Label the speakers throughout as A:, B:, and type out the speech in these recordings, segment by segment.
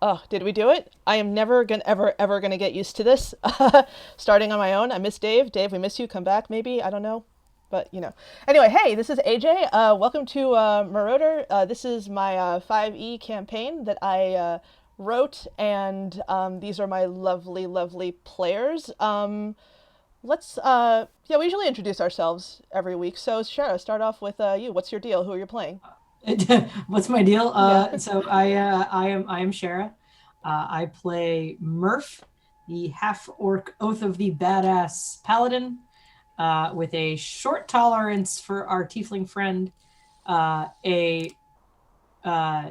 A: Oh, did we do it? I am never gonna ever gonna get used to this. Starting on my own. I miss Dave. Dave, we miss you. Come back, maybe. I don't know, but you know. Anyway, hey, this is AJ. Welcome to Moroder. This is my 5e campaign that I wrote, and these are my lovely, lovely players. Let's yeah, we usually introduce ourselves every week. So, Shara, start off with you. What's your deal? Who are you playing?
B: What's my deal?
A: Yeah.
B: I am Shara. I play Murph, the half orc oath of the badass paladin, with a short tolerance for our tiefling friend, a uh,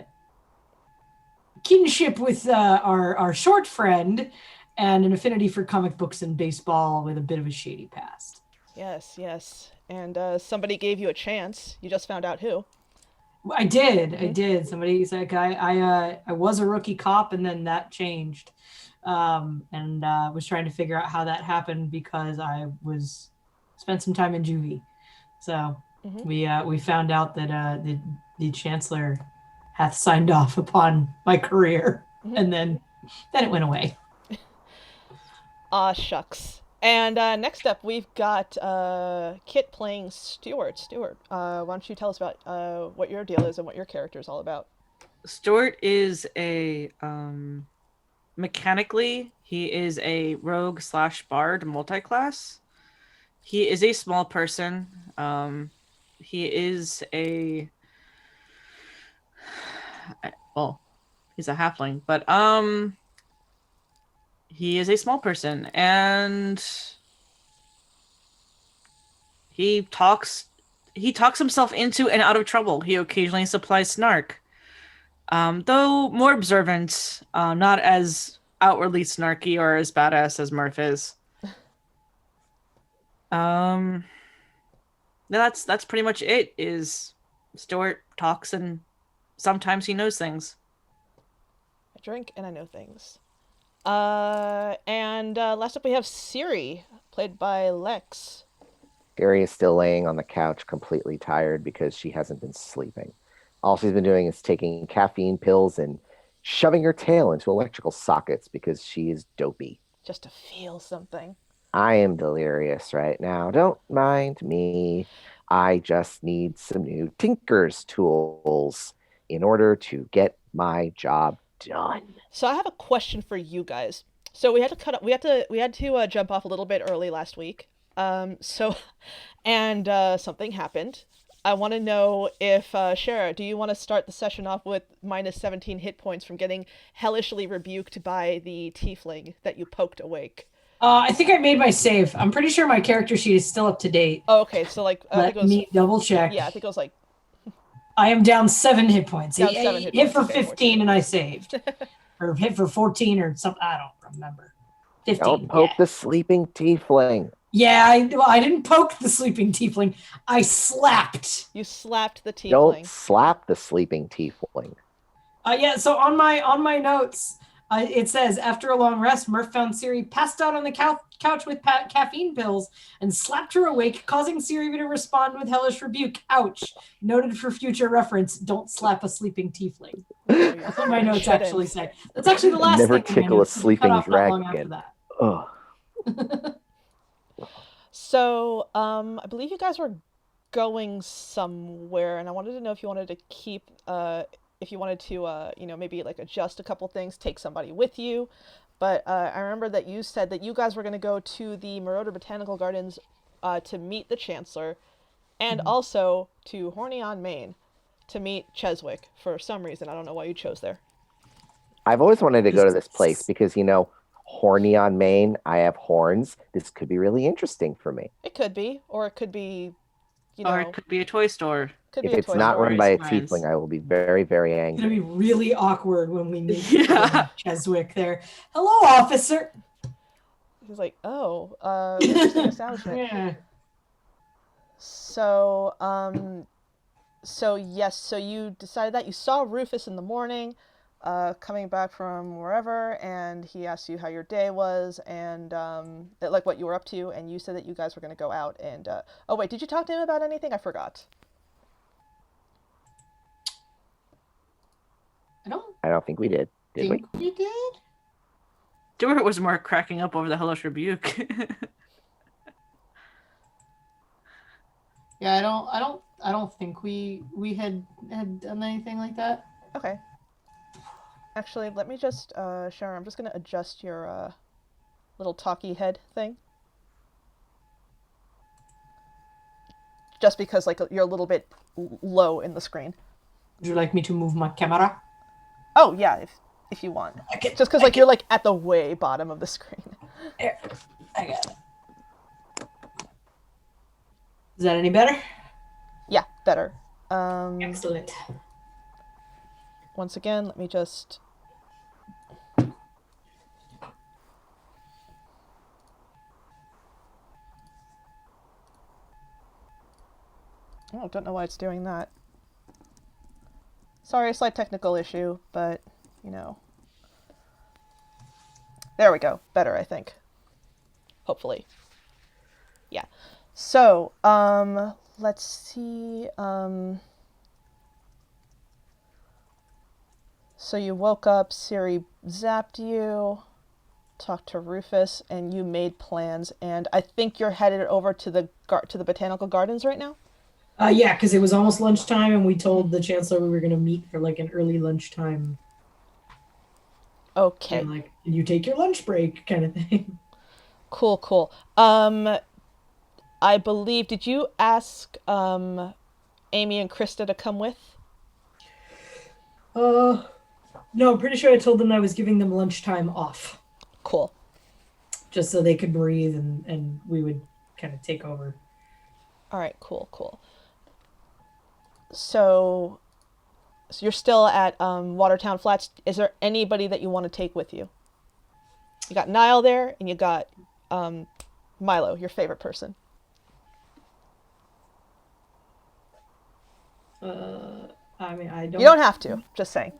B: kinship with our short friend, and an affinity for comic books and baseball with a bit of a shady past.
A: Yes, yes. And somebody gave you a chance. You just found out who.
B: I did. I
A: Hmm.
B: did. Somebody's like, I was a rookie cop, and then that changed, and was trying to figure out how that happened because I was spent some time in juvie. So
A: Hmm.
B: we found out that the chancellor hath signed off upon my career,
A: Hmm.
B: and then it went away.
A: Ah, shucks. And next up, we've got Kit playing Stuart. Stuart, why don't you tell us about what your deal is and what your character is all about?
C: Stuart is a mechanically he is a rogue slash bard multi-class. He is a small person. He is a well, he's a halfling, but he is a small person and he talks he talks himself into and out of trouble. He occasionally supplies snark. Though more observant, not as outwardly snarky or as badass as Murph is. Um, that's pretty much it. Is Stuart talks and sometimes he knows things.
A: I drink and I know things. And last up, we have Siri, played by Lex.
D: Gary is still laying on the couch, completely tired because she hasn't been sleeping. All she's been doing is taking caffeine pills and shoving her tail into electrical sockets because she is dopey.
A: Just to feel something.
D: I am delirious right now. Don't mind me. I just need some new Tinker's tools in order to get my job done.
A: So I have a question for you guys. So we had to jump off a little bit early last week. So and something happened. I want to know if Shara, do you want to start the session off with minus 17 hit points from getting hellishly rebuked by the tiefling that you poked awake?
B: I think I made my save. I'm pretty sure my character sheet is still up to date.
A: Oh, okay, so like I think it
B: Let
A: was,
B: me double check.
A: yeah, I think it was like
B: I am down 7 hit points.
A: down 7
B: I
A: hit
B: hit
A: points.
B: for
A: Okay, 14.
B: 15 and I saved. Or hit for 14 or something. I don't remember.
D: Don't
B: 15. Yeah.
D: poke the sleeping tiefling.
B: Yeah, I didn't poke the sleeping tiefling. I slapped.
A: You slapped the
D: Don't
A: tiefling.
D: slap the sleeping tiefling.
B: Yeah, so on my notes, it says after a long rest, Murph found Siri passed out on the couch with caffeine pills and slapped her awake, causing Siri to respond with hellish rebuke. Ouch! Noted for future reference. Don't slap a sleeping tiefling.
A: No,
B: That's what my
A: you
B: notes actually
A: shouldn't.
B: say. That's actually the
D: And
B: last
D: never
B: thing in my
D: tickle a
B: notes. We cut
D: sleeping
B: off not long after
D: dragon.
B: that.
D: Ugh.
A: So, I believe you guys were going somewhere, and I wanted to know if you wanted to keep, if you wanted to, maybe like adjust a couple things, take somebody with you. But I remember that you said that you guys were going to go to the Moroder Botanical Gardens to meet the Chancellor, and
B: Mhm.
A: also to Horny on Main to meet Cheswick for some reason. I don't know why you chose there.
D: I've always wanted to go to this place
B: This-
D: because, horny on Maine, I have horns. This could be really interesting for me.
A: It could be, or it could be, you
C: Or it
A: know,
C: could be a toy store.
A: could be
D: If
A: a
D: it's
A: toy
D: not run
A: store.
D: by a
C: Friends.
D: tiefling, I will be very, very
B: It's gonna be
D: angry.
B: really awkward when we meet
C: Yeah.
B: Cheswick there. Hello, officer.
A: He's like, oh, interesting establishment.
B: Yeah.
A: So, so yes, so you decided that you saw Rufus in the morning, coming back from wherever, and he asked you how your day was and like what you were up to, and you said that you guys were going to go out and oh wait, did you talk to him about anything? I forgot.
B: I don't
D: I don't think we did. Did we?
B: think we did.
C: Stuart was more cracking up over the hellish rebuke.
B: Yeah, I don't think we had done anything like that.
A: Okay. Actually, let me just, Sharon, I'm just going to adjust your little talkie head thing. Just because, like, you're a little bit low in the screen.
B: Would you like me to move my camera?
A: Oh, yeah, if you want. Just because, like, you're, like, at the way bottom of the screen.
B: There, I got it. Is that any better?
A: Yeah, better.
B: Excellent.
A: Once again, let me just... Oh, don't know why it's doing that. Sorry, slight technical issue, but, you know. There we go. Better, I think. Hopefully. Yeah. So, let's see. So you woke up, Siri zapped you, talked to Rufus, and you made plans, and I think you're headed over to the botanical gardens right now?
B: Yeah, because it was almost lunchtime, and we told the Chancellor we were going to meet for like an early lunchtime.
A: Okay.
B: And like, can you take your lunch break kind of thing.
A: Cool, cool. I believe, did you ask Amy and Krista to come with?
B: No, I'm pretty sure I told them I was giving them lunchtime off.
A: Cool.
B: Just so they could breathe and we would kind of take over.
A: All right, cool, cool. So you're still at Watertown Flats. Is there anybody that you want to take with you? You got Niall there, and you got Milo, your favorite person.
B: I mean, I don't.
A: You don't have to. Just saying.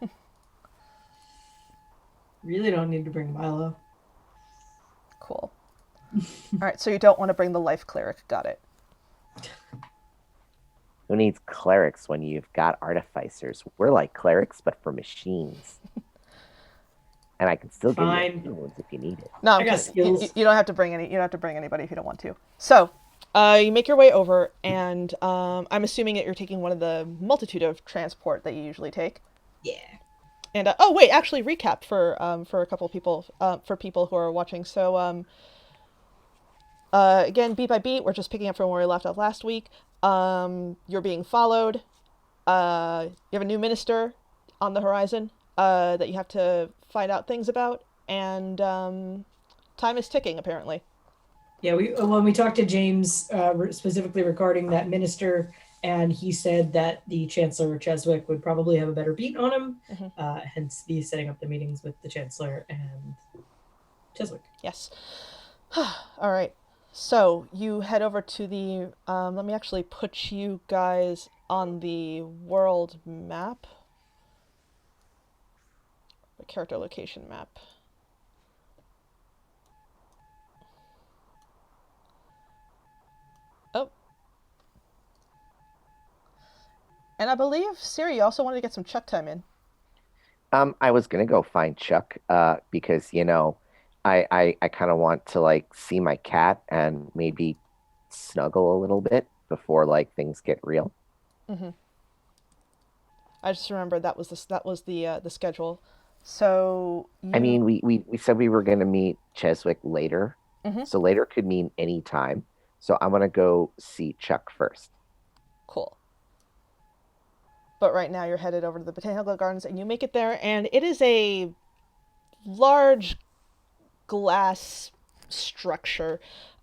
B: Really don't need to bring Milo.
A: Cool. All right, so you don't want to bring the life cleric. Got it.
D: Who needs clerics when you've got artificers? We're like clerics, but for machines. And I can still give you skills if you need it.
A: No,
B: I got skills.
A: You don't have to bring any. You don't have to bring anybody if you don't want to. So, you make your way over, and I'm assuming that you're taking one of the multitude of transport that you usually take.
B: Yeah.
A: And oh wait, actually recap for a couple of people for people who are watching. So again, beat by beat, we're just picking up from where we left off last week. You're being followed. You have a new minister on the horizon that you have to find out things about, and time is ticking apparently.
B: Yeah, when we talked to James specifically regarding that minister, and he said that the Chancellor Cheswick would probably have a better beat on him, hence be setting up the meetings with the Chancellor and Cheswick.
A: Yes. All right. So you head over to the. Let me actually put you guys on the world map. The character location map. Oh. And I believe, Siri, you also wanted to get some Chuck time in.
D: I was gonna go find Chuck, because I kind of want to like see my cat and maybe snuggle a little bit before like things get real.
A: Mm-hmm. I just remembered that was the schedule. So
D: I mean, we said we were gonna meet Cheswick later,
A: Mhm.
D: so later could mean any time. So I want to go see Chuck first.
A: Cool. But right now you're headed over to the Botanical Gardens, and you make it there, and it is a large glass structure.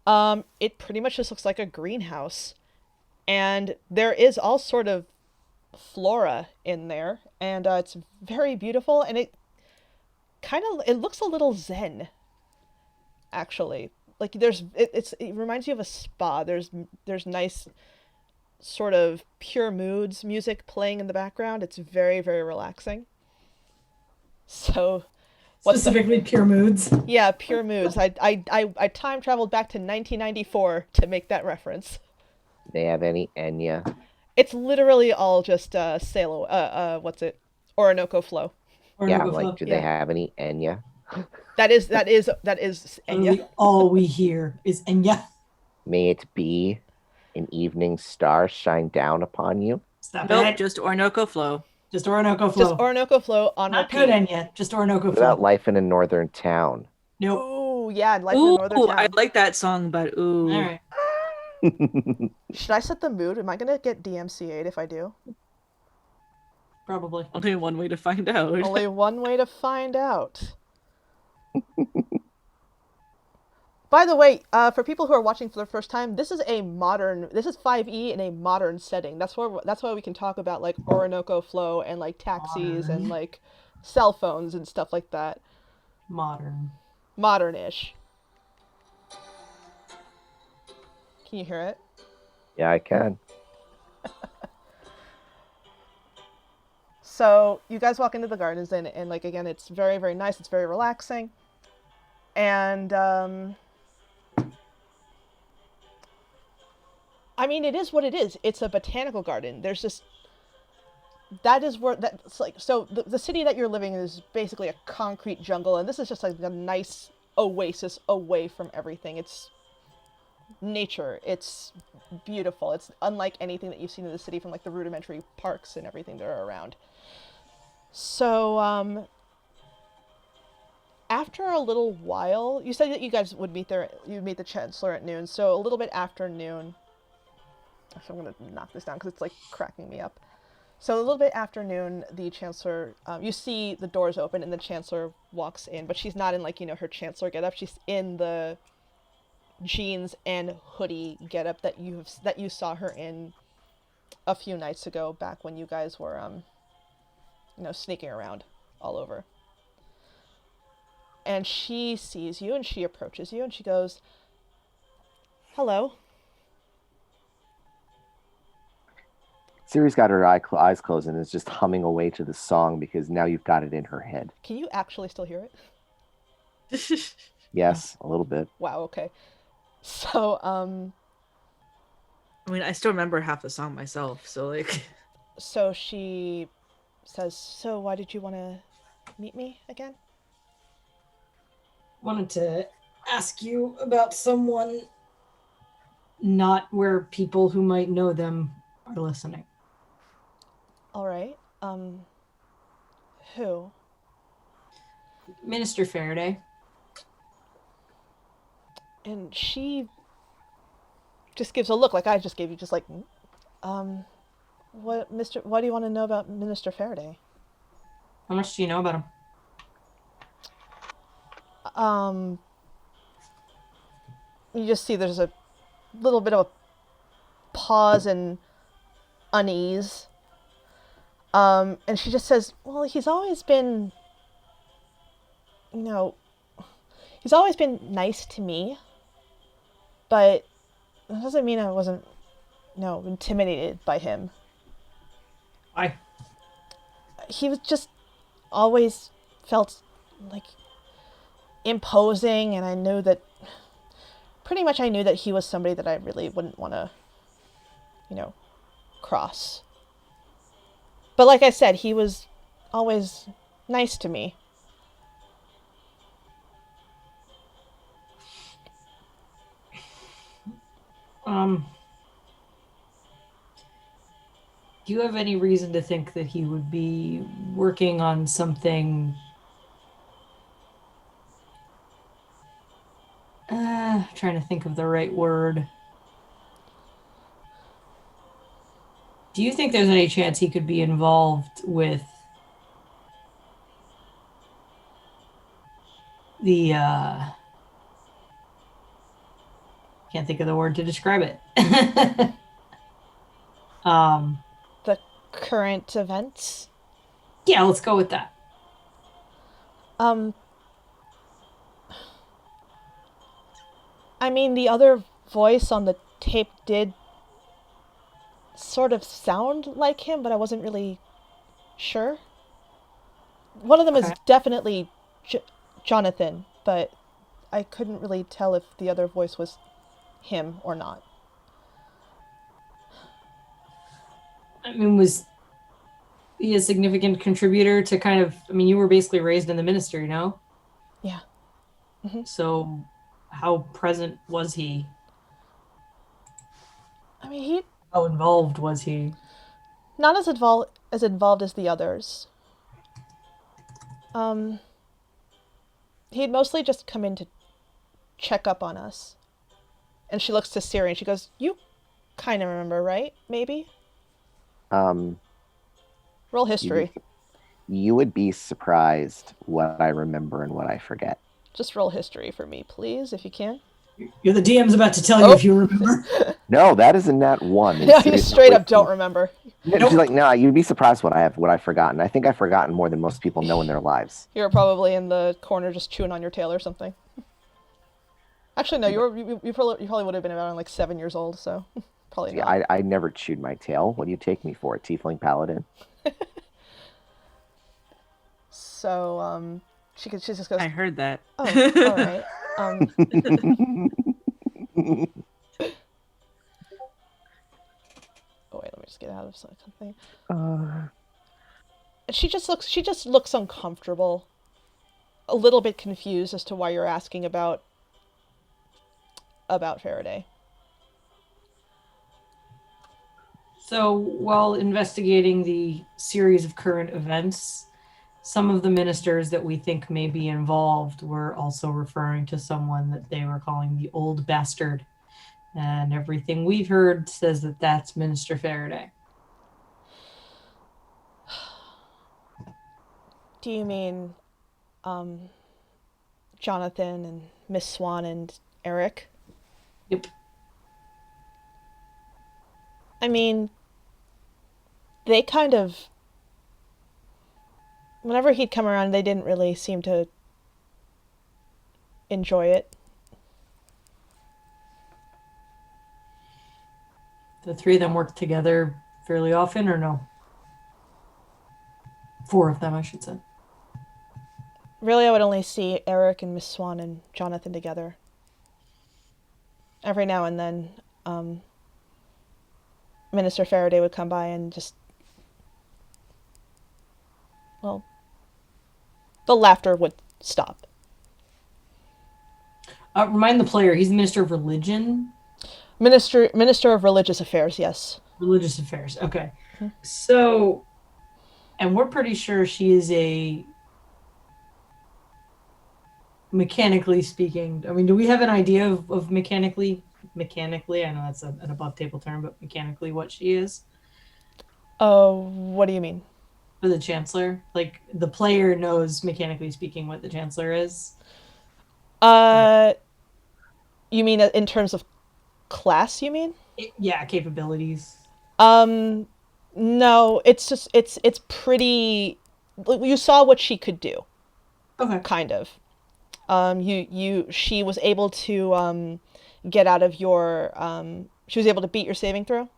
A: It pretty much just looks like a greenhouse, and there is all sort of flora in there, and it's very beautiful, and it looks a little zen, actually. Like it reminds you of a spa. There's nice sort of pure moods music playing in the background. It's very, very relaxing. So
B: Specifically pure moods.
A: Yeah, pure moods. I time traveled back to 1994 to make that reference.
D: They have any Enya?
A: It's literally all just Orinoco flow.
B: Or
D: Yeah,
B: no
D: I'm
B: go
D: like,
B: flow.
D: do
A: Yeah.
D: they have any Enya?
A: That is
B: Literally
A: Enya.
B: all we hear is Enya.
D: May it be an evening star shine down upon you.
B: Stop
C: Nope,
B: it.
C: just Orinoco Flow.
B: Just Orinoco
A: Just
B: flow.
A: Orinoco Flow on
B: Not
A: repeat.
B: good Enya. Just Orinoco
D: What about
B: flow.
D: life in a northern town?
B: Nope.
A: Ooh, yeah, Life in a
C: Ooh,
A: Northern
C: I
A: Town.
C: like that song, but ooh.
B: All right.
A: Should I set the mood? Am I gonna get DMCA'd if I do?
B: Probably.
C: Only one way to find out.
A: Only one way to find out. By the way, for people who are watching for the first time, this is 5e in a modern setting. That's why we can talk about like Orinoco Flow and like taxis and
B: Modern.
A: like cell phones and stuff like that.
B: Modern.
A: Modern-ish. Can you hear it?
D: Yeah, I can.
A: So you guys walk into the gardens and like again, it's very, very nice. It's very relaxing. And I mean, it is what it is. It's a botanical garden. There's just that is where that's like so the city that you're living in is basically a concrete jungle, and this is just like a nice oasis away from everything. It's nature. It's beautiful. It's unlike anything that you've seen in the city from like the rudimentary parks and everything that are around. So after a little while, you said that you guys would meet there. You'd meet the chancellor at noon. So a little bit after noon. Actually, I'm gonna knock this down because it's like cracking me up. So a little bit after noon, the chancellor, you see the doors open and the chancellor walks in, but she's not in like her chancellor getup. She's in the jeans and hoodie getup that you saw her in a few nights ago, back when you guys were sneaking around all over. And she sees you and she approaches you and she goes, "Hello."
D: Siri's got her eyes closed and is just humming away to the song because now you've got it in her head.
A: Can you actually still hear it?
D: Yes, a little bit.
A: Wow, okay. So,
C: I mean, I still remember half the song myself, so like.
A: so she says, "So why did you want to meet me again?"
B: Wanted to ask you about someone not where people who might know them are listening.
A: All right. Who?
B: Minister Faraday.
A: And she just gives a look like I just gave you, just like, what do you want to know about Minister Faraday?
B: How much do you know about him?
A: You just see there's a little bit of a pause and unease. And she just says, "Well, he's always been nice to me, but that doesn't mean I wasn't, intimidated by him.
B: Why?
A: He was just always felt like imposing, and I knew that he was somebody that I really wouldn't want to, cross. But like I said, he was always nice to me."
B: Do you have any reason to think that he would be working on something? Trying to think of the right word. Do you think there's any chance he could be involved with the can't think of the word to describe it.
A: The current events?
B: Yeah, let's go with that.
A: I mean, the other voice on the tape did sort of sound like him, but I wasn't really sure. One of them is
B: Okay.
A: definitely Jonathan, but I couldn't really tell if the other voice was him or not.
B: I mean, be a significant contributor to kind of, I mean, you were basically raised in the ministry, no?
A: Yeah.
B: So how present was he?
A: I mean, he
B: How involved was he?
A: not as involved as the others. Um, he'd mostly just come in to check up on us. And she looks to Siri and she goes, "You kind of remember, right? Maybe."
D: Um,
A: Roll
D: you'd be,
A: history.
D: you would be surprised what I remember and what I forget.
A: Just roll history for me, please, if you can.
B: You're the DM's about to tell you if you remember.
D: No, that is a nat one.
A: No, you straight up don't remember.
D: She's like, no, you'd be surprised what I've forgotten. I think I've forgotten more than most people know in their lives.
A: You were probably in the corner just chewing on your tail or something. Actually, no, you probably would have been around like 7 years old, so probably
D: Yeah,
A: not.
D: I never chewed my tail. What do you take me for, a tiefling paladin?
A: So she just goes,
C: I heard that.
A: "Oh, all right." Oh wait, let me just get out of something. She just looks uncomfortable, a little bit confused as to why you're asking about Faraday.
B: So while investigating the series of current events, some of the ministers that we think may be involved were also referring to someone that they were calling the old bastard. And everything we've heard says that that's Minister Faraday.
A: Do you mean Jonathan and Miss Swan and Eric?
B: Yep.
A: I mean, they kind of, whenever he'd come around, they didn't really seem to enjoy it.
B: The three of them work together fairly often, or no? 4 of them, I should say.
A: Really, I would only see Eric and Miss Swan and Jonathan together. Every now and then, Minister Faraday would come by and just, well, the laughter would stop.
B: Remind the player, he's the Minister of Religion.
A: Minister of Religious Affairs, yes.
B: Religious Affairs, okay. So, and we're pretty sure she is a, mechanically speaking, I mean, do we have an idea of mechanically, I know that's an above table term, but mechanically what she is
A: Oh, what do you mean?
B: for the Chancellor? Like, the player knows, mechanically speaking, what the Chancellor is?
A: You mean in terms of class, you mean?
B: Yeah, capabilities.
A: No, it's just it's pretty. You saw what she could do,
B: Okay.
A: kind of. She was able to get out of your she was able to beat your saving throw.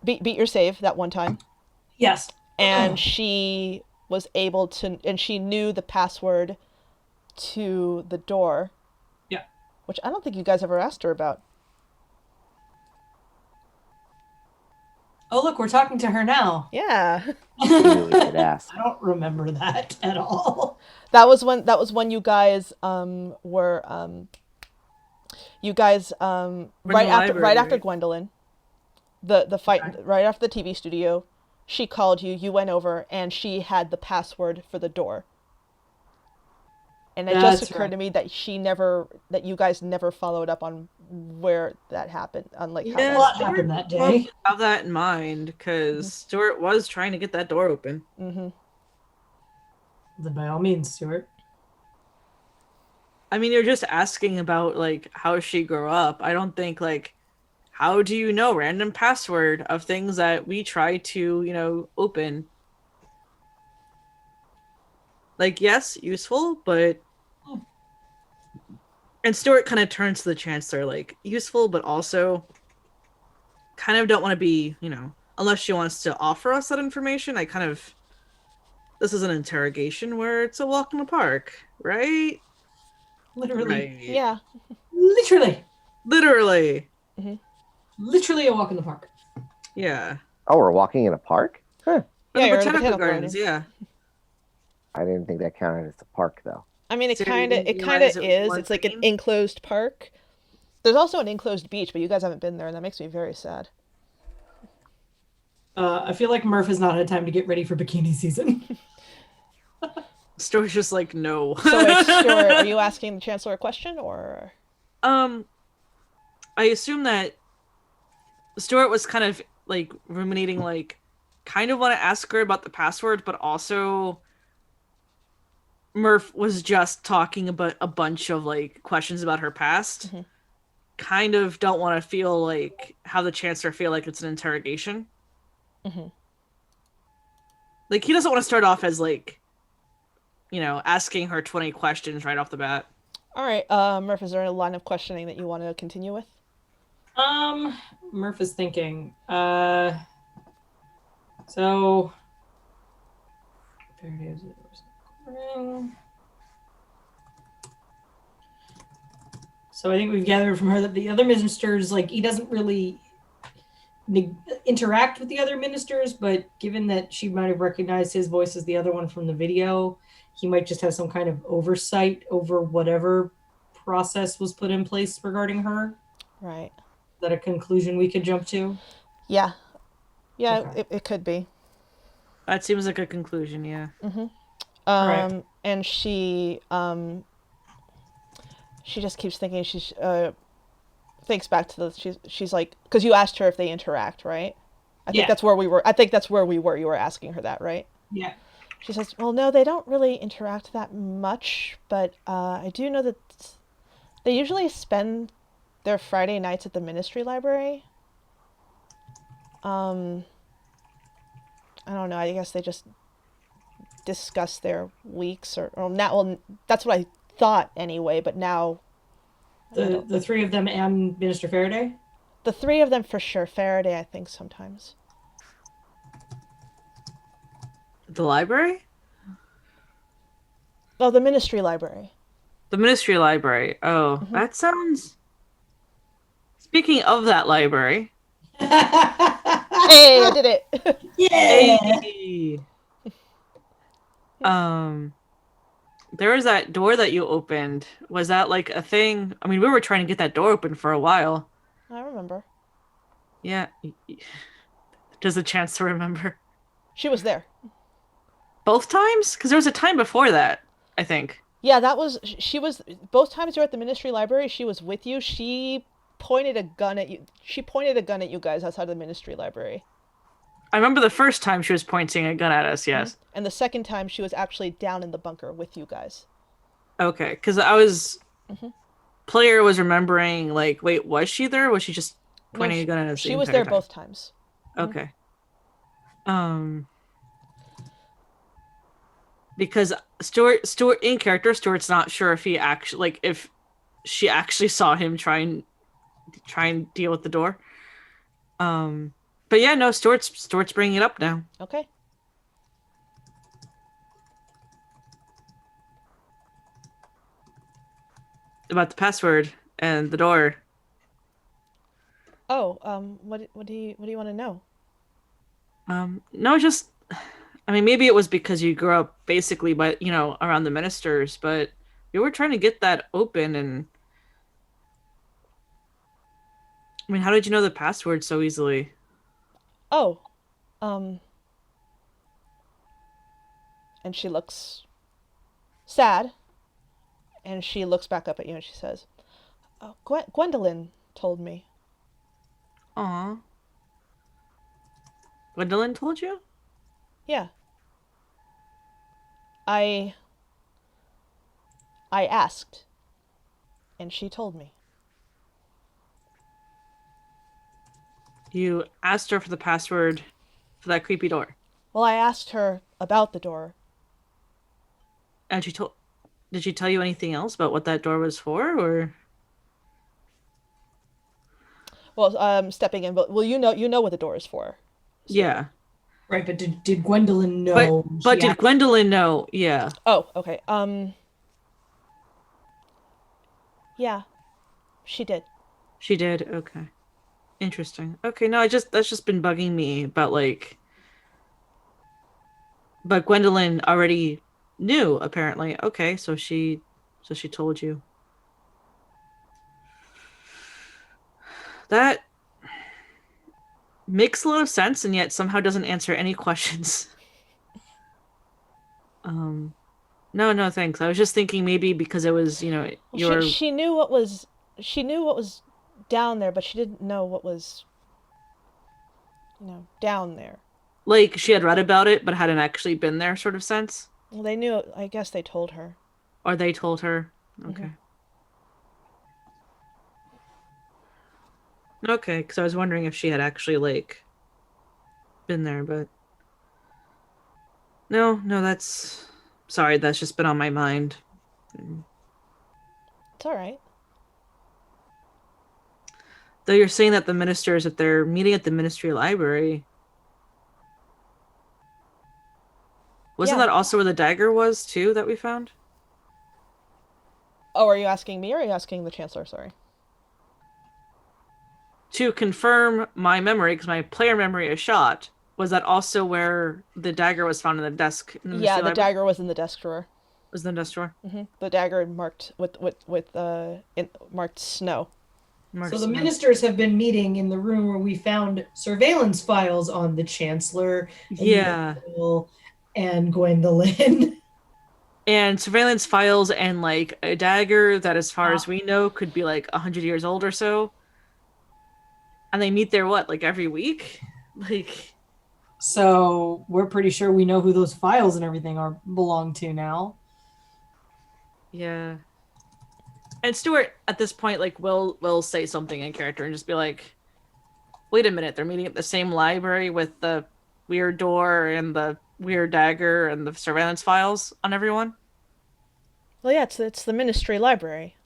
A: Beat your save that one time,
B: Yes.
A: and she was able to, and she knew the password to the door.
B: Yeah.
A: Which I don't think you guys ever asked her about.
B: Oh, look, we're talking to her now.
A: Yeah.
D: You really should ask.
B: I don't remember that at all.
A: That was when you guys were you guys right after Gwendolyn, the fight,
B: Okay.
A: right after the TV studio, she called you, you went over, and she had the password for the door. And it just
B: That's
A: occurred
B: right.
A: to me that you guys never followed up on where that happened, on like how
C: Yeah,
A: that
B: What
A: happened.
B: happened that day?
C: Well, have that in mind, because Stuart was trying to get that door open.
A: Mm-hmm.
B: Then by all means, Stuart.
C: I mean, you're just asking about like how she grew up. I don't think like how do you know random password of things that we try to, open? Like, yes, useful, but and Stuart kind of turns to the Chancellor, like, useful, but also kind of don't want to be, unless she wants to offer us that information. This is an interrogation where it's a walk in the park, right?
B: Literally.
C: Right.
A: Yeah.
B: Literally.
C: Literally.
B: Literally a walk in the park.
C: Yeah.
D: Oh, we're walking in a park? Huh.
C: Oh,
A: Yeah,
C: the
A: you're in the
C: botanical
A: botanical
C: gardens. Yeah.
D: I didn't think that counted as a park, though.
A: I mean,
C: Sarah, you didn't
A: it kind of
C: realize it was
A: is.
C: one
A: It's like an
C: green?
A: enclosed park. There's also an enclosed beach, but you guys haven't been there, and that makes me very sad.
B: I feel like Murph has not had time to get ready for bikini season.
C: Stuart's just like, no.
A: So wait, Stuart, are you asking the Chancellor a question, or?
C: I assume that Stuart was kind of like ruminating, like, kind of want to ask her about the password, but also Murph was just talking about a bunch of like questions about her past.
A: Mhm.
C: Kind of don't want to feel like how the Chancellor feel like it's an interrogation.
A: Mhm.
C: Like he doesn't want to start off as like, asking her 20 questions right off the bat.
A: All right, Murph, is there a line of questioning that you want to continue with?
B: Murph is thinking. So there it is. So I think we've gathered from her that the other ministers, like, he doesn't really interact with the other ministers, but given that she might have recognized his voice as the other one from the video, he might just have some kind of oversight over whatever process was put in place regarding her.
A: Right.
B: Is that a conclusion we could jump to?
A: Yeah. Yeah,
B: Okay.
A: it could be.
C: That seems like a conclusion, yeah.
B: right.
A: And she just keeps thinking. She's thinks back to she's like, because you asked her if they interact, right? I think
B: Yeah.
A: that's where we were. I think that's where we were. You were asking her that, right?
B: Yeah.
A: She says, well, no, they don't really interact that much, but I do know that they usually spend their Friday nights at the ministry library. I don't know. I guess they just discuss their weeks or now. Well, that's what I thought anyway. But now,
B: The three of them and Minister Faraday?
A: the three of them for sure. Faraday, I think sometimes.
C: The library?
A: Oh, the ministry library.
C: The ministry library. Oh, that sounds. Speaking of that library.
A: Hey, I did it.
B: Yeah.
C: Hey. There was that door that you opened. Was that like a thing? I mean, we were trying to get that door open for a while.
A: I remember.
C: Yeah. Does the chance to remember?
A: She was there.
C: Both times? Because there was a time before that, I think.
A: Yeah, that was she was both times you were at the ministry library, she was with you. She pointed a gun at you. She pointed a gun at you guys outside the ministry library.
C: I remember the first time she was pointing a gun at us, yes.
A: And the second time she was actually down in the bunker with you guys.
C: Okay, because player was remembering, like, wait, was she there? Or was she just pointing a gun at us?
A: She was there both times.
C: Okay. Because Stuart in character, Stuart's not sure if he actually, like, if she actually saw him try and deal with the door. But yeah, no, Stuart's bringing it up now.
A: Okay.
C: About the password and the door.
A: Oh, what do you want to know?
C: No, just, I mean, maybe it was because you grew up basically, around the ministers, but we were trying to get that open, and I mean, how did you know the password so easily?
A: Oh, and she looks sad, and she looks back up at you and she says, "Oh, Gwendolyn told me."
C: Aw. Gwendolyn told you?
A: Yeah. I asked, and she told me.
C: You asked her for the password for that creepy door.
A: Well, I asked her about the door.
C: And did she tell you anything else about what that door was for, or?
A: Well, stepping in, but well, you know what the door is for. So.
C: Yeah.
B: Right, but did Gwendolyn know?
C: But did Gwendolyn know? Yeah.
A: Oh, okay. Yeah, she did.
C: She did. Okay. Interesting. Okay, no, that's just been bugging me about, like, But Gwendolyn already knew, apparently. Okay, so she told you. That makes a lot of sense and yet somehow doesn't answer any questions. No, thanks. I was just thinking maybe because it was,
A: Well,
C: your
A: she knew what was down there, but she didn't know what was, down there.
C: like she had read about it but hadn't actually been there sort of sense.
A: Well, they knew. I guess they told her.
C: Or they told her. Okay.
A: Mhm.
C: Okay, because I was wondering if she had actually like been there, but no, that's sorry, that's just been on my mind.
A: It's all right.
C: Though you're saying that the ministers, if they're meeting at the ministry library, wasn't
A: Yeah.
C: that also where the dagger was too that we found?
A: Oh, are you asking me or are you asking the Chancellor? Sorry.
C: To confirm my memory, because my player memory is shot, was that also where the dagger was found in the desk in the
A: Yeah,
C: ministry
A: the
C: library?
A: dagger was in the desk drawer.
C: Was in the desk drawer?
A: The dagger marked marked snow.
B: So the ministers have been meeting in the room where we found surveillance files on the Chancellor,
C: Yeah.
B: and Gwendolyn.
C: And surveillance files and like a dagger that, as far as we know, could be like 100 years old or so. And they meet there, what, like every week? Like,
B: So we're pretty sure we know who those files and everything belong to now.
C: yeah. And Stuart, at this point, like, will say something in character and just be like, wait a minute, they're meeting at the same library with the weird door and the weird dagger and the surveillance files on everyone?
A: Well, yeah, it's the Ministry library.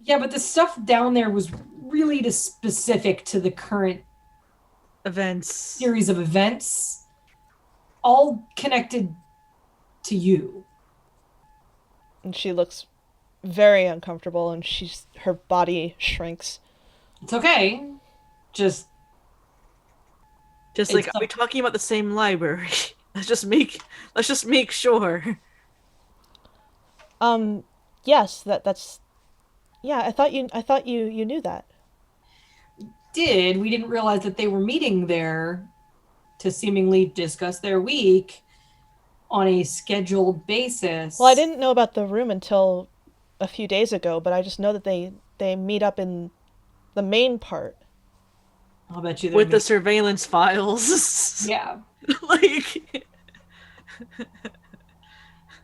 B: Yeah, but the stuff down there was really just specific to the current
C: Events.
B: series of events, all connected to you.
A: And she looks very uncomfortable, and her body shrinks.
B: It's okay. Just
C: Like, are we talking about the same library? Let's just make sure.
A: Yes, that's. Yeah, I thought you knew that.
B: we didn't realize that they were meeting there to seemingly discuss their week on a scheduled basis.
A: Well, I didn't know about the room until a few days ago, but I just know that they meet up in the main part.
B: I'll bet you
C: with the surveillance files.
B: Yeah.
C: Like,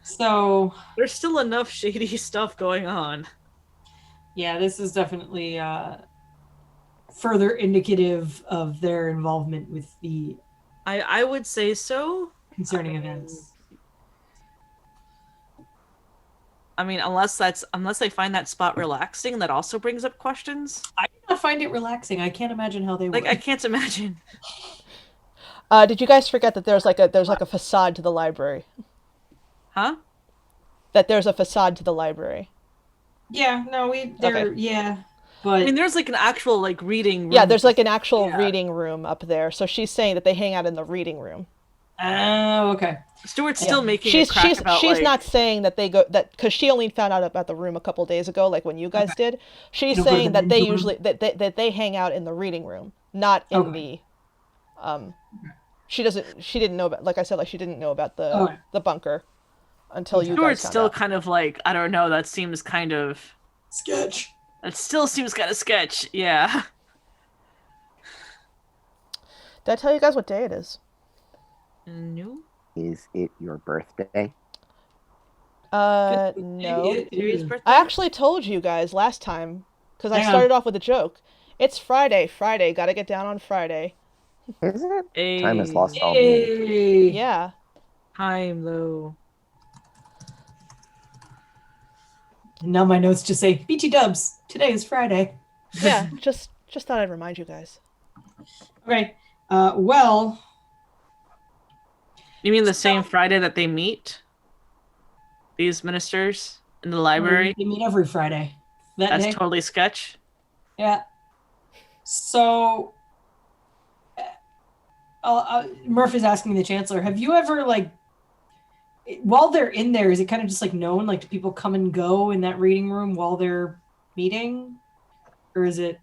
B: so
C: there's still enough shady stuff going on.
B: yeah, this is definitely further indicative of their involvement with the
C: I would say so.
B: concerning events.
C: I mean, unless they find that spot relaxing, that also brings up questions.
B: I did not find it relaxing. I can't imagine how they
C: Like,
B: would.
C: I can't imagine.
A: Did you guys forget that there's like a facade to the library?
C: Huh?
A: That there's a facade to the library.
B: Yeah, no, yeah. But
C: I mean, there's like an actual like reading room.
A: Yeah, there's like an actual reading room up there. So she's saying that they hang out in the reading room.
B: oh, okay.
C: Stuart's still making
A: She's
C: a crack about
A: she's
C: like,
A: not saying that they go that because she only found out about the room a couple days ago, like when you guys did. She's
B: You'll go to
A: saying
B: the
A: that they
B: men's room?
A: usually that they hang out in the reading room, not in the. She didn't know about, like I said, like she didn't know about the bunker until you guys
C: Stuart's
A: found
C: still
A: out.
C: kind of like, I don't know. That seems kind of
B: Sketch.
C: That still seems kind of sketch. Yeah.
A: Did I tell you guys what day it is?
C: No.
D: Is it your birthday?
A: No.
C: Serious birthday?
A: I actually told you guys last time because I
B: Hang on.
A: started off with a joke. It's Friday. Friday. Gotta get down on Friday.
D: Is it?
C: Hey.
D: Time has lost all meaning.
B: Hey.
A: Yeah.
C: Time though.
B: Now my notes just say BT Dubs. Today is Friday.
A: Yeah. just thought I'd remind you guys.
B: Okay. Well,
C: You mean the same Friday that they meet? These ministers in the library?
B: they meet every Friday. That
C: That's
B: day.
C: totally sketch.
B: Yeah. So Murph is asking the Chancellor, have you ever, like, while they're in there, is it kind of just, like, known? Like, do people come and go in that reading room while they're meeting? Or is it...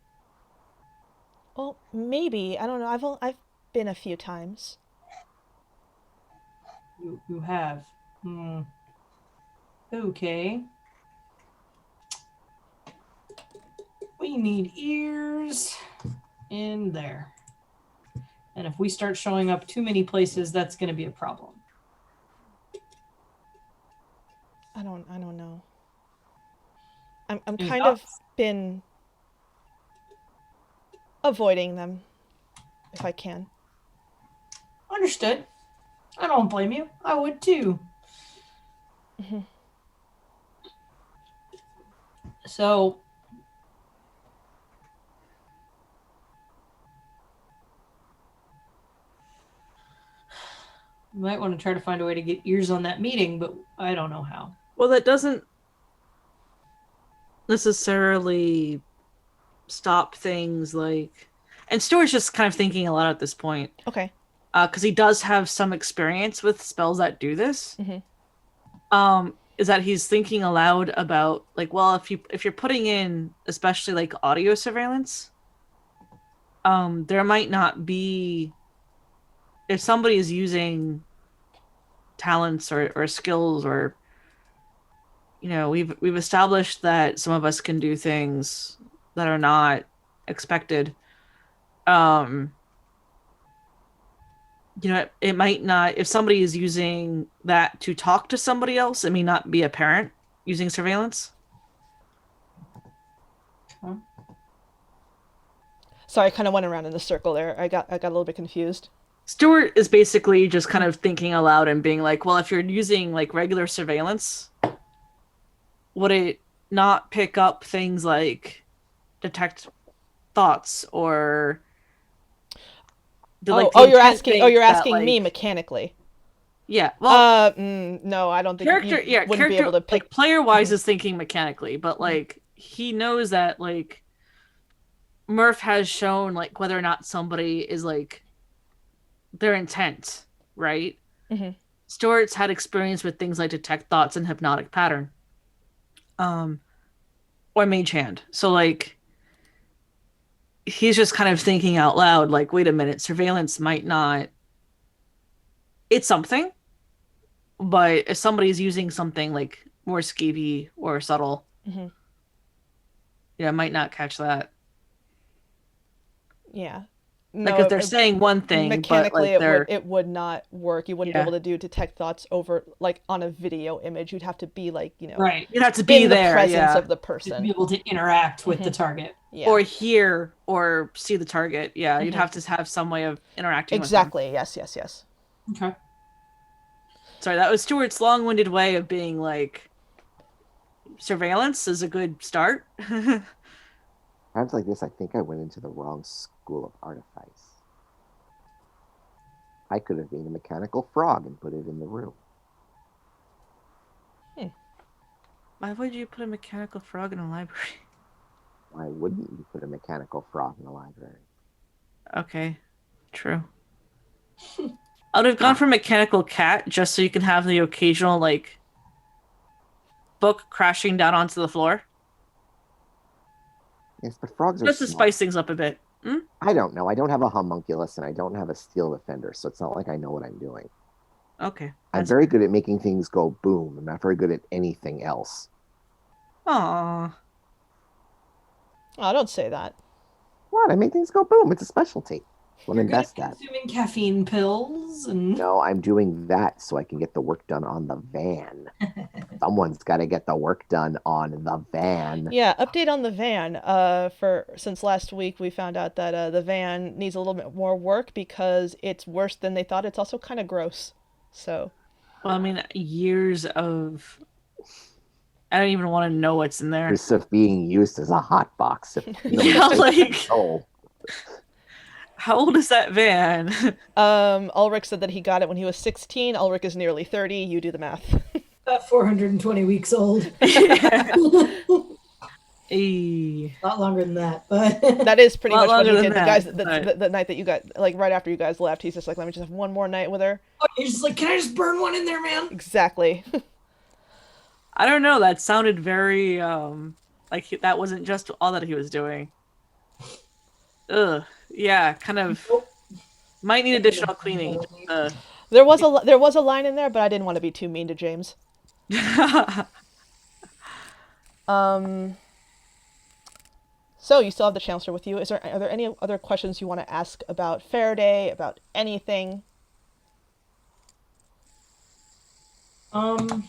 A: Well, maybe. I don't know. I've been a few times.
B: You have? Okay. We need ears in there. And if we start showing up too many places, that's going to be a problem.
A: I don't know. I'm
B: Any
A: kind of
B: thoughts?
A: been avoiding them if I can.
B: Understood. I don't blame you. I would too.
A: Mhm.
B: So, you might want to try to find a way to get ears on that meeting, but I don't know how.
C: Well, that doesn't necessarily stop things like. And Stuart's just kind of thinking a lot at this point.
A: Okay.
C: Because he does have some experience with spells that do this.
A: Mhm.
C: Is that he's thinking aloud about, like, well, if you're putting in especially like audio surveillance, there might not be, if somebody is using talents or skills, or we've established that some of us can do things that are not expected. It might not, if somebody is using that to talk to somebody else, it may not be apparent using surveillance.
B: Okay.
A: Sorry, I kind of went around in a circle there. I got a little bit confused.
C: Stuart is basically just kind of thinking aloud and being like, well, if you're using like regular surveillance, would it not pick up things like detect thoughts or
A: You're asking me mechanically.
C: Yeah. Well,
A: no, I don't think
C: character
A: wouldn't be able to pick.
C: Like player wise is thinking mechanically, but like he knows that like Murph has shown like whether or not somebody is like their intent, right?
A: Mm-hmm.
C: Stuart's had experience with things like detect thoughts and hypnotic pattern, or mage hand. So like he's just kind of thinking out loud, like, wait a minute, surveillance might not. It's something, but if somebody's using something like more skeevy or subtle,
A: Mm-hmm.
C: Might not catch that.
A: Yeah.
C: Like
A: No,
C: if they're saying one thing,
A: mechanically
C: but like
A: it would not work. You wouldn't be able to do detect thoughts over like on a video image. You'd have to be like,
B: right.
C: You'd have to be
A: in
C: there,
A: the presence of the
B: To
A: person.
B: be able to interact with the target.
A: Yeah.
C: Or hear or see the target. Yeah, you'd have to have some way of interacting
A: exactly.
C: with them.
A: Yes.
B: Okay.
C: Sorry, that was Stuart's long-winded way of being like, surveillance is a good start.
D: Times like this, I think I went into the wrong school of artifice. I could have made a mechanical frog and put it in the room.
C: Why would you put a mechanical frog in a library?
D: Why wouldn't you put a mechanical frog in a library?
C: Okay, true. I would have gone for mechanical cat just so you can have the occasional like book crashing down onto the floor.
D: Yes, but frogs are
C: Just to
D: small.
C: spice things up a bit.
D: I don't know. I don't have a homunculus and I don't have a steel defender, so it's not like I know what I'm doing.
C: Okay.
D: I'm very good at making things go boom. I'm not very good at anything else.
C: Aww.
A: Oh, don't say that.
D: What? I make things go boom. It's a specialty. What
B: You're
D: I'm
B: good at
D: best at.
B: consuming caffeine pills and
D: No, I'm doing that so I can get the work done on the van. Someone's got to get the work done on the van.
A: Yeah, update on the van. Since last week we found out that the van needs a little bit more work because it's worse than they thought. It's also kind of gross. So.
C: Well, I mean, years of. I don't even want to know what's in there.
D: Years of being used as a hot box.
C: Yeah, like.
D: Oh.
C: How old is that van?
A: Ulrich said that he got it when he was 16. Ulrich is nearly 30. You do the math.
B: about 420 weeks old.
C: A
B: A lot longer than that, but
A: That is pretty
C: Lot
A: much what he
C: longer than
A: did. The guys,
C: that, but-
A: the night that you got, like right after you guys left, he's just like, let me just have one more night with her.
B: you're just like, can I just burn one in there, man?
A: Exactly.
C: I don't know. That sounded very like that wasn't just all that he was doing. Ugh. Yeah, kind of
B: Nope.
C: might need additional cleaning.
A: There was a line in there, but I didn't want to be too mean to James. Um. So you still have the chancellor with you. Are there any other questions you want to ask about Faraday, about anything?
B: Um,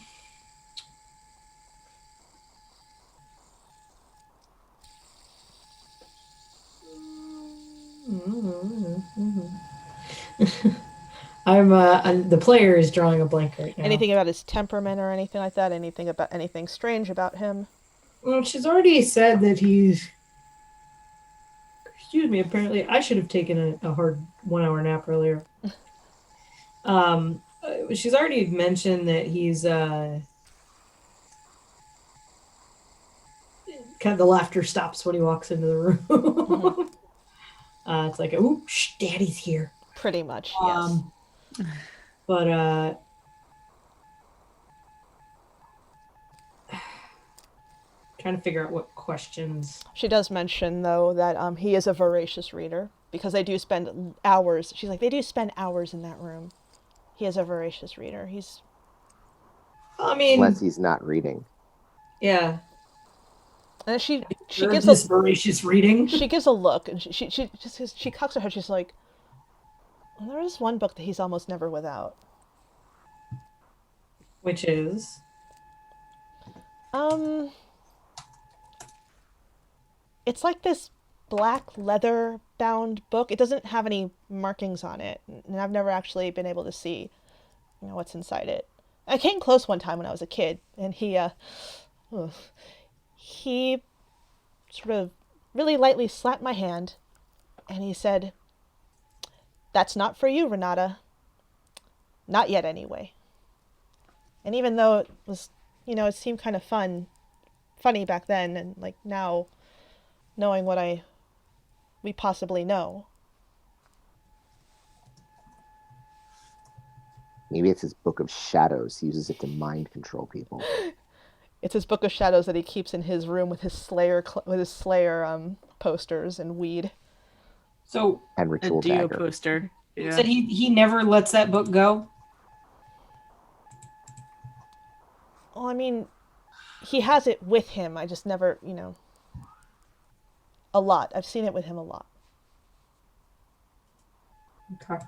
B: the player is drawing a blank right now.
A: Anything about his temperament or anything like that? Anything about anything strange about him?
B: Well, she's already said that he's. Excuse me. Apparently, I should have taken a hard 1 hour nap earlier. She's already mentioned that he's kind of the laughter stops when he walks into the room.
A: Mm-hmm.
B: It's like, ooh, shh, daddy's here.
A: Pretty much, yes.
B: But trying to figure out what questions.
A: She does mention though that he is a voracious reader because they do spend hours. She's like, they do spend hours in that room. He is a voracious reader. He's.
D: Unless
B: Unless
D: he's not reading.
B: Yeah.
A: And she
B: Gives
A: gives
B: this
A: a
B: voracious reading.
A: she gives a look and she cocks her head. She's like, well, there is one book that he's almost never without.
B: Which is
A: It's like this black leather bound book. It doesn't have any markings on it, and I've never actually been able to see, what's inside it. I came close one time when I was a kid, and he sort of really lightly slapped my hand, and he said, "That's not for you, Renata. Not yet, anyway." And even though it was, it seemed kind of funny back then, and like now, knowing what we possibly know.
D: Maybe it's his book of shadows. He uses it to mind control people.
A: It's his book of shadows that he keeps in his room with his Slayer posters and weed.
B: so.
D: And
C: A
D: ritual
C: Dio
D: dagger.
C: poster.
B: He
C: Yeah.
B: said he never lets that book go.
A: Well, I mean, he has it with him. I just never, a lot. I've seen it with him a lot.
B: Okay.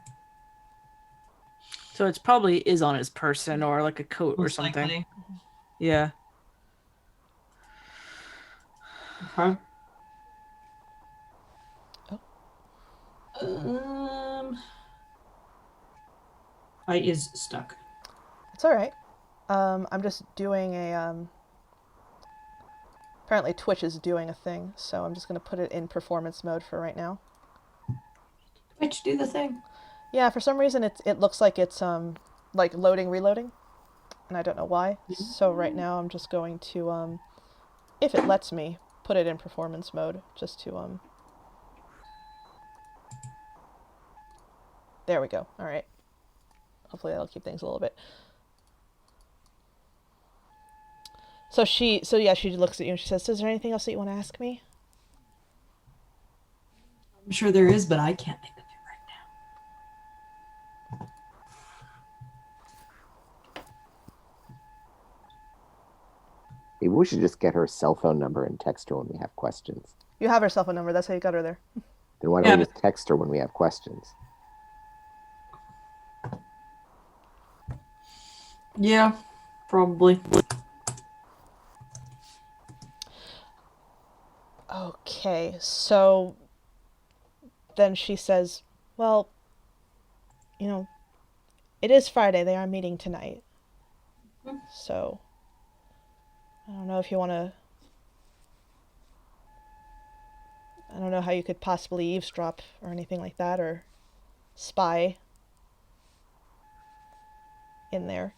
C: So it's probably is on his person or like a coat or something.
B: Likely.
C: Yeah.
B: Okay.
A: Oh.
B: I is stuck.
A: It's all right. I'm just doing apparently Twitch is doing a thing, so I'm just going to put it in performance mode for right now.
B: Twitch, do the thing.
A: Yeah, for some reason it looks like it's like loading reloading, and I don't know why. So right now I'm just going to if it lets me put it in performance mode just to there we go. All right. Hopefully that'll keep things a little bit. So she looks at you and she says, "Is there anything else that you want to ask me?"
B: I'm sure there is, but I can't think of it right now.
D: Maybe we should just get her cell phone number and text her when we have questions.
A: You have her cell phone number. That's how you got her there.
D: Then why don't we just text her when we have questions?
B: Yeah, probably.
A: Okay, so then she says, "Well, it is Friday. They are meeting tonight. So I don't know if you want to. I don't know how you could possibly eavesdrop or anything like that, or spy in there."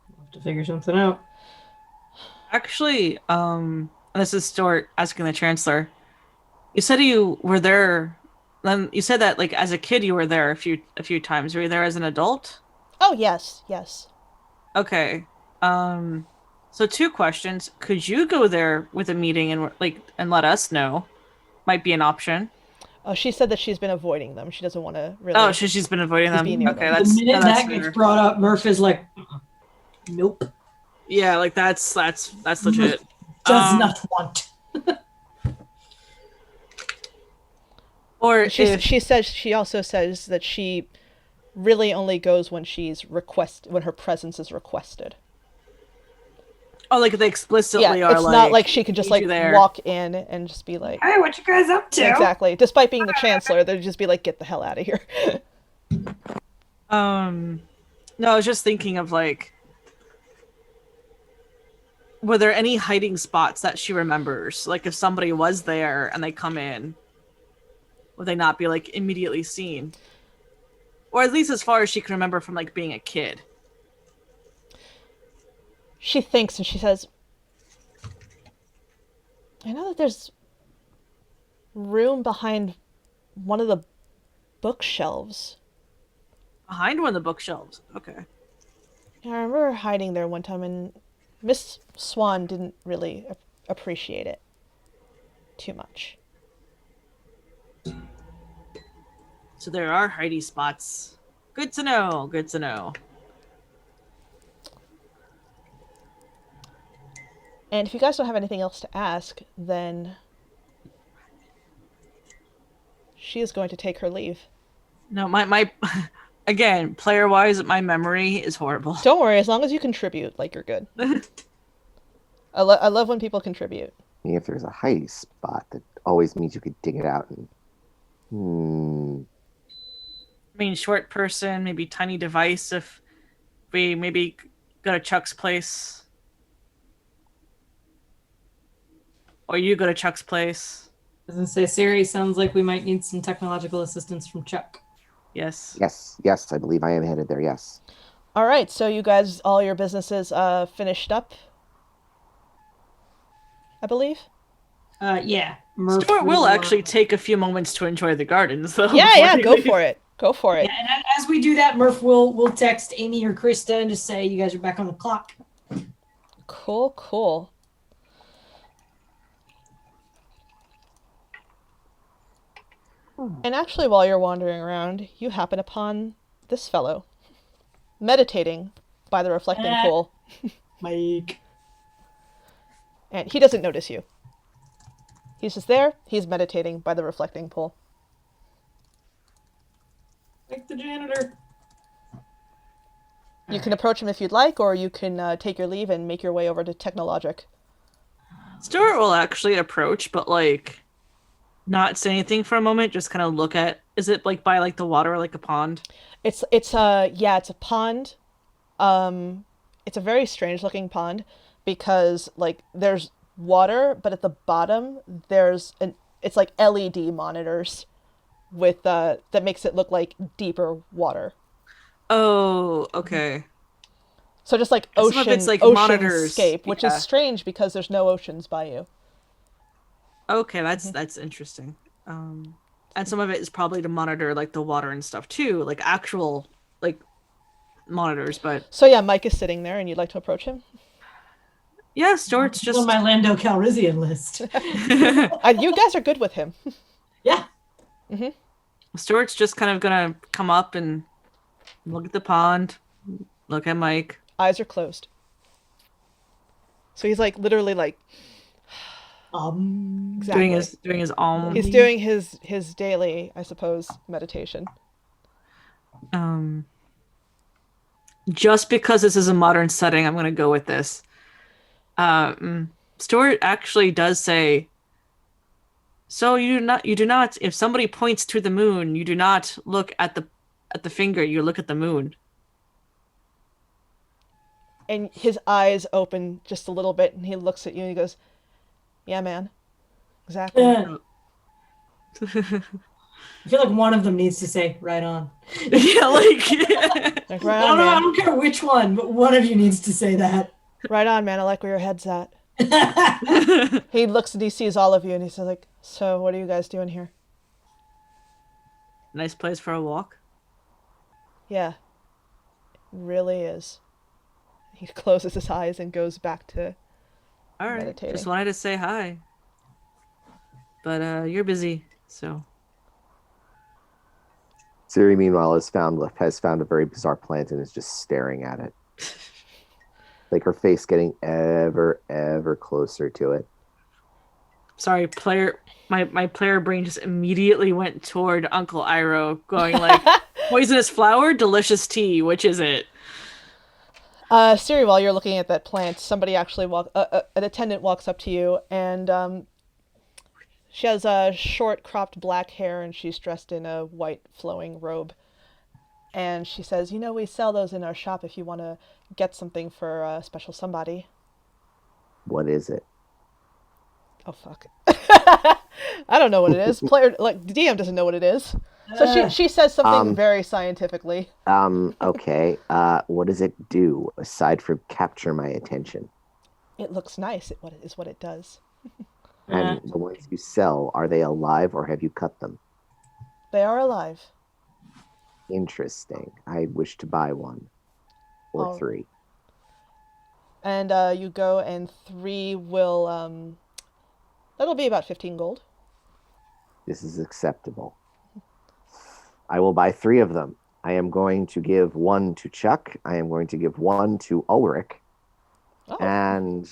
B: We'll have to figure something out.
C: Actually, and this is Stuart asking the Chancellor. You said you were there. Then you said that like as a kid you were there a few times. Were you there as an adult?
A: Oh, yes, yes.
C: Okay. So two questions. Could you go there with a meeting and let us know? Might be an option.
A: Oh, she said that she's been avoiding them. She doesn't want to really.
C: Oh, she's been avoiding them.
A: be near
C: Okay,
A: them.
B: The minute
C: that's
B: that gets
C: fair.
B: brought up, Murph is like, nope,
C: Yeah, like that's legit.
B: does not want.
C: Or
A: She also says that she really only goes when when her presence is requested.
C: oh, like they explicitly
A: Yeah,
C: are
A: it's
C: like
A: not like she could just
C: need
A: like
C: you there.
A: walk in and just be like,
B: Hey, what you guys up to?
A: exactly. Despite being the Chancellor, they'd just be like, get the hell out of here.
C: No, I was just thinking of like, were there any hiding spots that she remembers? Like if somebody was there and they come in, would they not be like immediately seen? Or at least as far as she can remember from like being a kid.
A: She thinks and she says, I know that there's room behind one of the bookshelves.
C: Behind one of the bookshelves. Okay.
A: I remember hiding there one time, and Miss Swan didn't really appreciate it too much.
C: So there are hiding spots. Good to know. Good to know.
A: And if you guys don't have anything else to ask, then she is going to take her leave.
C: No, my again, player wise, my memory is horrible.
A: Don't worry, as long as you contribute, like, you're good. I love when people contribute.
D: If there's a hiding spot, that always means you could dig it out and.
C: I mean, short person, maybe tiny device. If we maybe go to Chuck's place, or you go to Chuck's place.
B: Doesn't say Siri. Sounds like we might need some technological assistance from Chuck.
C: Yes.
D: Yes, I believe I am headed there. Yes.
A: All right, so you guys, all your businesses finished up, I believe?
B: Yeah. Murph
C: Stuart will actually take a few moments to enjoy the gardens, though.
A: Yeah, go for it. Go for it.
B: Yeah, and as we do that, Murph will text Amy or Krista and just say, you guys are back on the clock.
A: Cool. And actually, while you're wandering around, you happen upon this fellow, meditating by the reflecting pool.
B: Mike.
A: And he doesn't notice you. He's just there, he's meditating by the reflecting pool.
B: Like the janitor.
A: You can approach him if you'd like, or you can take your leave and make your way over to Technologic.
C: Stuart will actually approach, but like not say anything for a moment, just kind of look at. Is it like by like the water, like a pond?
A: It's a pond. It's a very strange looking pond because like there's water, but at the bottom it's like LED monitors with that makes it look like deeper water.
C: Oh, okay.
A: So just like
C: Some of it's, like,
A: ocean
C: monitors,
A: scape, which
C: yeah.
A: is strange because there's no oceans by you.
C: Okay, that's interesting. And some of it is probably to monitor like the water and stuff too, like actual like monitors. But
A: So yeah, Mike is sitting there, and you'd like to approach him.
C: yeah, Stuart's
B: Just
C: just
B: on my Lando Calrissian list.
A: You guys are good with him.
B: Yeah.
C: Stuart's just kind of gonna come up and look at the pond, look at Mike.
A: Eyes are closed. So he's like literally like exactly.
C: doing his
A: He's doing his daily, I suppose, meditation.
C: Just because this is a modern setting, I'm gonna go with this. Stuart actually does say, so you do not if somebody points to the moon, you do not look at the finger, you look at the moon.
A: And his eyes open just a little bit, and he looks at you and he goes, yeah, man. Exactly.
B: I feel like one of them needs to say, right on.
C: Yeah, like
A: Like, right
B: I
A: on,
B: don't know, I
A: man.
B: don't care which one, but one of you needs to say that.
A: Right on, man. I like where your head's at. He looks and he sees all of you and he says like, "So what are you guys doing here?"
C: Nice place for a walk.
A: Yeah, it really is. He closes his eyes and goes back to
C: All right.
A: meditating.
C: Just wanted to say hi. But you're busy, so
D: Siri, meanwhile, has found a very bizarre plant and is just staring at it. Like her face getting ever closer to it.
C: sorry, player. My player brain just immediately went toward Uncle Iroh, going like, "Poisonous flower, delicious tea. Which is it?"
A: Siri, while you're looking at that plant, somebody actually an attendant walks up to you, and she has short, cropped black hair, and she's dressed in a white, flowing robe. And she says, "You know, we sell those in our shop if you want to get something for a special somebody."
D: What is it?
A: Oh fuck! I don't know what it is. Player like the DM doesn't know what it is, so she says something very scientifically.
D: Okay. What does it do aside from capture my attention?
A: It looks nice. What it does.
D: And the ones you sell, are they alive or have you cut them?
A: They are alive.
D: Interesting. I wish to buy one or
A: Oh.
D: three.
A: And you go, and three will that'll be about 15 gold.
D: This is acceptable. I will buy three of them. I am going to give one to Chuck. I am going to give one to Ulrich.
A: Oh.
D: And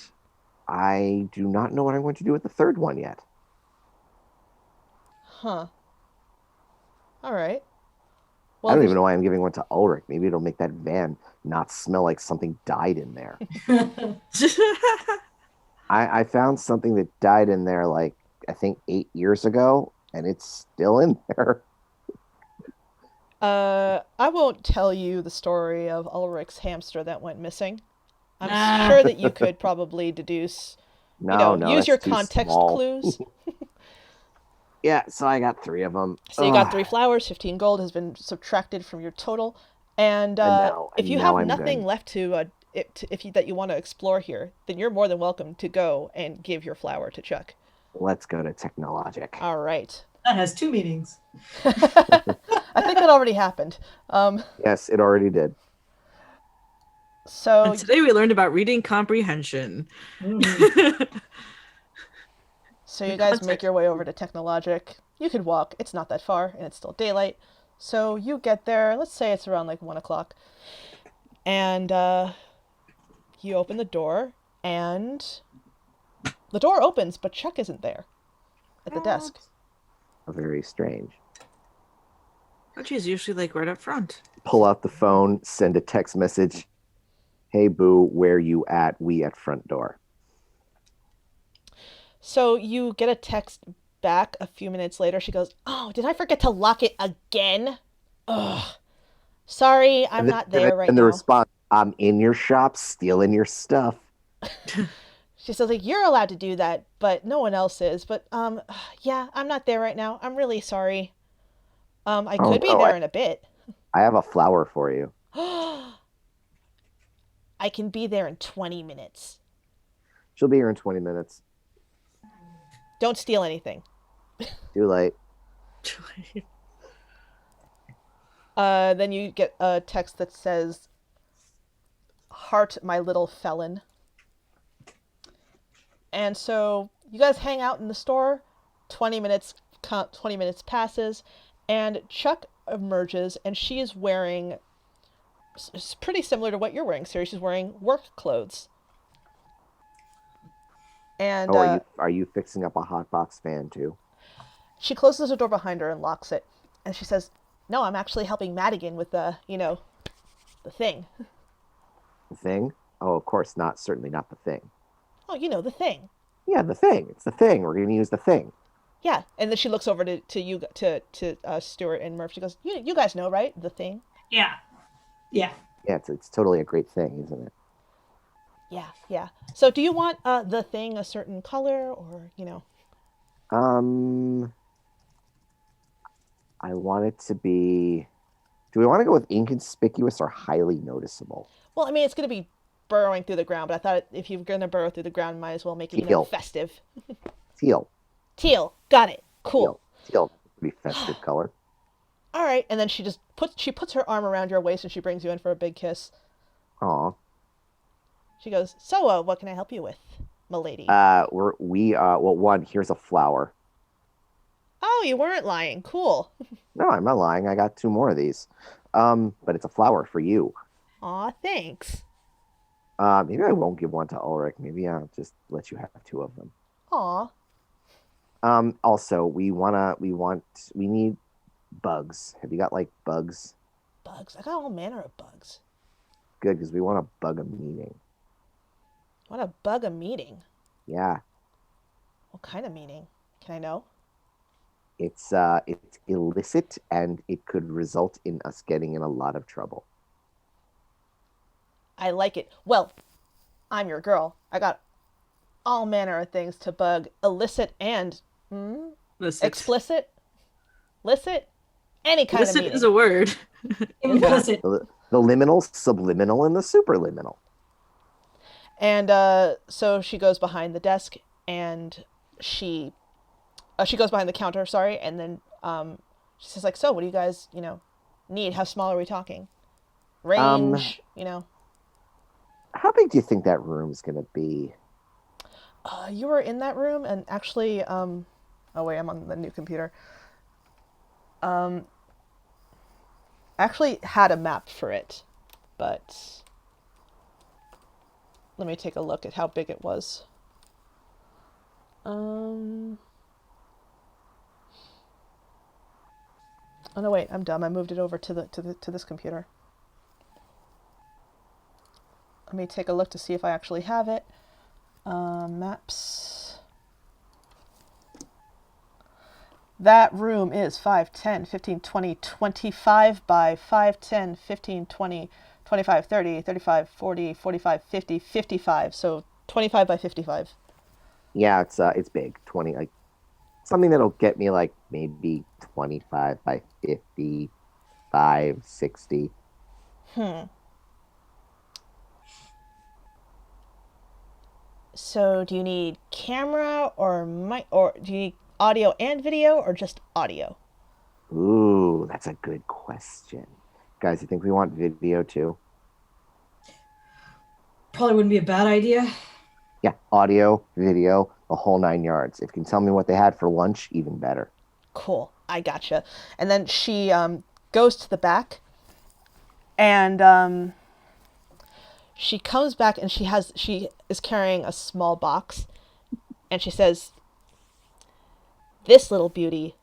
D: I do not know what I'm going to do with the third one yet.
A: Huh. All right.
D: I don't even know why I'm giving one to Ulrich. Maybe it'll make that van not smell like something died in there. I found something that died in there like, I think 8 years ago, and it's still in there.
A: I won't tell you the story of Ulrich's hamster that went missing. I'm sure that you could probably deduce,
D: No,
A: use
D: that's
A: your
D: too
A: context
D: small.
A: clues.
D: Yeah, so I got three of them.
A: So you got 3 flowers, 15 gold has been subtracted from your total. And if you have
D: I'm
A: nothing
D: good.
A: left that you want to explore here, then you're more than welcome to go and give your flower to Chuck.
D: Let's go to Technologic.
A: All right.
B: That has 2 meanings.
A: I think that already happened.
D: Yes, it already did.
A: So
C: And today we learned about reading comprehension.
A: So you guys make your way over to Technologic. You could walk. It's not that far, and it's still daylight. So you get there. Let's say it's around like 1 o'clock, and you open the door, and the door opens, but Chuck isn't there at the desk.
D: Very strange.
C: Archie's usually like right up front.
D: Pull out the phone, send a text message. Hey, boo, where you at? We at front door.
A: So you get a text back a few minutes later. She goes, "Oh, did I forget to lock it again? Ugh. Sorry, I'm not there right
D: And the
A: now."
D: response, I'm in your shop stealing your stuff.
A: She says, like, "You're allowed to do that, but no one else is. But, yeah, I'm not there right now. I'm really sorry. I could be there in a bit."
D: I have a flower for you.
A: "I can be there in 20 minutes.
D: She'll be here in 20 minutes.
A: Don't steal anything."
D: Too late.
A: Then you get a text that says, "Heart, my little felon." And so you guys hang out in the store. 20 minutes passes, and Chuck emerges, and she is wearing it's pretty similar to what you're wearing, Siri. She's wearing work clothes. And
D: Are you fixing up a hotbox fan too?
A: she closes the door behind her and locks it. And she says, "No, I'm actually helping Madigan with the thing."
D: The thing? Oh, of course not. Certainly not the thing.
A: "Oh, the thing."
D: Yeah, the thing. It's the thing. We're going to use the thing.
A: Yeah. And then she looks over to you, to Stuart and Murph. She goes, you guys know, right? The thing."
B: Yeah. Yeah.
D: Yeah, it's totally a great thing, isn't it?
A: Yeah. So do you want the thing a certain color, or?
D: I want it to be. Do we want to go with inconspicuous or highly noticeable?
A: Well, I mean, it's going to be burrowing through the ground, but I thought if you're gonna burrow through the ground, might as well make it
D: Teal.
A: festive.
D: Teal.
A: Teal, got it. Cool.
D: Teal. Pretty festive color.
A: All right, and then she puts her arm around your waist and she brings you in for a big kiss.
D: Aw.
A: She goes, "So, what can I help you with, milady?"
D: Well, one, here's a flower.
A: Oh, you weren't lying. Cool.
D: No, I'm not lying. I got 2 more of these. But it's a flower for you.
A: Aw, thanks.
D: Maybe I won't give one to Ulrich. Maybe I'll just let you have 2 of them.
A: Aw.
D: Also, we need bugs. Have you got like bugs?
A: Bugs. I got all manner of bugs.
D: Good, because we want to bug a meeting.
A: Want to bug a meeting?
D: Yeah.
A: What kind of meeting? Can I know?
D: It's illicit and it could result in us getting in a lot of trouble.
A: I like it. Well, I'm your girl. I got all manner of things to bug illicit and explicit, licit, any kind of
C: Illicit
A: meeting.
C: is a word.
B: Implicit.
D: The liminal, subliminal, and the superliminal.
A: And so she goes behind the desk and she goes behind the counter, sorry, and then she says like, "So, what do you guys, need? How small are we talking? Range,
D: How big do you think that room's gonna be?
A: You were in that room, and actually, oh wait, I'm on the new computer. Actually had a map for it, but let me take a look at how big it was. Oh no, wait, I'm dumb. I moved it over to this computer. Let me take a look to see if I actually have it. Maps. That room is 5, 10, 15, 20, 25 by 5, 10, 15, 20, 25, 30, 35, 40, 45, 50, 55. So 25 by 55.
D: Yeah, it's big. 20, like something that'll get me like maybe 25 by 55, 60.
A: So do you need camera or mic, or do you need audio and video, or just audio?
D: Ooh, that's a good question. Guys, you think we want video too?
B: Probably wouldn't be a bad idea.
D: Yeah, audio, video, the whole 9 yards. If you can tell me what they had for lunch, even better.
A: Cool, I gotcha. And then she goes to the back, and she comes back, and she is carrying a small box, and she says, "This little beauty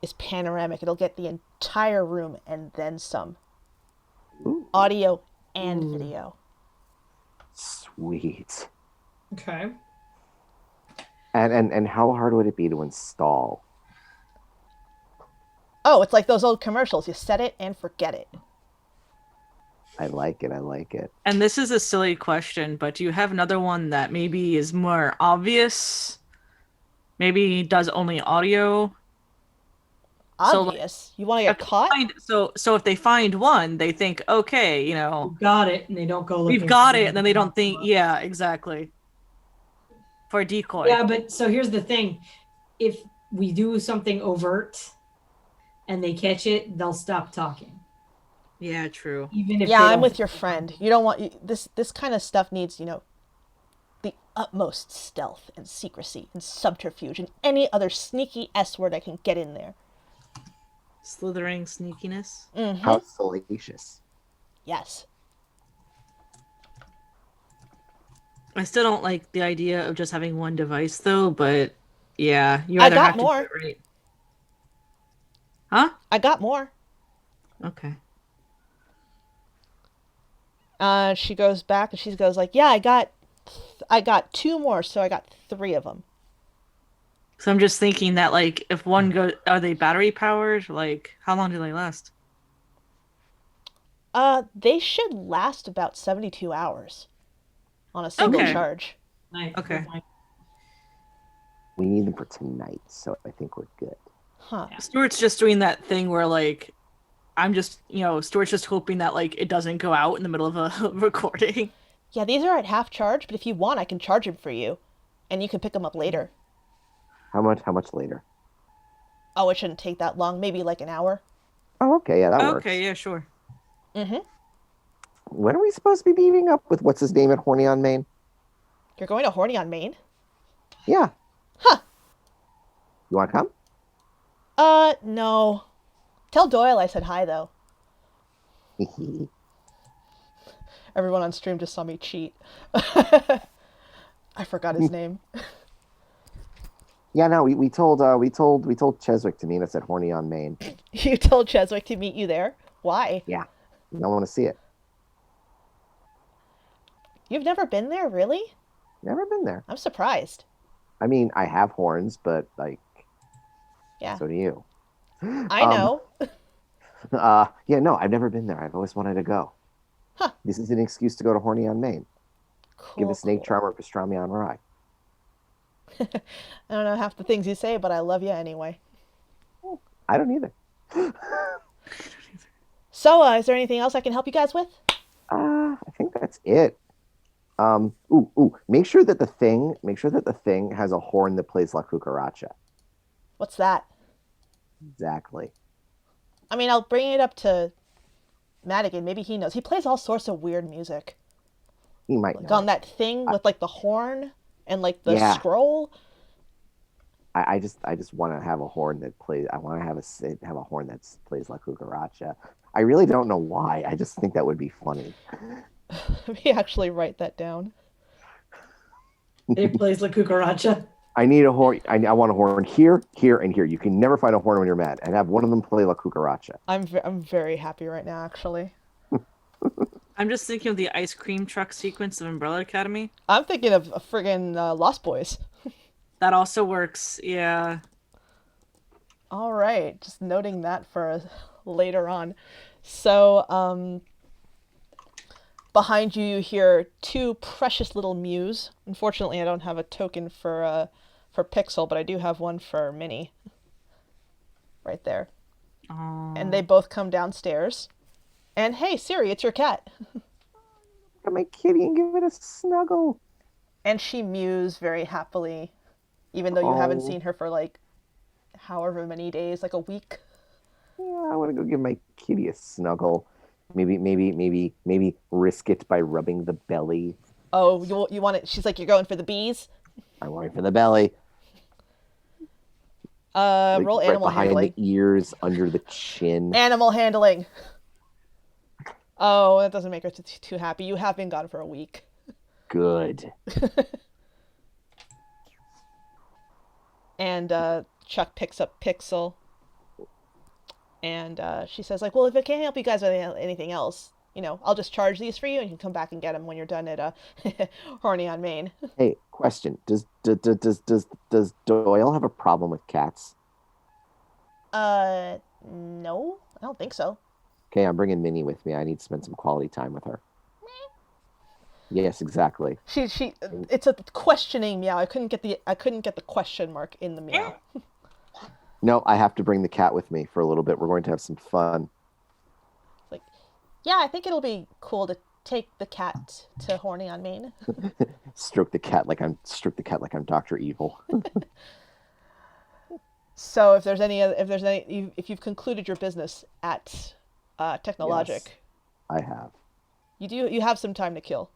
A: is panoramic. It'll get the entire room and then some.
D: Ooh,
A: Audio and video."
D: sweet.
B: Okay.
D: And how hard would it be to install?
A: Oh, it's like those old commercials. You set it and forget it.
D: I like it. I like it.
C: And this is a silly question, but do you have another one that maybe is more obvious? Maybe does only audio?
A: Obvious. You want to get caught?
C: So if they find one, they think, okay,
B: We've got it, and they don't go looking.
C: we've got
B: for
C: it, and then they don't think, yeah, exactly. For a decoy.
B: Yeah, but so here's the thing: if we do something overt, and they catch it, they'll stop talking.
C: Yeah, true.
B: Even if
A: Yeah,
B: they
A: I'm
B: don't-
A: with your friend. You don't want this kind of stuff needs, the utmost stealth and secrecy and subterfuge and any other sneaky S word I can get in there.
C: Slithering sneakiness.
A: Mm-hmm.
D: How salacious.
A: Yes.
C: I still don't like the idea of just having one device, though. But yeah, you
A: I
C: either
A: got
C: have
A: more.
C: to do it right. Huh?
A: I got more.
C: Okay.
A: She goes back and she goes like, "Yeah, I got 2 more, so I got 3 of them."
C: So I'm just thinking that, like, if one goes, are they battery powered? Like, how long do they last?
A: They should last about 72 hours on a single
C: Okay.
A: charge.
B: Nice.
C: Okay.
D: We need them for tonight, so I think we're good.
A: Huh.
C: Stuart's just doing that thing where, like, I'm just, Stuart's just hoping that, like, it doesn't go out in the middle of a recording.
A: Yeah, these are at half charge, but if you want, I can charge them for you, and you can pick them up later.
D: How much? How much later?
A: Oh, it shouldn't take that long. Maybe like an hour.
D: Oh, okay, yeah, that works.
C: Okay, yeah, sure.
A: Mm-hmm.
D: When are we supposed to be meeting up with what's his name at Horny on Main?
A: You're going to Horny on Main?
D: Yeah.
A: Huh.
D: You want to come?
A: No. Tell Doyle I said hi, though. Everyone on stream just saw me cheat. I forgot his name.
D: Yeah, no, we told Cheswick to meet us at Horny on Main.
A: You told Cheswick to meet you there? Why?
D: Yeah. I don't want to see it.
A: You've never been there, really?
D: Never been there.
A: I'm surprised.
D: I mean, I have horns, but like,
A: Yeah.
D: so do you.
A: I know.
D: Yeah, no, I've never been there. I've always wanted to go.
A: Huh.
D: This is an excuse to go to Horny on Main.
A: Cool,
D: Give a snake
A: cool.
D: charmer pastrami on rye.
A: I don't know half the things you say, but I love you anyway.
D: I don't either.
A: So, is there anything else I can help you guys with?
D: I think that's it. Ooh, make sure that the thing has a horn that plays La Cucaracha.
A: What's that?
D: Exactly.
A: I mean, I'll bring it up to Madigan. Maybe he knows. He plays all sorts of weird music.
D: He might
A: Like
D: know.
A: on that thing with like the horn and like the
D: Yeah.
A: scroll.
D: I just want to have a horn that plays. I want to have a horn that plays La Cucaracha. I really don't know why. I just think that would be funny.
A: Let me actually write that down.
B: It plays La Cucaracha.
D: I need a horn. I want a horn here, here, and here. You can never find a horn when you're mad, and have one of them play La Cucaracha.
A: I'm very happy right now, actually.
C: I'm just thinking of the ice cream truck sequence of Umbrella Academy.
A: I'm thinking of a friggin' Lost Boys.
C: That also works. Yeah.
A: All right, just noting that for later on. So, behind you, you hear two precious little mews. Unfortunately, I don't have a token for Pixel, but I do have one for Minnie. Right there.
C: Aww.
A: And they both come downstairs. And hey, Siri, it's your cat.
D: Look at my kitty and give it a snuggle.
A: And she mews very happily, even though you haven't
D: Oh.
A: seen her for like however many days, like a week.
D: Yeah, I want to go give my kitty a snuggle. Maybe risk it by rubbing the belly.
A: Oh, you want it? She's like, you're going for the bees?
D: I want it for the belly. Like,
A: Roll
D: right
A: animal
D: behind
A: handling.
D: the ears, under the chin.
A: Animal handling. Oh, that doesn't make her too happy. You have been gone for a week.
D: Good.
A: And Chuck picks up Pixel. And she says, like, well, if I can't help you guys with anything else, I'll just charge these for you and you can come back and get them when you're done at Horny on Main.
D: Hey, question: Does Doyle have a problem with cats?
A: No, I don't think so.
D: Okay, I'm bringing Minnie with me. I need to spend some quality time with her. Yes, exactly.
A: It's a questioning meow. I couldn't get the question mark in the meow.
D: No, I have to bring the cat with me for a little bit. We're going to have some fun.
A: Like, yeah, I think it'll be cool to take the cat to Horny on Main.
D: Stroke the cat like I'm Dr. Evil.
A: So if you've concluded your business at Technologic,
D: Yes, I have.
A: you have some time to kill,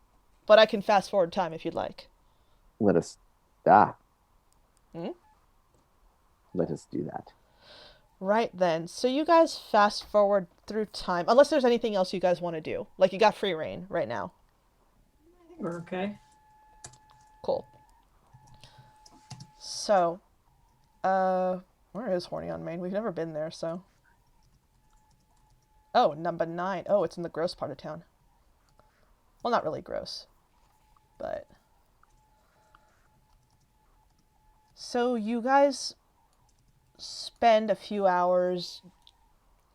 A: but I can fast forward time if you'd like.
D: Let us
A: Hmm?
D: Let us do that.
A: Right then. So you guys fast forward through time, unless there's anything else you guys want to do. Like you got free reign right now.
B: We're okay.
A: Cool. So, where is Horny on Main? We've never been there, so. Oh, number 9. Oh, it's in the gross part of town. Well, not really gross, but. So you guys spend a few hours,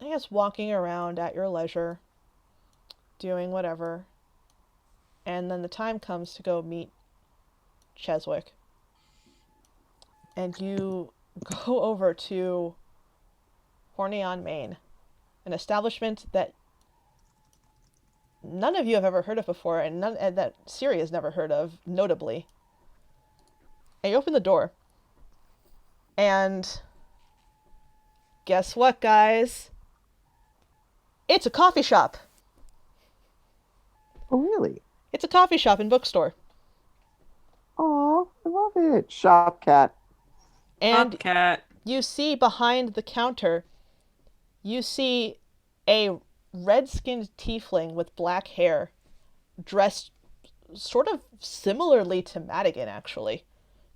A: I guess, walking around at your leisure, doing whatever, and then the time comes to go meet Cheswick. And you go over to Horny on Main, an establishment that none of you have ever heard of before, and that Siri has never heard of, notably. And you open the door, and guess what, guys? It's a coffee shop.
D: Oh, really?
A: It's a coffee shop and bookstore.
D: Oh, I love it. Shop cat.
A: And
C: Cat.
A: you see behind the counter, you see a red-skinned tiefling with black hair, dressed sort of similarly to Madigan, actually.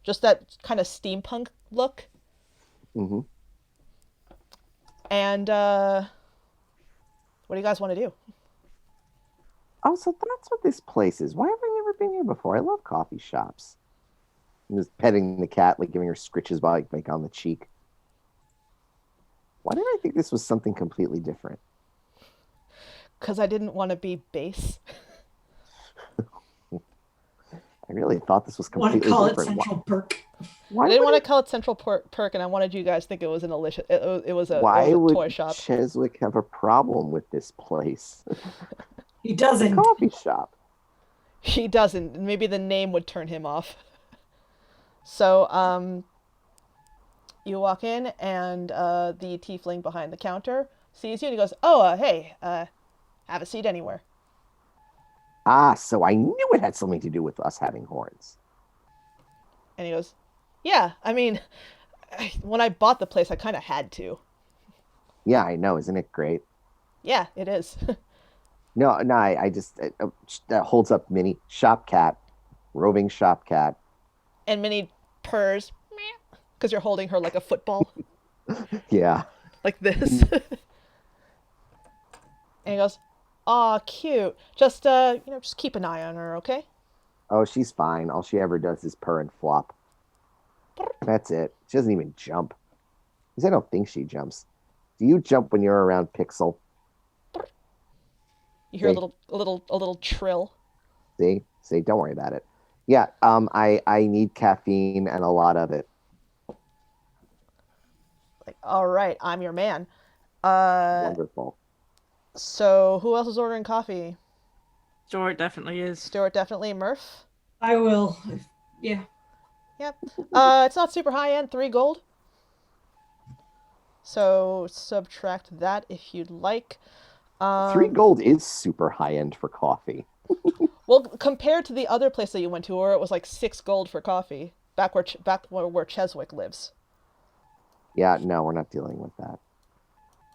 A: Just that kind of steampunk look.
D: Mm-hmm.
A: And, what do you guys want to do?
D: Oh, so that's what this place is. Why have I never been here before? I love coffee shops. I'm just petting the cat, like giving her scritches by like on the cheek. Why did I think this was something completely different?
A: Because I didn't want to be base.
D: I really thought this was
B: Want to
D: completely
B: call it
D: different.
B: Central Perk?
D: Why
A: I didn't
D: would
A: want to call it Central Perk, and I wanted you guys to think it was an it was a
D: Why would
A: toy shop.
D: Cheswick have a problem with this place?
B: He doesn't.
D: Coffee shop.
A: He doesn't. Maybe the name would turn him off. So, you walk in, and the tiefling behind the counter sees you, and he goes, "Oh, hey, have a seat anywhere."
D: Ah, so I knew it had something to do with us having horns.
A: And he goes, "Yeah, I mean, when I bought the place, I kind of had to."
D: Yeah, I know. Isn't it great?
A: Yeah, it is.
D: No, I just that holds up mini shop cat, roving shop cat.
A: And Minnie purrs, because you're holding her like a football,
D: Yeah.
A: like this. And he goes, "Aw, cute. Just, just keep an eye on her, okay?"
D: Oh, she's fine. All she ever does is purr and flop. That's it. She doesn't even jump. At least I don't think she jumps. Do you jump when you're around Pixel?
A: You hear
D: See?
A: a little trill.
D: See, don't worry about it. Yeah, I need caffeine and a lot of it.
A: Like, all right, I'm your man.
D: Wonderful.
A: So who else is ordering coffee?
C: Stuart definitely is.
A: Stuart, definitely. Murph?
B: I will. Yeah.
A: Yep. It's not super high end, 3 gold. So subtract that if you'd like.
D: 3 gold is super high end for coffee.
A: Well, compared to the other place that you went to, where it was like 6 gold for coffee, back where Cheswick lives.
D: Yeah, no, we're not dealing with that.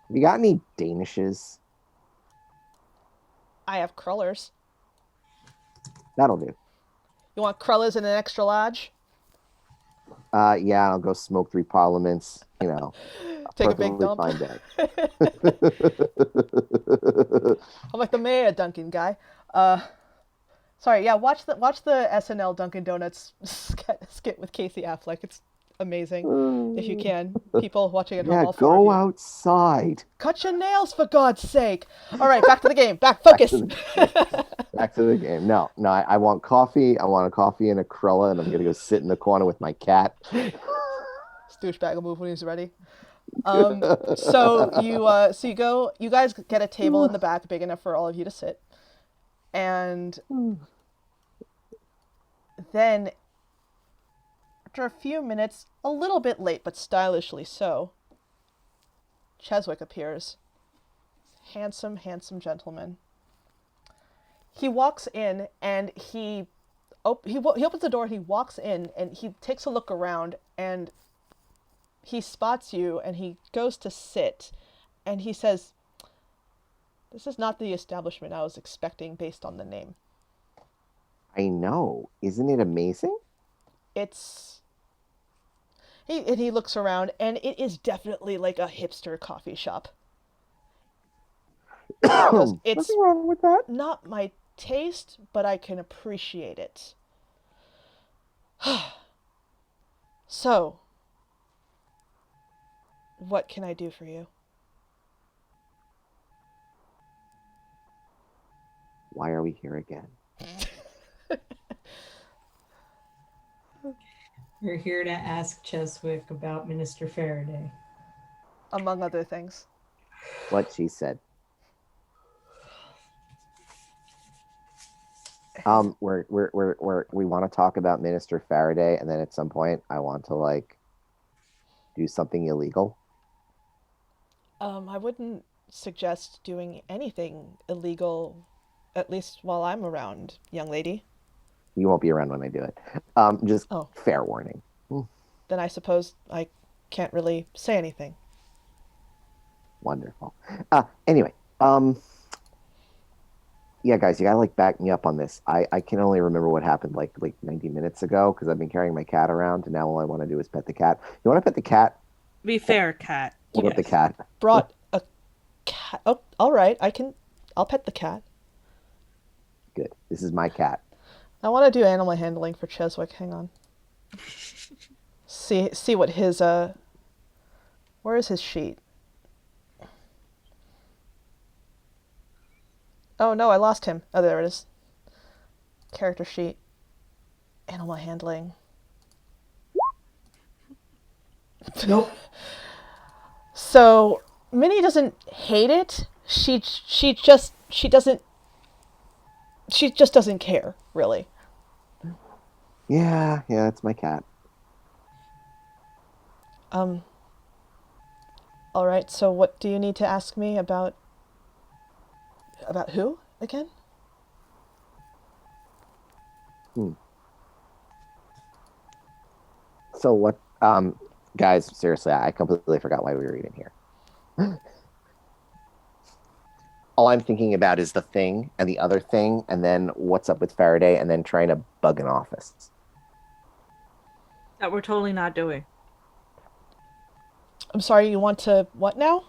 D: Have you got any Danishes?
A: I have crullers.
D: That'll do.
A: You want crullers in an extra large?
D: Yeah, I'll go smoke 3 parliaments.
A: Take a big
D: perfectly
A: dump.
D: fine day.
A: I'm like the mayor Dunkin' guy. Sorry, yeah, watch the SNL Dunkin' Donuts skit with Casey Affleck. It's amazing. If you can. People watching at home,
D: Yeah,
A: all 4 of
D: go
A: you.
D: outside.
A: Cut your nails, for God's sake. All right, back to the game. Focus.
D: Back to the game. No, I want coffee. I want a coffee and a Crulla, and I'm gonna go sit in the corner with my cat.
A: Douchebag will move when he's ready. So you guys get a table in the back big enough for all of you to sit. And then after a few minutes, a little bit late but stylishly so, Cheswick appears. Handsome gentleman. He walks in and he opens the door and he walks in and he takes a look around and he spots you and he goes to sit and he says, "This is not the establishment I was expecting based on the name."
D: I know. Isn't it amazing?
A: He looks around and it is definitely like a hipster coffee shop. Because it's
D: Nothing wrong with that.
A: not my taste, but I can appreciate it. So, what can I do for you?
D: Why are we here again?
B: We're here to ask Cheswick about Minister Faraday.
A: Among other things.
D: What she said. We want to talk about Minister Faraday, and then at some point, I want to like do something illegal.
A: I wouldn't suggest doing anything illegal, at least while I'm around, young lady.
D: You won't be around when I do it. Just
A: Oh,
D: fair warning.
A: then I suppose I can't really say anything.
D: Wonderful. Anyway, yeah, guys, you gotta like back me up on this. I can only remember what happened like 90 minutes ago because I've been carrying my cat around, and now all I want to do is pet the cat. You want to pet the cat?
C: Be fair, cat.
D: What about the
A: Yes.
D: cat?
A: Brought a cat. Oh, all right. I'll pet the cat.
D: Good. This is my cat.
A: I want to do animal handling for Cheswick. Hang on. See what his Where is his sheet? Oh no, I lost him. Oh, there it is. Character sheet. Animal handling.
B: Nope.
A: So Minnie doesn't hate it. She just doesn't care, really.
D: Yeah, it's my cat.
A: All right. So what do you need to ask me about who again?
D: So what? Guys, seriously, I completely forgot why we were even here. All I'm thinking about is the thing and the other thing, and then what's up with Faraday, and then trying to bug an office.
C: That we're totally not doing.
A: I'm sorry. You want to what now?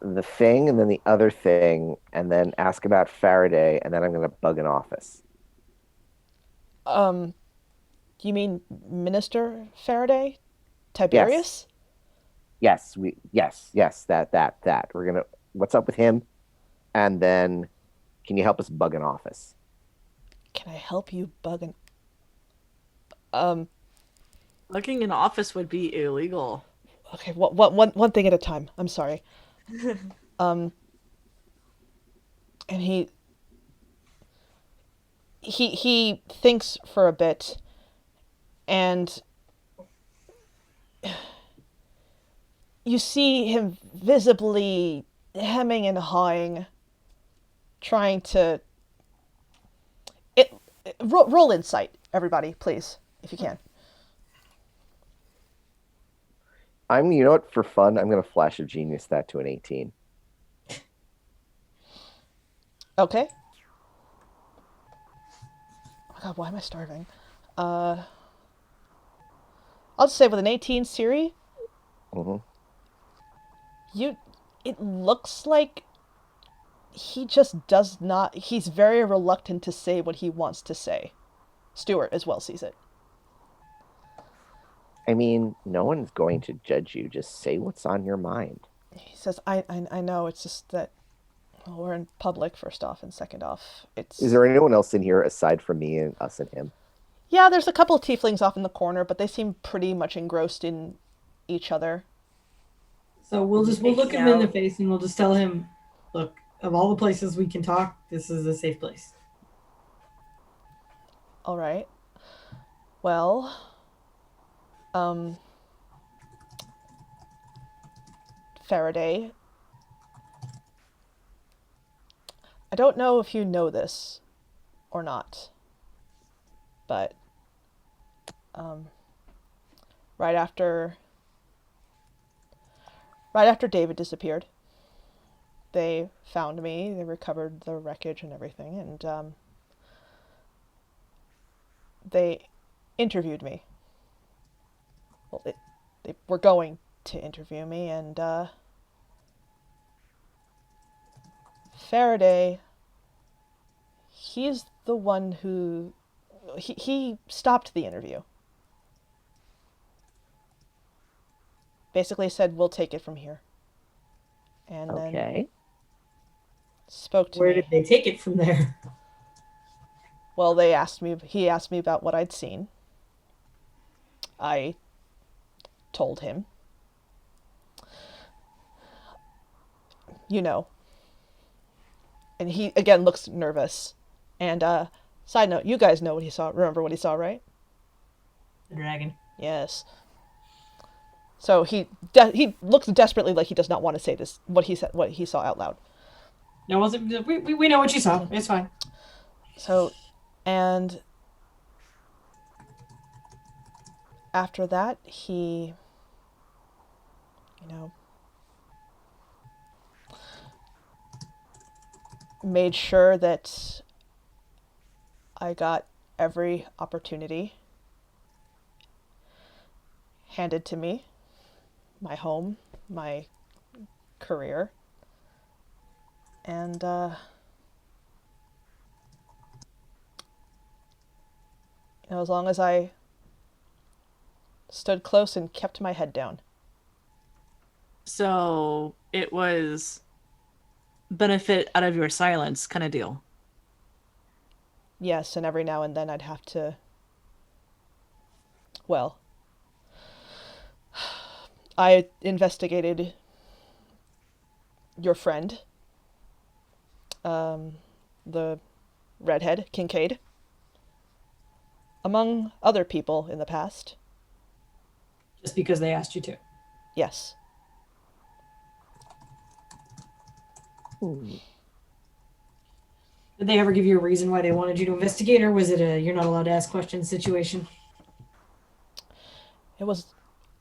D: The thing, and then the other thing, and then ask about Faraday, and then I'm gonna bug an office.
A: Um, you mean Minister Faraday?
D: Yes,
A: Tiberius?
D: yes, that. We're gonna. What's up with him? And then, can you help us bug an office?
A: Can I help you bug an um
C: Looking in office would be illegal.
A: okay, one thing at a time. I'm sorry. Um and he thinks for a bit, and you see him visibly hemming and hawing, trying to it roll insight, everybody, please, if you can.
D: You know what? For fun, I'm gonna flash a genius that to an 18.
A: Okay. Oh my god, why am I starving? I'll just say with an 18 Siri,
D: hmm
A: it looks like he just does not, he's very reluctant to say what he wants to say. Stuart as well sees it.
D: I mean, no one's going to judge you. Just say what's on your mind.
A: He says, I know, it's just that, well, we're in public, first off, and second off, it's...
D: Is there anyone else in here aside from me and us and him?
A: Yeah, there's a couple of tieflings off in the corner, but they seem pretty much engrossed in each other.
B: So we'll look him in the face and we'll just tell him, look, of all the places we can talk, this is a safe place.
A: All right. Well, Faraday, I don't know if you know this or not, but right after David disappeared, they found me. They recovered the wreckage and everything, and they interviewed me. Well, they were going to interview me, and Faraday, he's the one who he stopped the interview. Basically said, we'll take it from here. And then
D: Okay.
A: spoke to
B: Where
A: me.
B: did they take it from there?
A: Well, he asked me about what I'd seen. I told him. You know. And he, again, looks nervous. And side note, you guys know what he saw. Remember what he saw, right?
B: The dragon.
A: Yes. So he looks desperately like he does not want to say this. What he saw out loud.
B: No, wasn't we know what you saw. It's fine.
A: So, and after that, he, made sure that I got every opportunity handed to me, my home, my career, and as long as I stood close and kept my head down.
C: So it was benefit out of your silence kind of deal.
A: Yes, and every now and then I'd have to, well, I investigated your friend, the redhead, Kincaid, among other people in the past.
B: Just because they asked you to.
A: Yes.
B: Did they ever give you a reason why they wanted you to investigate, or was it a you're not allowed to ask questions situation?
A: It was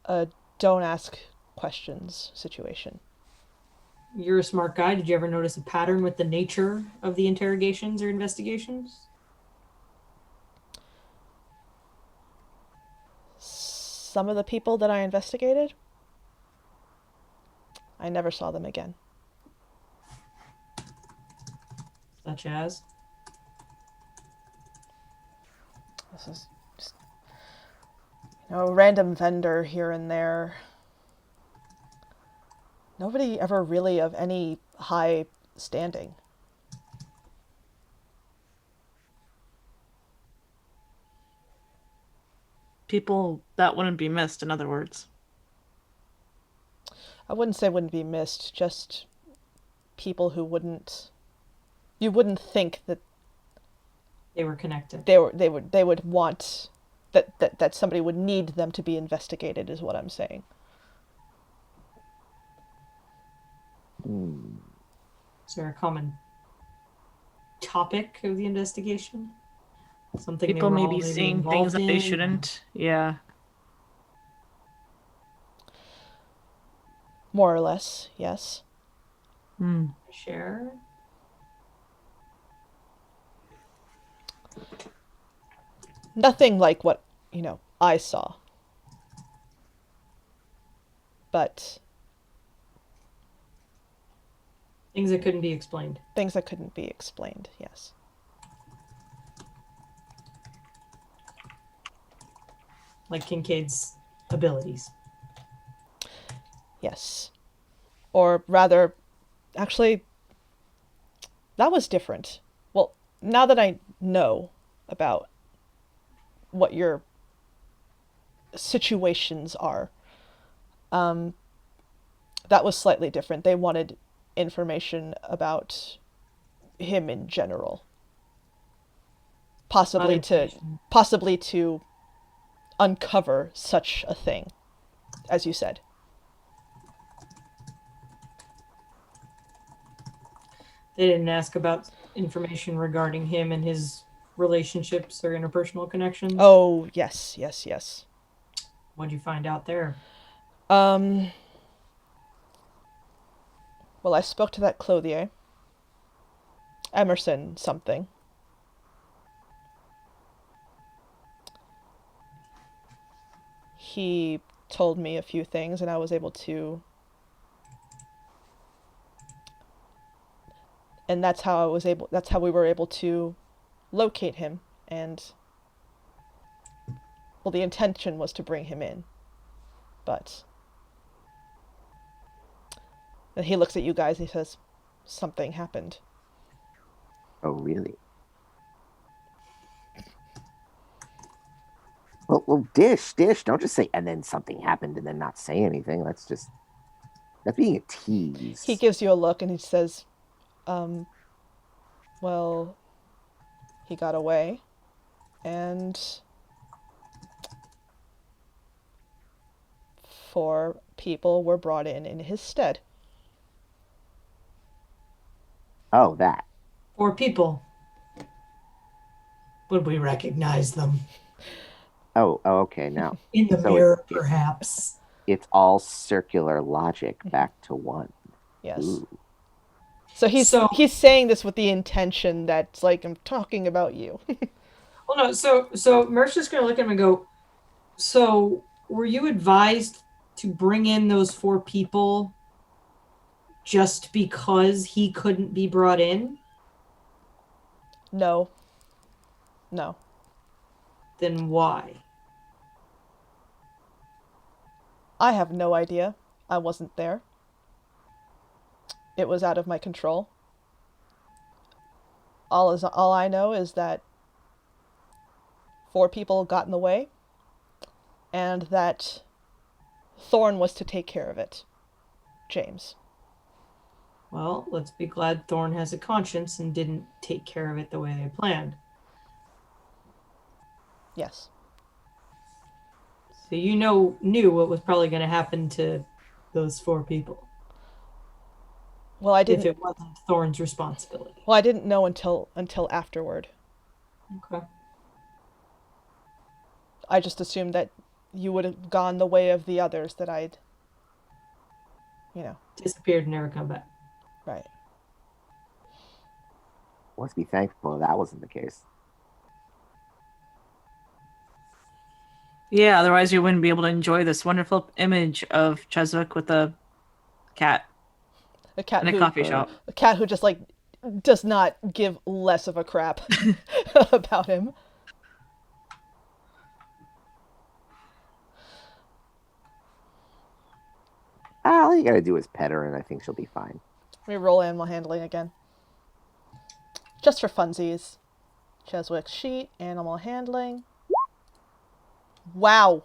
A: a don't ask questions situation.
B: You're a smart guy. Did you ever notice a pattern with the nature of the interrogations or investigations?
A: Some of the people that I investigated, I never saw them again.
B: Such as?
A: This is just, a random vendor here and there. Nobody ever really of any high standing.
C: People that wouldn't be missed, in other words.
A: I wouldn't say wouldn't be missed, just people who you wouldn't think that
B: They were connected.
A: they would want that somebody would need them to be investigated, is what I'm saying.
B: Is there a common topic of the investigation? Something
C: People
B: they were
C: may
B: all
C: be
B: maybe
C: seeing things
B: involved
C: that they
B: in?
C: shouldn't. Yeah.
A: More or less, yes.
B: Share?
A: Nothing like what, I saw. But
B: Things that couldn't be explained.
A: things that couldn't be explained, yes.
B: Like Kincaid's abilities.
A: Yes. Or rather, actually, that was different. Well, now that I know about what your situations are, that was slightly different. They wanted information about him in general. Possibly to uncover such a thing, as you said.
B: They didn't ask about information regarding him and his relationships or interpersonal connections.
A: Oh, yes, yes, yes.
B: What'd you find out there?
A: Well, I spoke to that clothier. Emerson something. He told me a few things and I was able to... And that's how we were able to locate him, and well, the intention was to bring him in. But then he looks at you guys and he says, something happened.
D: Oh, really? Well, dish. Don't just say, and then something happened and then not say anything. That's being a tease.
A: He gives you a look and he says, well, he got away, and 4 people were brought in his stead.
D: Oh, that.
B: 4 people. Would we recognize them?
D: Oh, okay. Now,
B: In the
D: So
B: mirror,
D: it-
B: perhaps.
D: it's all circular logic back to one.
A: Yes.
D: Ooh.
A: So he's saying this with the intention that like I'm talking about you.
B: Well, no. So Merch's just gonna look at him and go. So, were you advised to bring in those 4 people just because he couldn't be brought in?
A: No.
B: Then why?
A: I have no idea. I wasn't there. It was out of my control. All I know is that 4 people got in the way, and that Thorn was to take care of it. James.
B: Well, let's be glad Thorn has a conscience and didn't take care of it the way they planned.
A: Yes.
B: So you knew what was probably going to happen to those 4 people
A: Well, I
B: if
A: didn't.
B: it wasn't Thorn's responsibility.
A: Well, I didn't know until afterward.
B: Okay.
A: I just assumed that you would have gone the way of the others. That I'd.
B: Disappeared and never come back.
A: Right.
D: Let's be thankful that wasn't the case.
C: Yeah, otherwise you wouldn't be able to enjoy this wonderful image of Cheswick with a cat
A: A cat
C: in a
A: who.
C: coffee shop.
A: A cat who just like does not give less of a crap about him.
D: All you gotta do is pet her, and I think she'll be fine.
A: Let me roll animal handling again. Just for funsies. Cheswick's sheet, animal handling. Wow.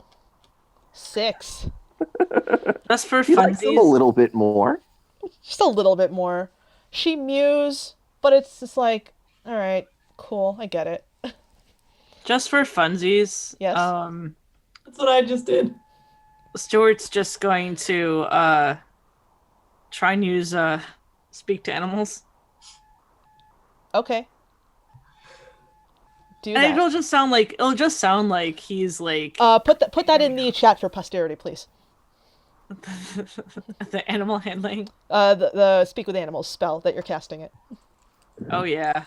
A: 6.
C: Just for
D: She likes him a
C: funsies.
D: little bit more.
A: Just a little bit more. She mews, but it's just like, all right, cool, I get it.
C: Just for funsies.
A: Yes.
B: That's what I just did.
C: Stuart's just going to try and use speak to animals.
A: Okay. Do
C: And
A: that.
C: it'll just sound like he's like
A: Put that in the chat for posterity, please.
C: the animal handling.
A: The speak with animals spell that you're casting it.
C: Oh yeah.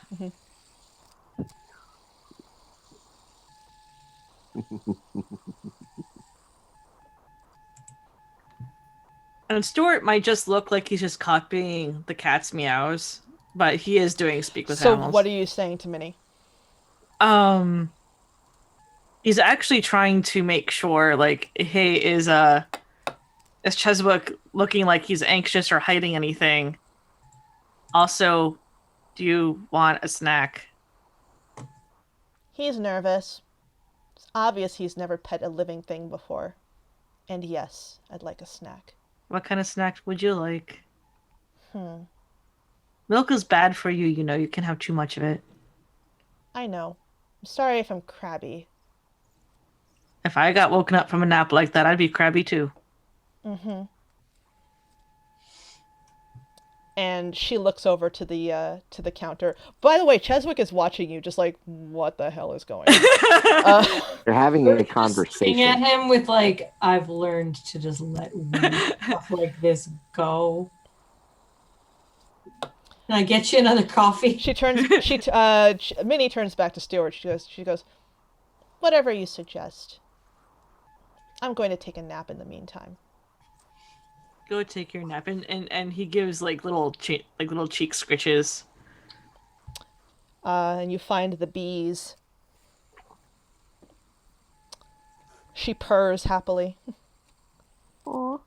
C: And Stuart might just look like he's just copying the cat's meows, but he is doing speak with
A: So
C: animals.
A: what are you saying to Minnie?
C: He's actually trying to make sure, like, hey, is Cheswick looking like he's anxious or hiding anything? Also, do you want a snack?
A: He's nervous. It's obvious he's never pet a living thing before. And yes, I'd like a snack.
C: What kind of snack would you like? Milk is bad for you, you know. You can have too much of it.
A: I know. I'm sorry if I'm crabby.
C: If I got woken up from a nap like that, I'd be crabby too.
A: And she looks over to the counter. By the way, Cheswick is watching you, just like, what the hell is going on?
D: They're having a
B: Looking
D: conversation.
B: at him with like, I've learned to just let weird stuff like this go. Can I get you another coffee?
A: Minnie turns back to Stuart. She goes, whatever you suggest. I'm going to take a nap in the meantime.
C: Go take your nap, and he gives like little cheek scritches.
A: And you find the bees. She purrs happily.
D: Aw.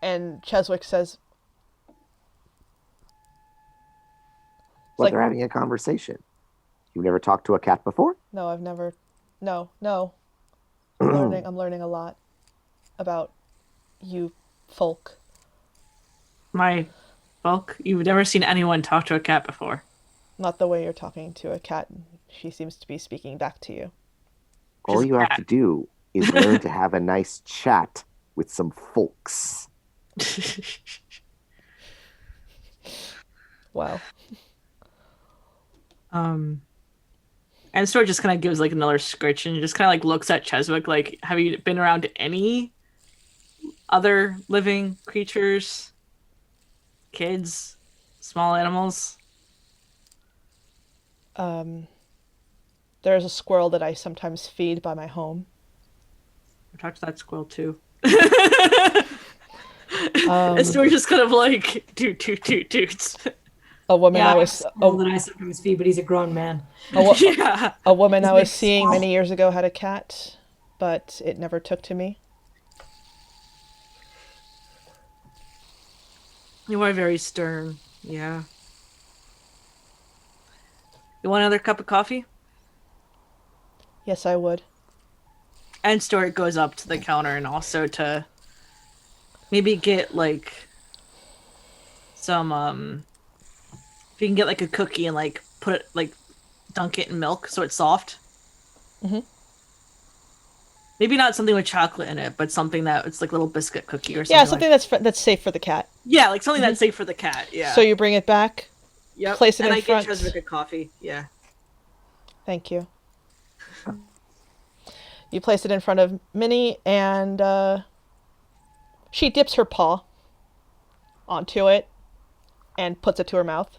A: And Cheswick says,
D: Well,
A: like-
D: they're having a conversation. You've never talked to a cat before?
A: no, I've never, no. I'm learning a lot about you folk.
C: My bulk, you've never seen anyone talk to a cat before.
A: Not the way you're talking to a cat. She seems to be speaking back to you.
D: All
C: She's a
D: you have
C: cat.
D: to do is learn to have a nice chat with some folks.
A: Wow.
C: And Stuart just kind of gives like another scritch and just kind of like looks at Cheswick like, have you been around any other living creatures, kids, small animals?
A: There's a squirrel that I sometimes feed by my home.
C: I talked to that squirrel too.
A: Um,
C: And Stuart just kind of like toot.
A: a woman
B: Yeah,
A: I
B: I have a
A: was
B: squirrel that I sometimes feed, but he's a grown man.
C: Yeah.
A: a woman
B: His
A: I was
B: name's
A: seeing
B: Squirrel.
A: many years ago had a cat, but it never took to me.
C: You are very stern. Yeah. You want another cup of coffee?
A: Yes, I would.
C: And Stuart goes up to the counter and also to maybe get like some if you can get like a cookie and like put it like dunk it in milk so it's soft.
A: Mhm.
C: Maybe not something with chocolate in it, but something that it's like a little biscuit cookie or something.
A: Yeah, something
C: like
A: that's safe for the cat.
C: Yeah, like something that's safe for the cat. Yeah.
A: So you bring it back,
C: Yep.
A: place it
C: and
A: in
C: I get
A: front.
C: Cheswick a coffee. Yeah.
A: Thank you. You place it in front of Minnie, and she dips her paw onto it and puts it to her mouth.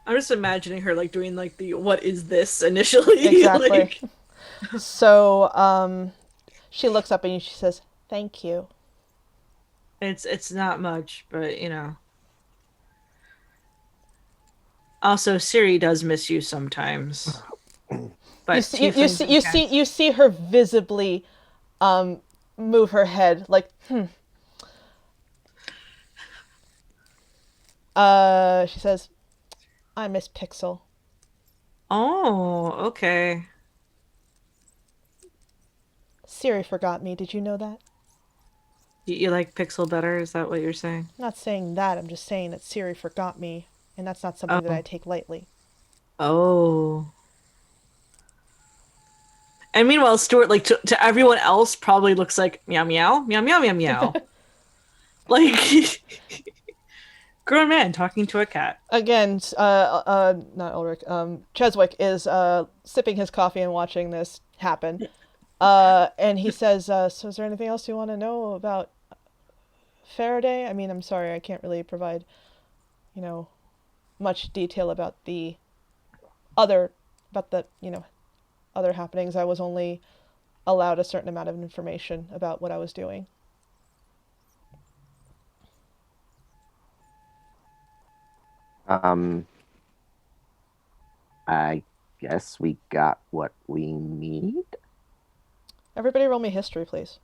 C: I'm just imagining her like doing like the what is this initially.
A: Exactly.
C: Like,
A: So she looks up and she says, "Thank you."
C: it's not much, but you know. Also, Siri does miss you sometimes. But
A: You see,
C: tieflings and cats-
A: you see her visibly move her head like, she says, "I miss Pixel."
C: Oh, okay.
A: Siri forgot me. Did you know that?
C: You like Pixel better? Is that what you're saying?
A: I'm not saying that. I'm just saying that Siri forgot me, and that's not something that I
C: Oh.
A: take lightly.
C: Oh. And meanwhile, Stuart, like to everyone else, probably looks like meow meow meow meow meow meow. Like grown man talking to a cat.
A: Again, not Ulrich. Cheswick is sipping his coffee and watching this happen. And he says, "So, is there anything else you want to know about Faraday? I mean, I'm sorry, I can't really provide, you know, much detail about the other, about the, other happenings. I was only allowed a certain amount of information about what I was doing."
D: I guess we got what we need.
A: Everybody, roll me history, please.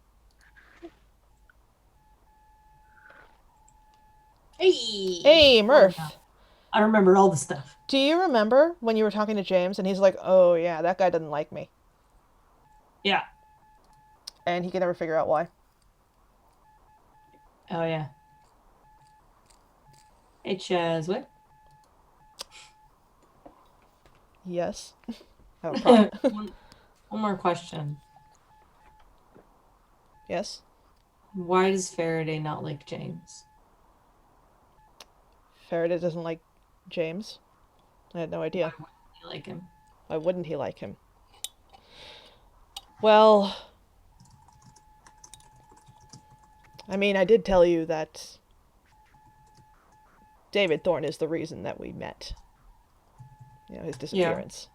B: Hey.
A: Hey, Murph.
B: I remember all the stuff.
A: Do you remember when you were talking to James and he's like, "Oh yeah, that guy doesn't like me,"
B: Yeah.
A: and he can never figure out why?
B: Oh yeah. Hey, Cheswick.
A: Yes. I have a problem.
B: One more question.
A: Yes.
B: Why does Faraday not like James?
A: Faraday doesn't like James. I had no idea.
B: You like him?
A: Why wouldn't he like him? Well, I mean, I did tell you that David Thorne is the reason that we met. His disappearance.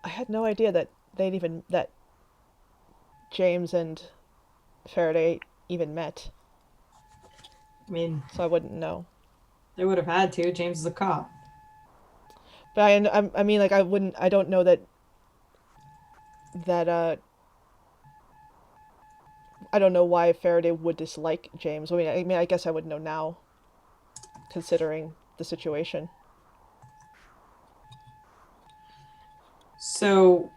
A: I had no idea that that James and Faraday even met,
B: I mean,
A: so I wouldn't know.
B: they would have had to. James is a cop.
A: But I mean, like, I don't know that I don't know why Faraday would dislike James. I mean, I guess I would know now, considering the situation.
B: So,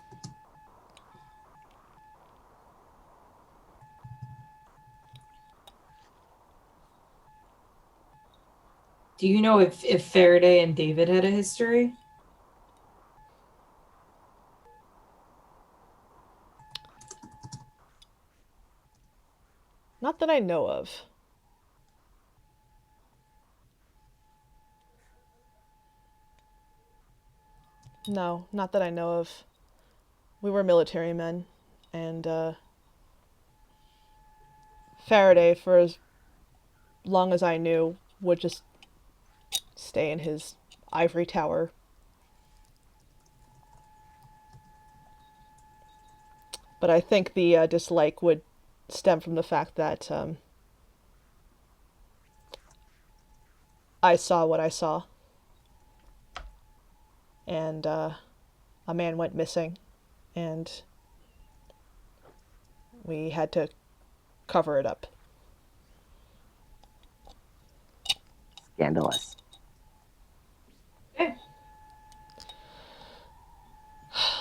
B: Do you know if Faraday and David had a history?
A: Not that I know of. No, not that I know of. We were military men, and Faraday, for as long as I knew, would just stay in his ivory tower. But I think the dislike would stem from the fact that I saw what I saw, and a man went missing, and we had to cover it up.
D: Scandalous.
B: Okay.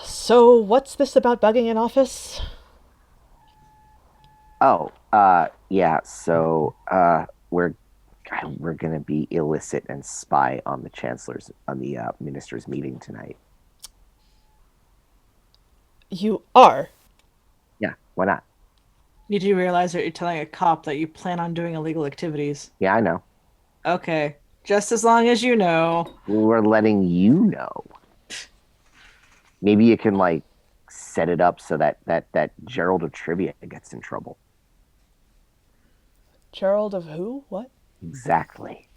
A: So, what's this about bugging in office?
D: Oh, yeah. So, we're gonna be illicit and spy on the chancellor's on the minister's meeting tonight.
A: You are.
D: Yeah, why not?
C: You do realize that you're telling a cop that you plan on doing illegal activities.
D: Yeah, I know.
C: Okay. Just as long as you know.
D: We're letting you know. Maybe you can like set it up so that Gerald of Trivia gets in trouble.
A: Gerald of who? What?
D: Exactly.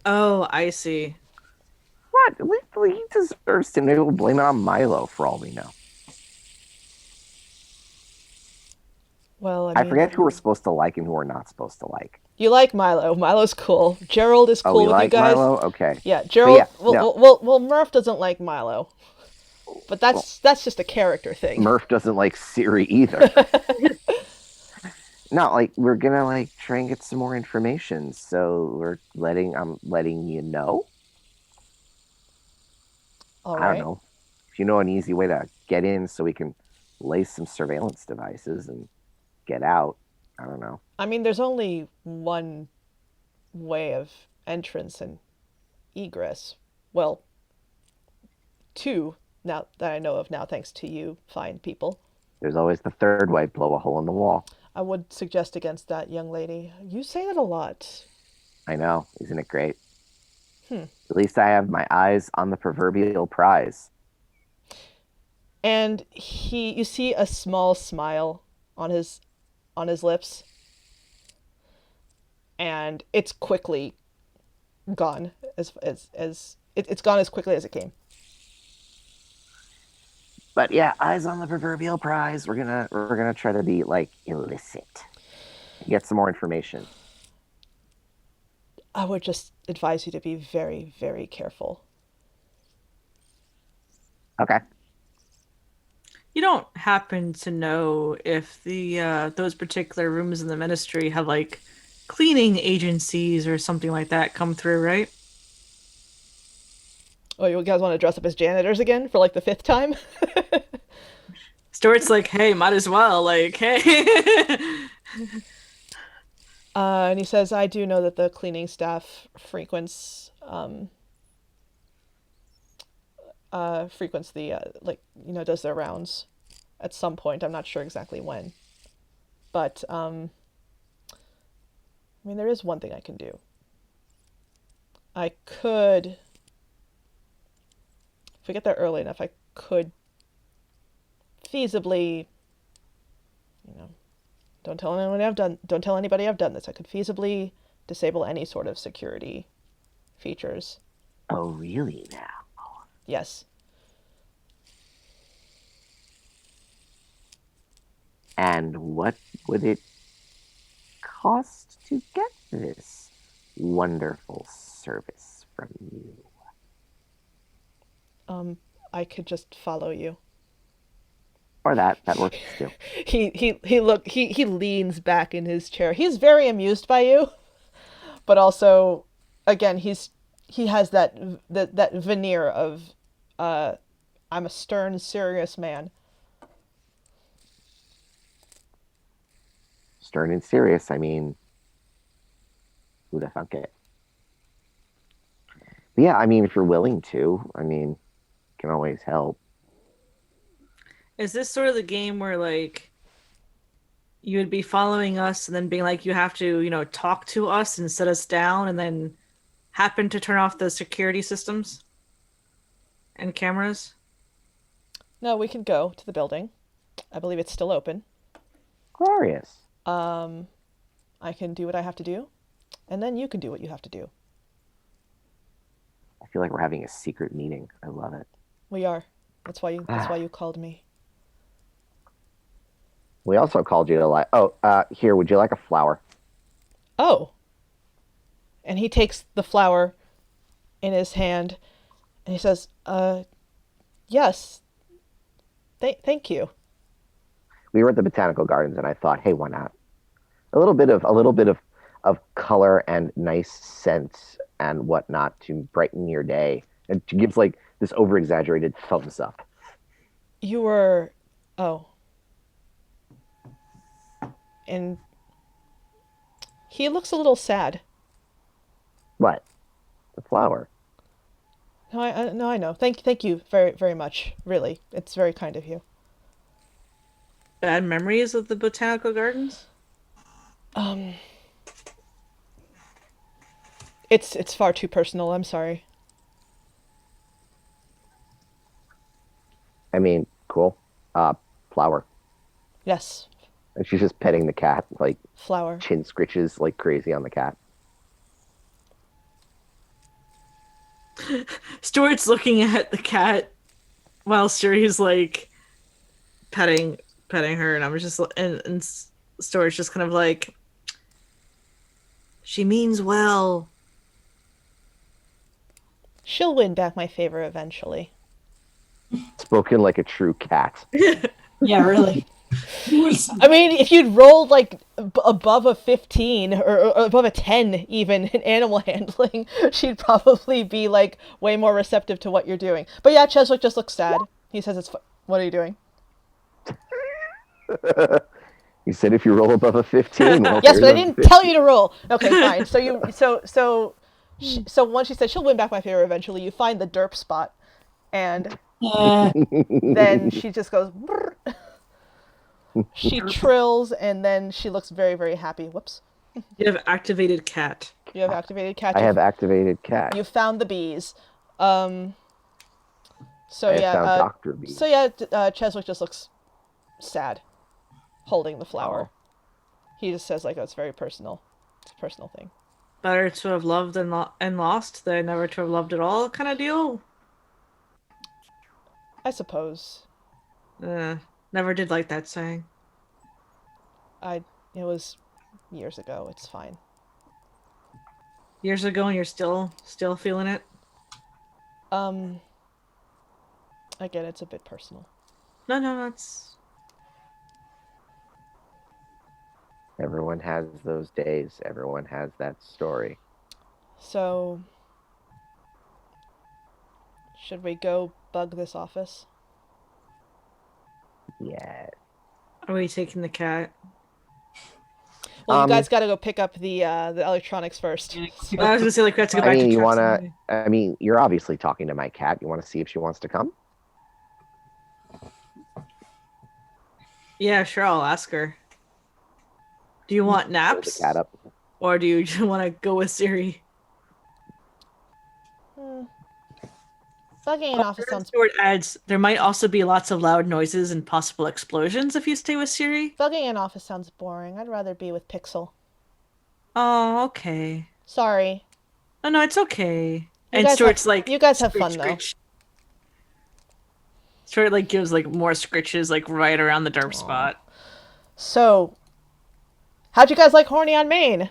C: Oh, I see.
D: What? He deserves to. Maybe we'll blame it on Milo for all we know.
A: Well,
D: I forget who we're supposed to like and who we're not supposed to like.
A: you like Milo. Milo's cool. Gerald is
D: Oh,
A: cool
D: we
A: with you
D: like
A: guys.
D: Milo? Okay.
A: Yeah,
D: But
A: Gerald.
D: yeah, no.
A: Well, Murph doesn't like Milo, but that's just a character thing.
D: Murph doesn't like Siri either. No, like we're gonna like try and get some more information. So I'm letting you know.
A: All
D: I don't
A: right.
D: know. If you know an easy way to get in so we can lay some surveillance devices and get out, I don't know.
A: I mean, there's only one way of entrance and egress. Well, two now that I know of now, thanks to you, fine people.
D: There's always the third way, blow a hole in the wall.
A: I would suggest against that, young lady. You say that a lot.
D: I know, isn't it great?
A: Hmm.
D: At least I have my eyes on the proverbial prize.
A: And you see a small smile on his lips, and it's quickly gone it's gone as quickly as it came.
D: But yeah, eyes on the proverbial prize. We're gonna try to be like illicit. Get some more information.
A: I would just advise you to be very, very careful.
D: Okay.
C: You don't happen to know if the those particular rooms in the ministry have like cleaning agencies or something like that come through, right?
A: Oh, you guys want to dress up as janitors again for like the fifth time?
C: Stuart's like, hey, might as well, like, hey.
A: And he says, I do know that the cleaning staff frequents the does their rounds at some point. I'm not sure exactly when, but I mean, there is one thing I can do. I could, if we get there early enough, I could feasibly, don't tell anybody I've done this. I could feasibly disable any sort of security features.
D: Oh, really now?
A: Yes.
D: And what would it cost to get this wonderful service from you?
A: I could just follow you.
D: Or that works too.
A: He leans back in his chair. He's very amused by you, but also, again, he has that veneer of I'm a stern, serious man.
D: Stern and serious. I mean, who'da thunk it? Yeah, I mean, if you're willing to, I mean, you can always help.
C: Is this sort of the game where like you would be following us and then being like, you have to, talk to us and set us down and then happen to turn off the security systems and cameras?
A: No, we can go to the building. I believe it's still open.
D: Glorious.
A: I can do what I have to do, and then you can do what you have to do.
D: I feel like we're having a secret meeting. I love it.
A: We are. That's why you called me.
D: We also called you to like, here, would you like a flower?
A: Oh. And he takes the flower in his hand and he says, yes. Thank you.
D: We were at the botanical gardens, and I thought, hey, why not? A little bit of color and nice scent and whatnot to brighten your day. And she gives like this over exaggerated thumbs up.
A: You were oh. And he looks a little sad.
D: What? The flower.
A: No, I know. Thank you very very much. Really. It's very kind of you.
C: Bad memories of the botanical gardens?
A: Um it's far too personal. I'm sorry.
D: I mean, cool. Flower.
A: Yes,
D: And she's just petting the cat, like
A: flower.
D: chin scritches like crazy on the cat.
C: Stuart's looking at the cat while Siri's like petting her, and I'm just and Stuart's just kind of like, she means well.
A: She'll win back my favor eventually.
D: Spoken like a true cat.
B: Yeah, really.
A: I mean, if you'd rolled like above a 15 or above a 10 even in animal handling, she'd probably be like way more receptive to what you're doing. But yeah, Cheswick just looks sad. He says what are you doing?
D: You said if you roll above a 15. Well,
A: Yes, but I
D: there's a
A: didn't
D: 15.
A: tell you to roll. Okay, fine. So once she said she'll win back my favor eventually, you find the derp spot, and then she just goes. Brrr. She trills, and then she looks very very happy. Whoops.
C: You have activated cat.
A: You have activated cat.
D: I have activated cat.
A: You found the bees. So
D: I have
A: yeah.
D: found Dr. B.
A: So yeah, Cheswick just looks sad, holding the flower. He just says like, "Oh, it's very personal. It's a personal thing."
C: Better to have loved and lost than never to have loved at all, kind of deal.
A: I suppose.
C: Never did like that saying.
A: It was years ago. It's fine.
C: Years ago, and you're still feeling it.
A: Again, it's a bit personal.
C: No, that's
D: Everyone has those days. Everyone has that story.
A: So, should we go bug this office?
D: Yeah.
C: Are we taking the cat?
A: Well, you guys got to go pick up the electronics first.
C: I was gonna say like we have to go
D: I
C: back
D: mean,
C: to
D: you
C: trucks
D: wanna.
C: anyway.
D: I mean, you're obviously talking to my cat. You want to see if she wants to come?
C: Yeah, sure. I'll ask her. Do you want
D: Pull the
C: naps,
D: cat up.
C: or do you just want to go with Siri?
A: Bugging an office sounds
C: Stewart adds, there might also be lots of loud noises and possible explosions if you stay with Siri.
A: bugging an office sounds boring. I'd rather be with Pixel.
C: Oh, okay.
A: Sorry.
C: No, it's okay.
A: You
C: And
A: guys
C: Stuart's
A: have-
C: like,
A: you guys have
C: scritch,
A: fun, though.
C: scritch. Stuart like gives like more scritches like right around the derp spot.
A: So, how'd you guys like Horny on Main?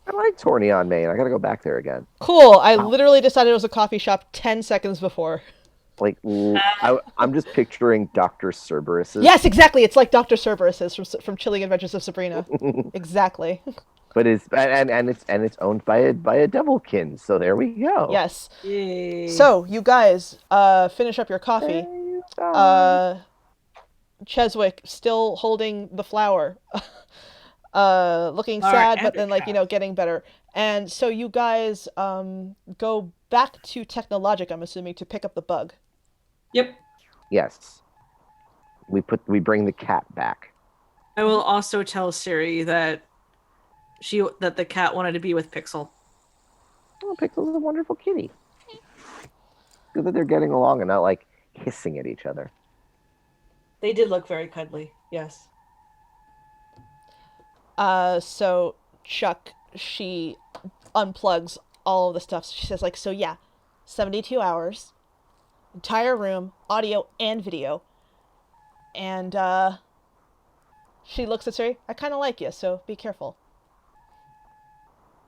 D: I like Horny on Main. I gotta go back there again.
A: Cool. I literally decided it was a coffee shop 10 seconds before.
D: Like, I'm just picturing Dr. Cerberus's.
A: Yes, exactly. It's like Dr. Cerberus's from Chilling Adventures of Sabrina. Exactly.
D: But it's owned by a devilkin. So there we go.
A: Yes.
C: Yay.
A: So, you guys finish up your coffee. Cheswick still holding the flower. Looking
C: Flower
A: sad,
C: and
A: but
C: a
A: then, like,
C: cat.
A: getting better. And so you guys go back to Technologic, I'm assuming, to pick up the bug.
B: Yep.
D: Yes. We bring the cat back.
C: I will also tell Siri that the cat wanted to be with Pixel.
D: Oh, Pixel's a wonderful kitty. Good that they're getting along and not like hissing at each other.
C: They did look very cuddly. Yes.
A: So Chuck, she unplugs all of the stuff. She says, like, so yeah, 72 hours, entire room, audio and video. And she looks at Siri. I kind of like you, so be careful.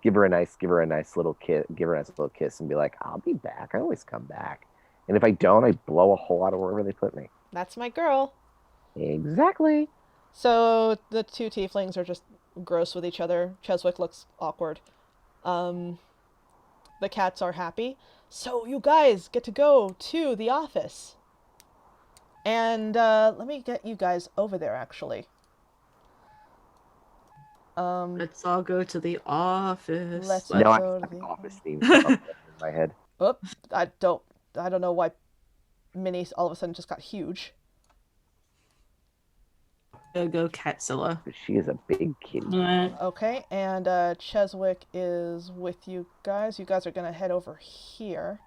D: Give her a nice little kiss. Give her a nice little kiss and be like, "I'll be back. I always come back. And if I don't, I blow a hole out of wherever they put me."
A: That's my girl.
D: Exactly.
A: So the two tieflings are just gross with each other. Cheswick looks awkward. The cats are happy. So you guys get to go to the office. And let me get you guys over there, actually.
C: Let's all go to the office.
A: Let's
D: No, I
A: go to
D: have
A: the
D: an office theme song in my head.
A: Oh, I don't know why Minnie all of a sudden just got huge.
C: Go Catzilla.
D: But she is a big kitty.
A: Okay, and Cheswick is with you guys. You guys are gonna head over here.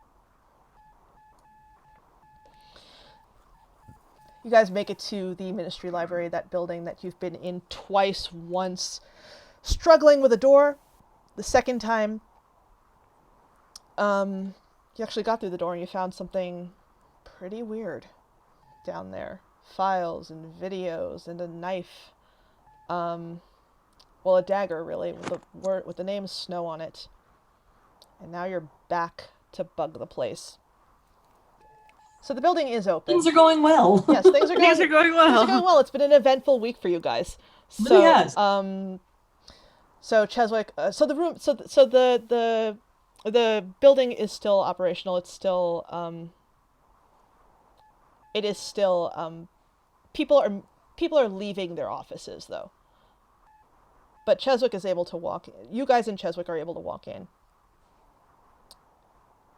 A: You guys make it to the Ministry Library, that building that you've been in twice, once struggling with a door. The second time, you actually got through the door and you found something pretty weird down there. Files and videos and a knife. Well, a dagger, really, with the name Snow on it. And now you're back to bug the place. So the building is open.
B: Things are going well.
A: Yes, things are going
C: Things are going well.
A: Things are going well. It's been an eventful week for you guys.
B: Really
A: So,
B: has.
A: so Cheswick, so the room, so the building is still operational. It's still, people are leaving their offices though. But Cheswick is able to walk in. You guys in Cheswick are able to walk in.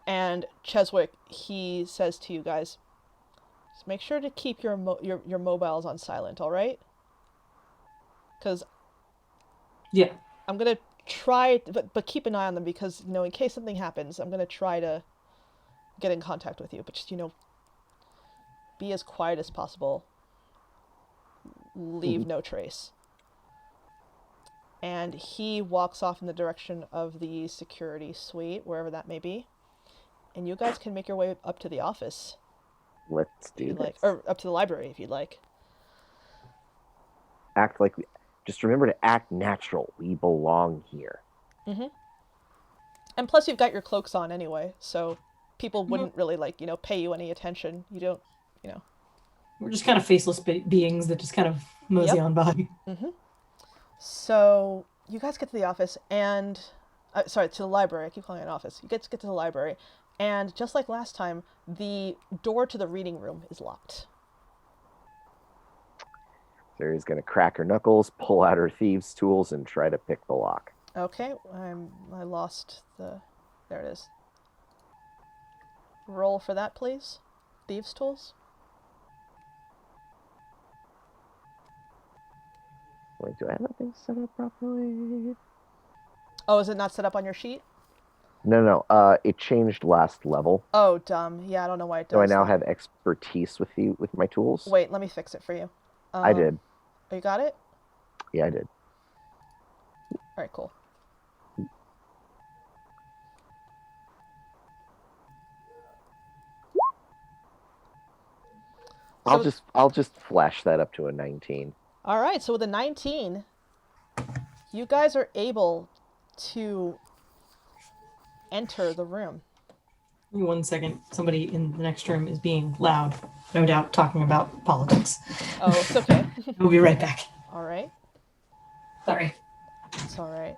A: And Cheswick, he says to you guys, just make sure to keep your mobiles on silent, all right? Because
B: Yeah.
A: I'm going to try, but keep an eye on them because, in case something happens, I'm going to try to get in contact with you. But just, be as quiet as possible. Leave no trace. And he walks off in the direction of the security suite, wherever that may be. And you guys can make your way up to the office.
D: Let's do
A: If you'd
D: this.
A: like, or up to the library if you'd like.
D: Act like. Just remember to act natural. We belong here.
A: Mm-hmm. And plus, you've got your cloaks on anyway, so people wouldn't really pay you any attention. You don't,
B: We're just kind of faceless beings that just kind of mosey
A: Yep.
B: on by.
A: Mm-hmm. So you guys get to the office and, to the library. I keep calling it an office. You get to the library, and just like last time, the door to the reading room is locked.
D: Sari's going to crack her knuckles, pull out her thieves' tools, and try to pick the lock.
A: Okay, I lost the. There it is. Roll for that, please. Thieves' tools.
D: Wait, do I have that thing set up properly?
A: Oh, is it not set up on your sheet?
D: No. It changed last level.
A: Oh, dumb. Yeah, I don't know why it does.
D: So I now
A: that.
D: have expertise with my tools.
A: Wait, let me fix it for you.
D: I did.
A: Oh, you got it?
D: Yeah, I did.
A: All right, cool.
D: I'll just flash that up to a 19.
A: All right, so with a 19, you guys are able to enter the room.
B: Give me 1 second. Somebody in the next room is being loud, no doubt talking about politics.
A: Oh, it's okay.
B: We'll be right back.
A: All right.
B: Sorry.
A: It's all right.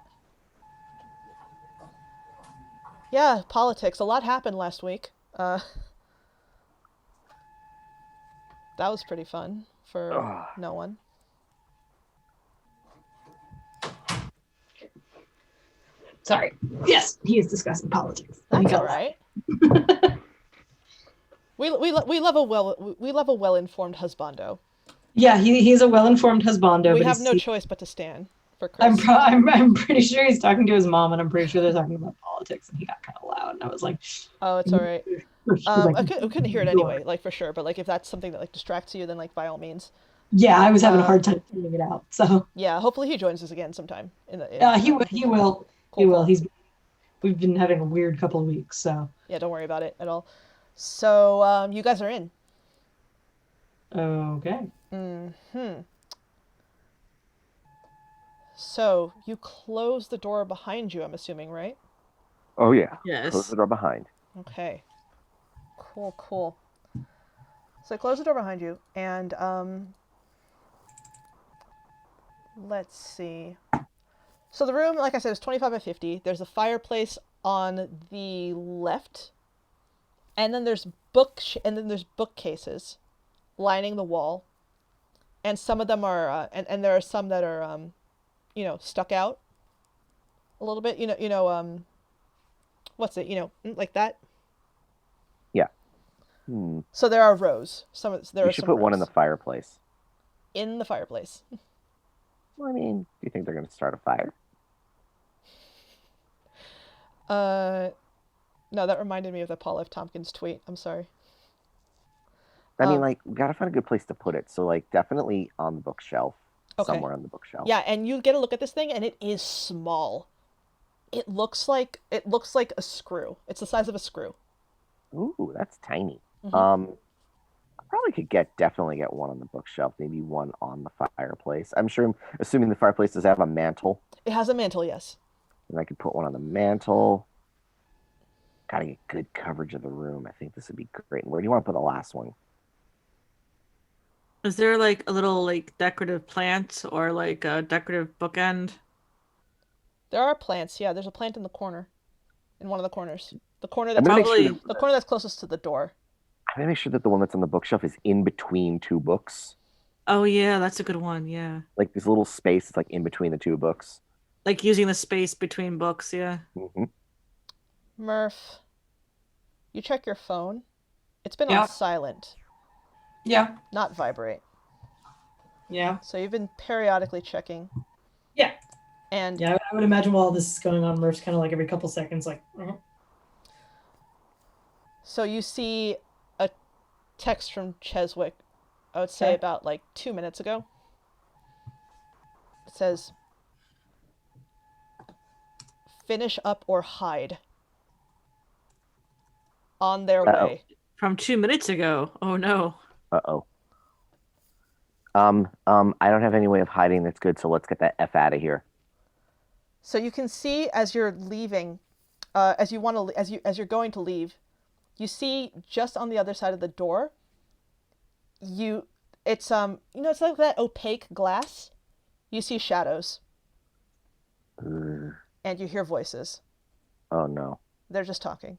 A: Yeah, politics. A lot happened last week. That was pretty fun for no one.
B: Sorry. Yes, he is discussing politics.
A: That's all right. We love a well informed husbando.
B: Yeah, he's a well-informed husbando.
A: We
B: but
A: have
B: he's-
A: no choice but to stand for Chris.
B: I'm pretty sure he's talking to his mom, and I'm pretty sure they're talking about politics, and he got kind of loud, and I was like,
A: Oh, it's all right.
B: She's
A: I
B: like,
A: couldn't hear it anyway, like for sure. But like if that's something that like distracts you, then like by all means.
B: yeah, I was having a hard time tuning it out. So
A: Yeah, hopefully he joins us again sometime.
B: he will. He will.
A: Cool.
B: We've been having a weird couple of weeks. So
A: Yeah, don't worry about it at all. So you guys are in.
B: okay.
A: So you close the door behind you, I'm assuming, right?
D: Oh yeah.
C: Yes.
D: Close the door behind.
A: Okay. Cool. So close the door behind you, and let's see. So the room, like I said, is 25 by 50. There's a fireplace on the left, and then there's bookcases lining the wall, and some of them are, and there are some that are, stuck out a little bit. What's it? Like that.
D: Yeah.
A: So there are rows.
D: You should put one in the fireplace.
A: In the fireplace.
D: Well, I mean, do you think they're going to start a fire?
A: No, that reminded me of the Paul F. Tompkins tweet. I'm sorry.
D: I mean, like, we got to find a good place to put it. So, like, definitely on the bookshelf.
A: Okay.
D: Somewhere on the bookshelf.
A: Yeah, and you get a look at this thing, and it is small. It looks like a screw. It's the size of a screw.
D: Ooh, that's tiny.
A: Mhm.
D: I probably could definitely get one on the bookshelf, maybe one on the fireplace. Assuming the fireplace does have a mantle,
A: It has a mantle, yes.
D: and I could put one on the mantle. Gotta get good coverage of the room. I think this would be great. And where do you want to put the last one?
C: Is there like a little like decorative plant or like a decorative bookend?
A: There are plants. Yeah, there's a plant in the corner, in one of the corners. The corner
D: I'm
A: that's
D: gonna make
C: Probably-
D: sure
A: the corner that's closest to the door.
D: I'm gonna make sure that the one that's on the bookshelf is in between two books.
C: Oh yeah, that's a good one. Yeah,
D: Like this little space is like in between the two books.
C: like using the space between books. Yeah.
D: Hmm.
A: Murph, you check your phone. It's been
B: Yeah.
A: on silent,
B: Yeah.
A: not vibrate.
B: Yeah.
A: So you've been periodically checking.
B: Yeah.
A: And
B: Yeah. I would imagine while this is going on, Murph's kind of like every couple seconds, like.
A: so you see a text from Cheswick, I would say
B: Okay.
A: about like 2 minutes ago. It says, finish up or hide. On their
D: Uh-oh.
A: way.
C: From 2 minutes ago. Oh no.
D: Uh-oh. I don't have any way of hiding that's good, so let's get that F out of here.
A: So you can see as you're leaving, as you're going to leave, you see just on the other side of the door. It's like that opaque glass. You see shadows
D: Ugh.
A: and you hear voices.
D: Oh no.
A: They're just talking.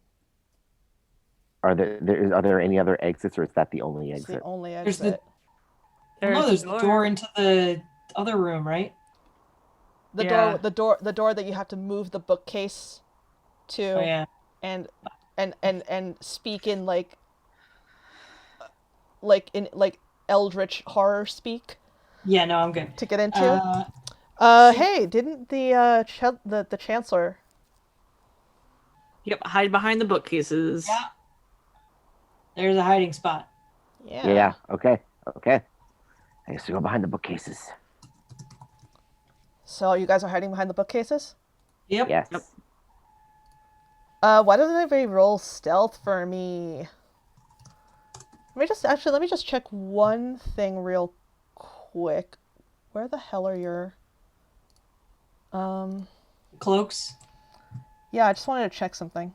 D: Are there any other exits, or is that the only
A: It's the
D: exit?
A: only
B: There's the-
A: exit.
B: There's the door into the other room, right?
A: The
C: Yeah.
A: door that you have to move the bookcase to
B: Oh yeah.
A: and speak in like in eldritch horror speak
B: Yeah. No, I'm good.
A: to get into. Hey, didn't the chancellor?
C: Yep. Hide behind the bookcases.
B: Yeah. There's a hiding spot.
A: Yeah.
D: Yeah. Okay. I guess we go behind the bookcases.
A: So you guys are hiding behind the bookcases?
B: Yep.
D: Yes.
C: Yep.
A: Why doesn't anybody roll stealth for me? Let me just check one thing real quick. Where the hell are your
B: Cloaks.
A: Yeah, I just wanted to check something.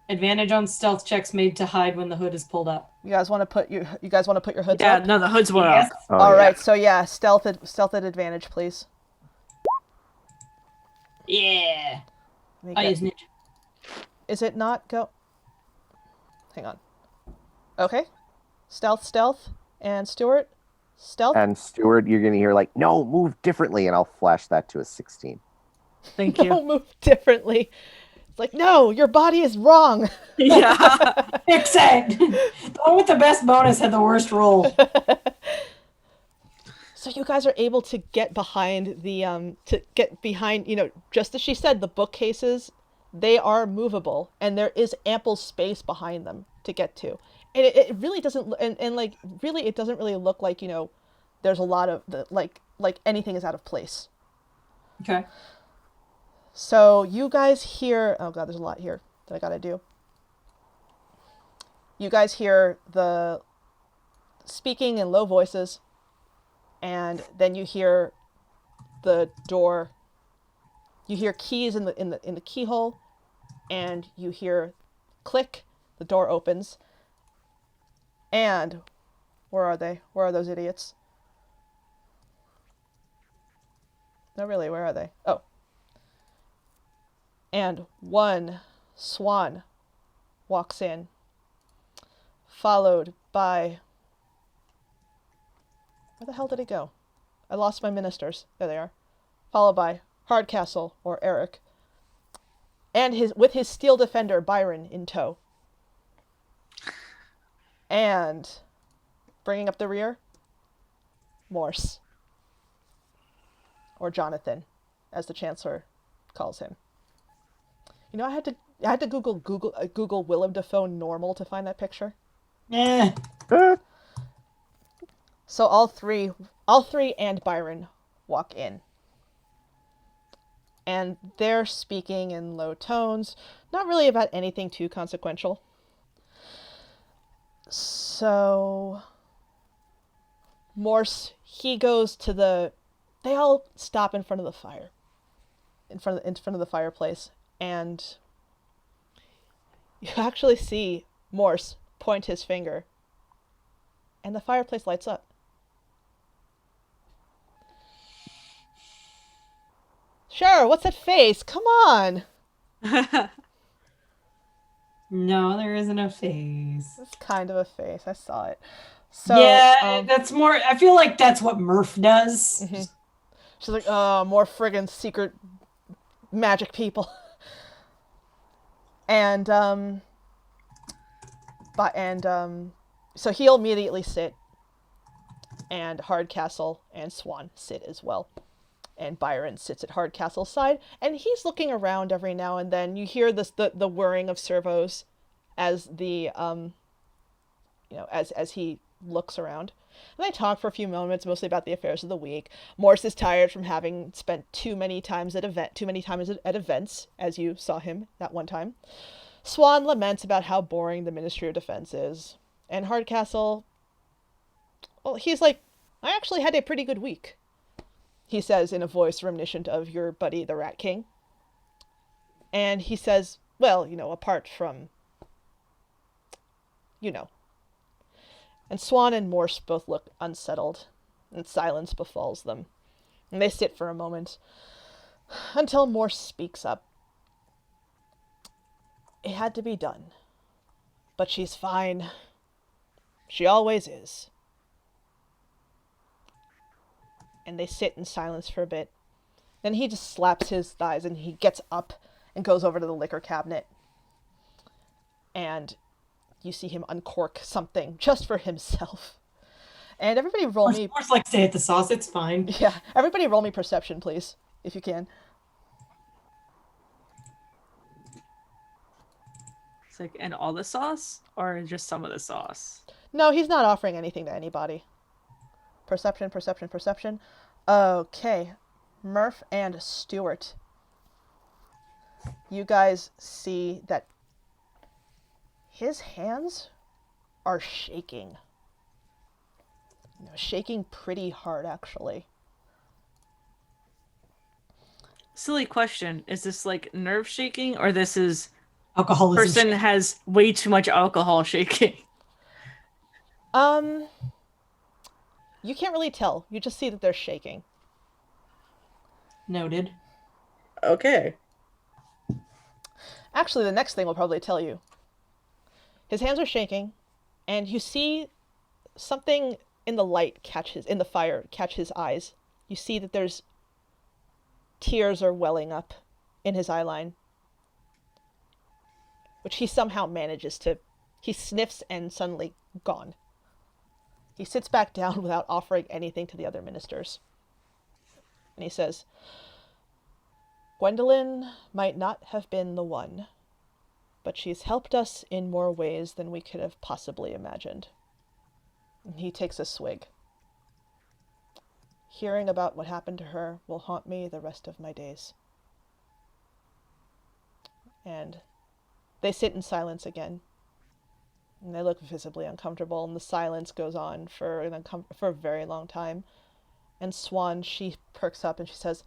B: Advantage on stealth checks made to hide when the hood is pulled up.
A: You guys want to put your hoods
C: Yeah.
A: up?
C: No, the hoods were
B: Yes.
C: up.
D: Oh,
A: All
D: yeah.
A: right, so yeah, stealth at advantage, please.
B: Yeah.
A: Let me
B: I
A: get-
B: use ninja.
A: Is it not go? Hang on. Okay. Stealth, and Stuart. Stealth.
D: And Stuart, you're gonna hear like, no, move differently, and I'll flash that to a 16.
C: Thank
A: Don't
C: you.
A: move differently. It's like, no, your body is wrong.
C: Yeah.
B: Fix it. The one with the best bonus had the worst roll.
A: So you guys are able to get behind just as she said, the bookcases, they are movable and there is ample space behind them to get to. And it really doesn't, and like, really, it doesn't really look like, there's a lot of, like anything is out of place.
B: Okay.
A: So you guys hear, oh God, there's a lot here that I gotta do. You guys hear the speaking in low voices, and then you hear the door. You hear keys in the keyhole, and you hear click. The door opens, and where are they? Where are those idiots? No, really, where are they? Oh. And one swan walks in, followed by... Where the hell did he go? I lost my ministers. There they are. Followed by Hardcastle, or Eric, and with his steel defender, Byron, in tow. And bringing up the rear, Morse, or Jonathan, as the Chancellor calls him. I had to Google Willem Dafoe normal to find that picture.
B: Yeah.
A: So all three and Byron walk in. And they're speaking in low tones, not really about anything too consequential. So Morse, he goes to they all stop in front of the fire. In front of the fireplace, and you actually see Morse point his finger, and the fireplace lights up. Sure, what's that face? Come on.
B: No, there isn't a face.
A: It's kind of a face. I saw it. So
B: Yeah, that's more. I feel like that's what Murph does.
A: Mm-hmm. She's like, oh, more friggin' secret magic people. And so he'll immediately sit, and Hardcastle and Swan sit as well. And Byron sits at Hardcastle's side, and he's looking around every now and then. You hear the whirring of servos as as he looks around. And they talk for a few moments, mostly about the affairs of the week. Morse is tired from having spent too many times at events, as you saw him that one time. Swan laments about how boring the Ministry of Defense is. And Hardcastle, well, he's like, I actually had a pretty good week, he says in a voice reminiscent of your buddy, the Rat King. And he says, well, apart from, And Swan and Morse both look unsettled, and silence befalls them. And they sit for a moment, until Morse speaks up. It had to be done. But she's fine. She always is. And they sit in silence for a bit. Then he just slaps his thighs and he gets up and goes over to the liquor cabinet. And you see him uncork something just for himself. And everybody roll me...
B: Of course, like, stay at the sauce, it's fine.
A: Yeah, everybody roll me perception, please, if you can.
C: It's like, and all the sauce? Or just some of the sauce?
A: No, he's not offering anything to anybody. Perception, perception, perception. Okay. Murph and Stewart. You guys see that his hands are shaking. Shaking pretty hard, actually.
C: Silly question. Is this like nerve shaking, or this is
B: Alcoholism.
C: person has way too much alcohol shaking?
A: You can't really tell. You just see that they're shaking.
B: Noted.
C: Okay.
A: Actually, the next thing will probably tell you. His hands are shaking, and you see something in the light catch his eyes. You see that there's tears are welling up in his eyeline, which he somehow manages to. He sniffs and suddenly gone. He sits back down without offering anything to the other ministers. And he says, Gwendolyn might not have been the one, but she's helped us in more ways than we could have possibly imagined. And he takes a swig. Hearing about what happened to her will haunt me the rest of my days. And they sit in silence again. And they look visibly uncomfortable, and the silence goes on for a very long time. And Swan, she perks up and she says,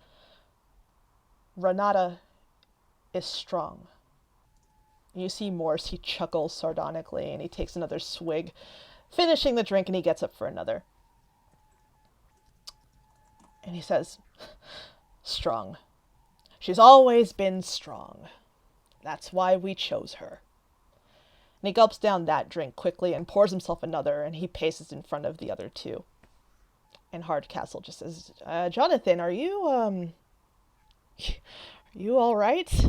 A: Renata is strong. And you see Morse, he chuckles sardonically, and he takes another swig, finishing the drink, and he gets up for another. And he says, strong. She's always been strong. That's why we chose her. And he gulps down that drink quickly and pours himself another, and he paces in front of the other two. And Hardcastle just says, Jonathan, are you all right?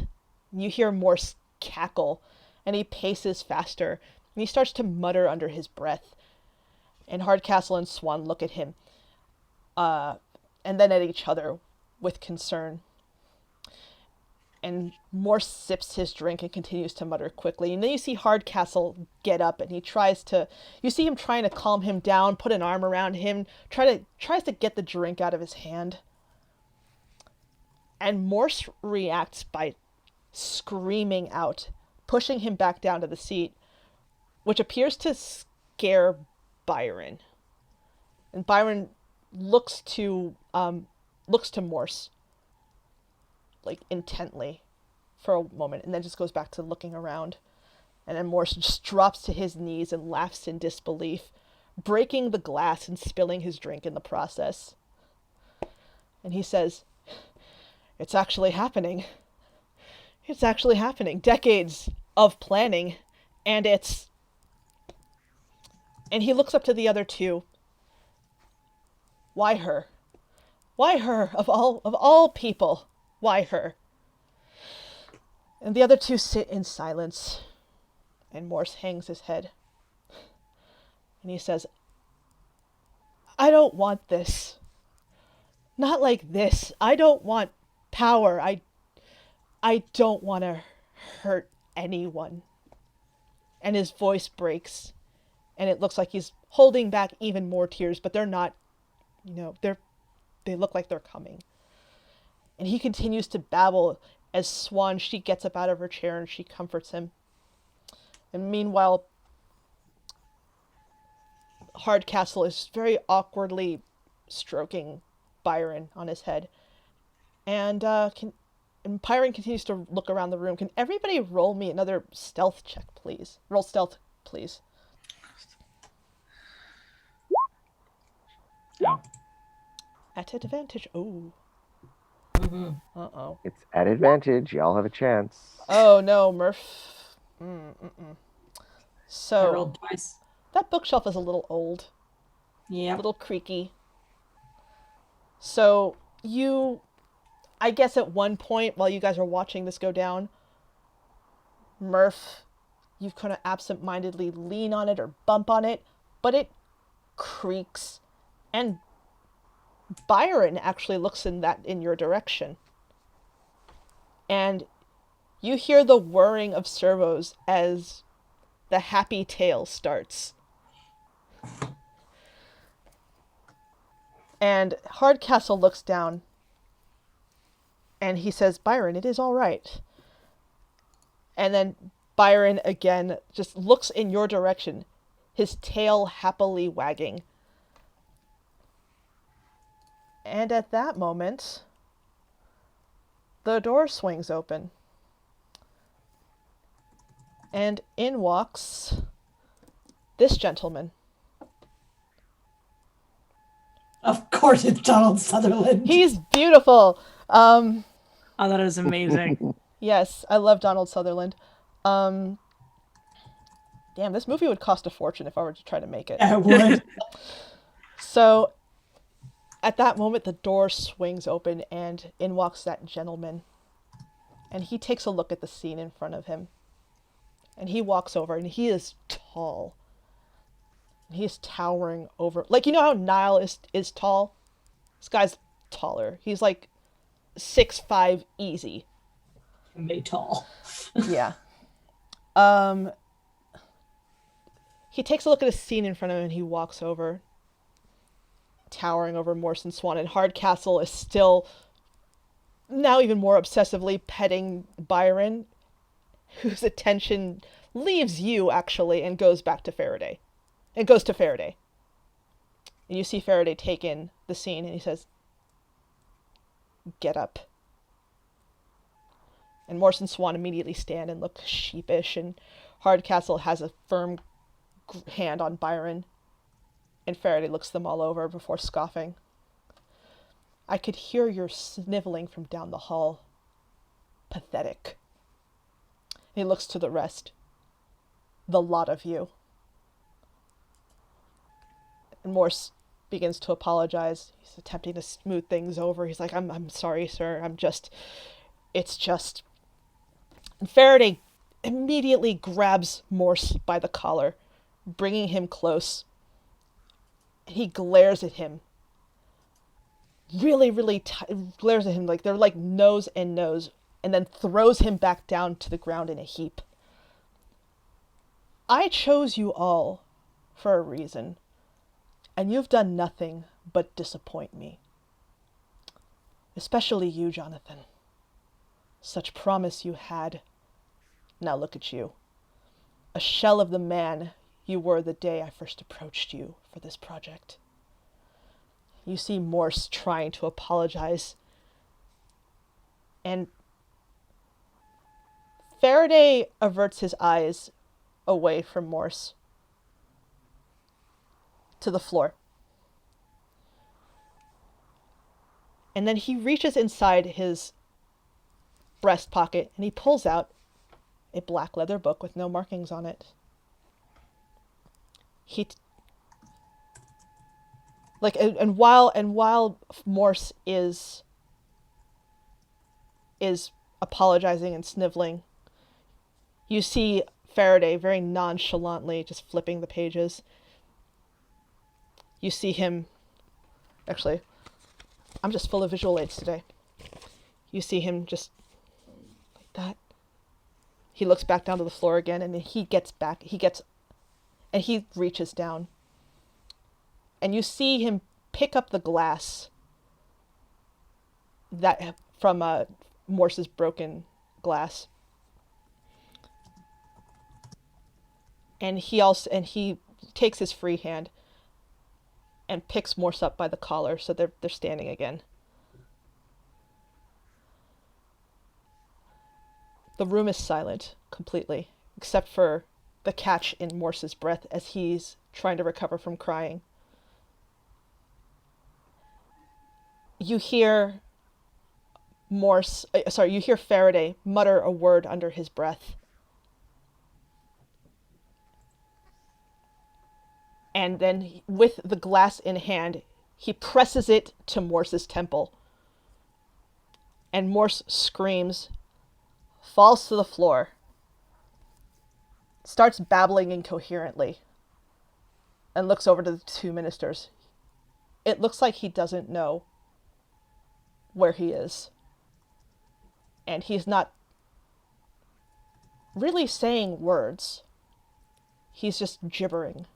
A: And you hear Morse cackle, and he paces faster, and he starts to mutter under his breath. And Hardcastle and Swan look at him, and then at each other with concern. And Morse sips his drink and continues to mutter quickly. And then you see Hardcastle get up, and you see him trying to calm him down, put an arm around him, tries to get the drink out of his hand. And Morse reacts by screaming out, pushing him back down to the seat, which appears to scare Byron. And Byron looks to Morse, like, intently for a moment, and then just goes back to looking around. And then Morse just drops to his knees and laughs in disbelief, breaking the glass and spilling his drink in the process. And he says, It's actually happening. It's actually happening. Decades of planning, and it's... And he looks up to the other two. Why her? Why her? Of all people, why her? And the other two sit in silence, and Morse hangs his head. And he says, I don't want this. Not like this. I don't want power. I don't want to hurt anyone. And his voice breaks, and it looks like he's holding back even more tears, but they're not, they look like they're coming. And he continues to babble as Swan, she gets up out of her chair and she comforts him. And meanwhile, Hardcastle is very awkwardly stroking Byron on his head. And Byron continues to look around the room. Can everybody roll me another stealth check, please? Roll stealth, please. At advantage. Oh.
B: Mm-hmm.
A: Uh-oh.
D: It's at advantage. Y'all have a chance.
A: Oh, no, Murph.
B: I
A: So,
B: rolled twice.
A: that bookshelf is a little old. A
B: Yeah.
A: little creaky. So, I guess at one point, while you guys are watching this go down, Murph, you kind of absent-mindedly lean on it or bump on it, but it creaks, and Byron actually looks in your direction. And you hear the whirring of servos as the happy tale starts. And Hardcastle looks down, and he says, Byron, it is all right. And then Byron again just looks in your direction, his tail happily wagging. And at that moment, the door swings open. And in walks this gentleman.
B: Of course it's Donald Sutherland.
A: He's beautiful.
C: Oh, that is amazing.
A: Yes, I love Donald Sutherland. Damn, this movie would cost a fortune if I were to try to make it.
B: I would.
A: So, At that moment, the door swings open and in walks that gentleman. And he takes a look at the scene in front of him. And he walks over, and he is tall. He's towering over. Like, you know how Niall is tall? This guy's taller. He's like 6'5" easy.
B: May tall.
A: Yeah. He takes a look at a scene in front of him and he walks over, towering over Morse and Swan, and Hardcastle is still, now even more obsessively, petting Byron, whose attention leaves you, actually, and goes back to Faraday. It goes to Faraday. And you see Faraday take in the scene, and he says, "Get up." And Morse and Swan immediately stand and look sheepish, and Hardcastle has a firm hand on Byron, and Faraday looks them all over before scoffing. "I could hear your sniveling from down the hall. Pathetic." And he looks to the rest. "The lot of you." And Morse begins to apologize. He's attempting to smooth things over. He's like, I'm sorry, sir. It's just... And Faraday immediately grabs Morse by the collar, bringing him close. He glares at him. Really, glares at him like they're like nose and nose, and then throws him back down to the ground in a heap. "I chose you all for a reason, and you've done nothing but disappoint me. Especially you, Jonathan. Such promise you had. Now look at you. A shell of the man you were the day I first approached you for this project." You see Morse trying to apologize. And Faraday averts his eyes away from Morse to the floor. And then he reaches inside his breast pocket and he pulls out a black leather book with no markings on it. While Morse is apologizing and sniveling, you see Faraday very nonchalantly just flipping the pages. You see him... Actually, I'm just full of visual aids today. You see him just like that. He looks back down to the floor again, and then he reaches down. And you see him pick up the glass that from Morse's broken glass. And he takes his free hand and picks Morse up by the collar, so they're standing again. The room is silent completely, except for the catch in Morse's breath as he's trying to recover from crying. You hear Faraday mutter a word under his breath. And then, with the glass in hand, he presses it to Morse's temple. And Morse screams, falls to the floor, starts babbling incoherently, and looks over to the two ministers. It looks like he doesn't know where he is. And he's not really saying words. He's just gibbering.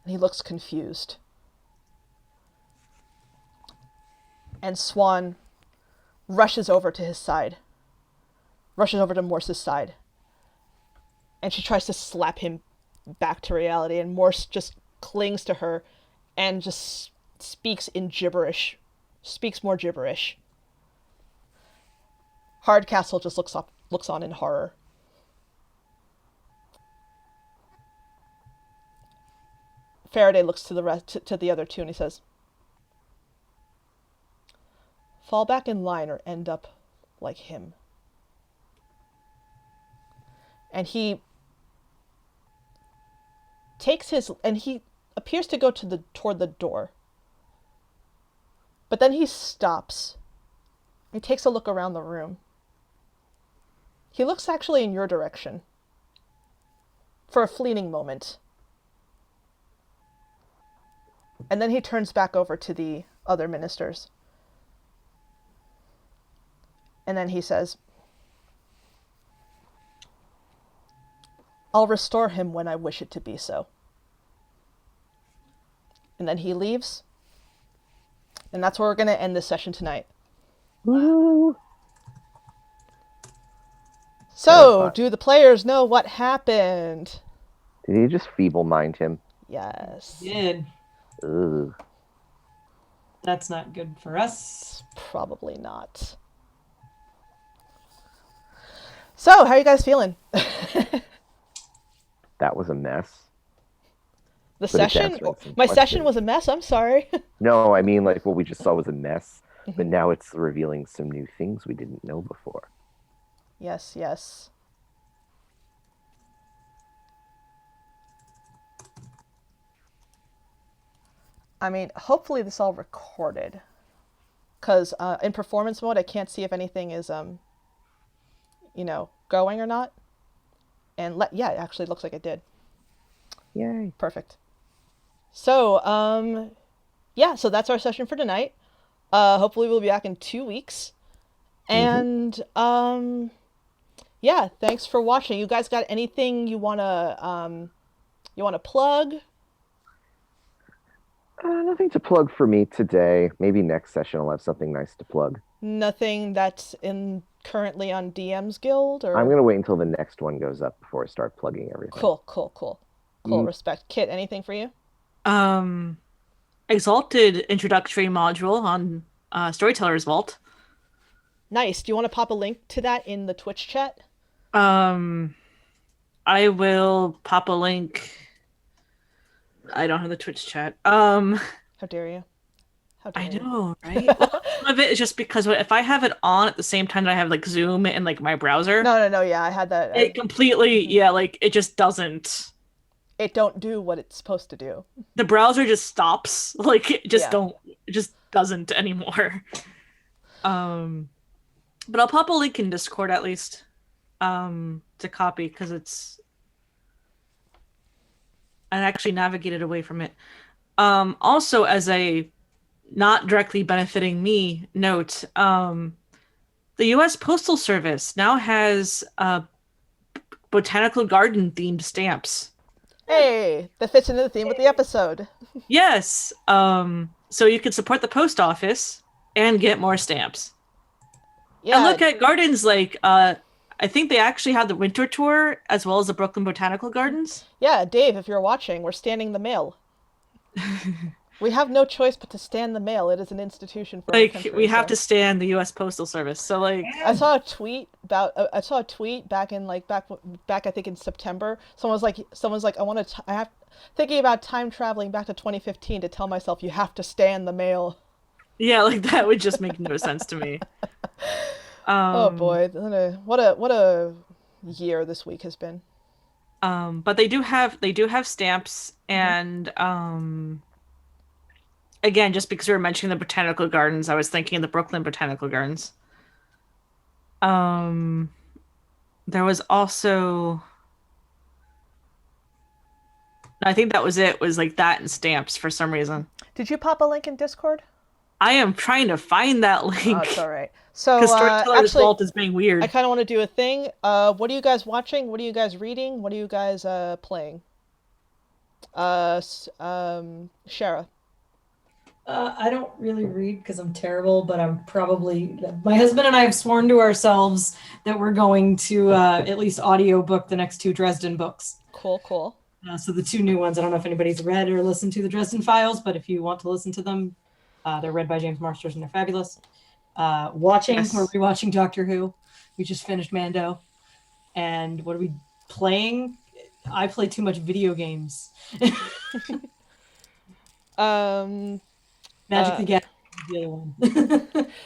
A: And he looks confused. And Swan rushes over to his side. Rushes over to Morse's side. And she tries to slap him back to reality. And Morse just clings to her and just speaks in gibberish. Speaks more gibberish. Hardcastle just looks on in horror. Faraday looks to the other two and he says, "Fall back in line or end up like him." And he takes he appears to go toward the door. But then he stops. He takes a look around the room. He looks actually in your direction for a fleeting moment. And then he turns back over to the other ministers. And then he says, I'll restore him when I wish it to be so. And then he leaves. And that's where we're going to end this session tonight.
D: Woo.
A: So, do the players know what happened?
D: Did he just feeble mind him?
A: Yes.
B: Did.
D: Ugh.
B: That's not good for us.
A: Probably not. So, how are you guys feeling?
D: That was a mess.
A: The
D: But it's
A: session?
D: answering some
A: My session
D: questions.
A: was a mess. I'm sorry.
D: No, I mean, like, what we just saw was a mess, but
A: Mhm.
D: now it's revealing some new things we didn't know before.
A: Yes, yes. I mean, hopefully this all recorded. Because in performance mode, I can't see if anything is, going or not. And yeah, it actually looks like it did.
D: Yay.
A: Perfect. So, yeah, so that's our session for tonight. Hopefully we'll be back in 2 weeks. And, yeah, thanks for watching. You guys got anything you wanna plug?
D: Nothing to plug for me today. Maybe next session I'll have something nice to plug.
A: Nothing that's currently on DM's Guild, or
D: I'm going to wait until the next one goes up before I start plugging everything.
A: Cool. Respect. Kit, anything for you?
C: Exalted introductory module on Storyteller's Vault.
A: Nice. Do you want to pop a link to that in the Twitch chat?
C: I will pop a link. I don't have the Twitch chat.
A: How dare you? How dare
C: I
A: you?
C: know, right? Well, some of it is just because if I have it on at the same time that I have like Zoom and like my browser,
A: No. Yeah, I had that.
C: it completely, like it just doesn't.
A: It don't do what it's supposed to do.
C: The browser just stops. Like it just
A: Yeah.
C: it just doesn't anymore. But I'll pop a link in Discord at least, to copy because I actually navigated away from it. Also, as a not directly benefiting me note, the U.S. Postal Service now has botanical garden themed stamps.
A: Hey, that fits into the theme of the episode.
C: Yes. So you can support the post office and get more stamps.
A: Yeah.
C: And look at gardens like I think they actually have the winter tour as well as the Brooklyn Botanical Gardens.
A: Yeah, Dave, if you're watching, we're standing the mail. We have no choice but to stand the mail. It is an institution for our
C: Like
A: country,
C: we have
A: so.
C: to stand the U.S. Postal Service. So like
A: I saw a tweet back in back I think in September. Someone's like I have thinking about time traveling back to 2015 to tell myself you have to stand the mail.
C: yeah, like that would just make no sense to me.
A: Oh boy, what a year this week has been.
C: But they do have stamps and again, just because we were mentioning the botanical gardens, I was thinking of the Brooklyn Botanical Gardens. There was also I think that was it, was like that and stamps for some reason.
A: Did you pop a link in Discord?
C: I am trying to find that link.
A: Oh, it's all right. So
C: Because Storyteller's
A: actually,
C: Vault is being weird.
A: I kind of want to do a thing. What are you guys watching? What are you guys reading? What are you guys playing? Shara.
B: I don't really read because I'm terrible, but my husband and I have sworn to ourselves that we're going to at least audiobook the next 2 Dresden books.
A: Cool.
B: So the 2 new ones, I don't know if anybody's read or listened to the Dresden Files, but if you want to listen to them, they're read by James Marsters and they're fabulous. Watching,
C: Yes.
B: we're rewatching Doctor Who. We just finished Mando. And what are we playing? I play too much video games. Magic the Gathering is the other one.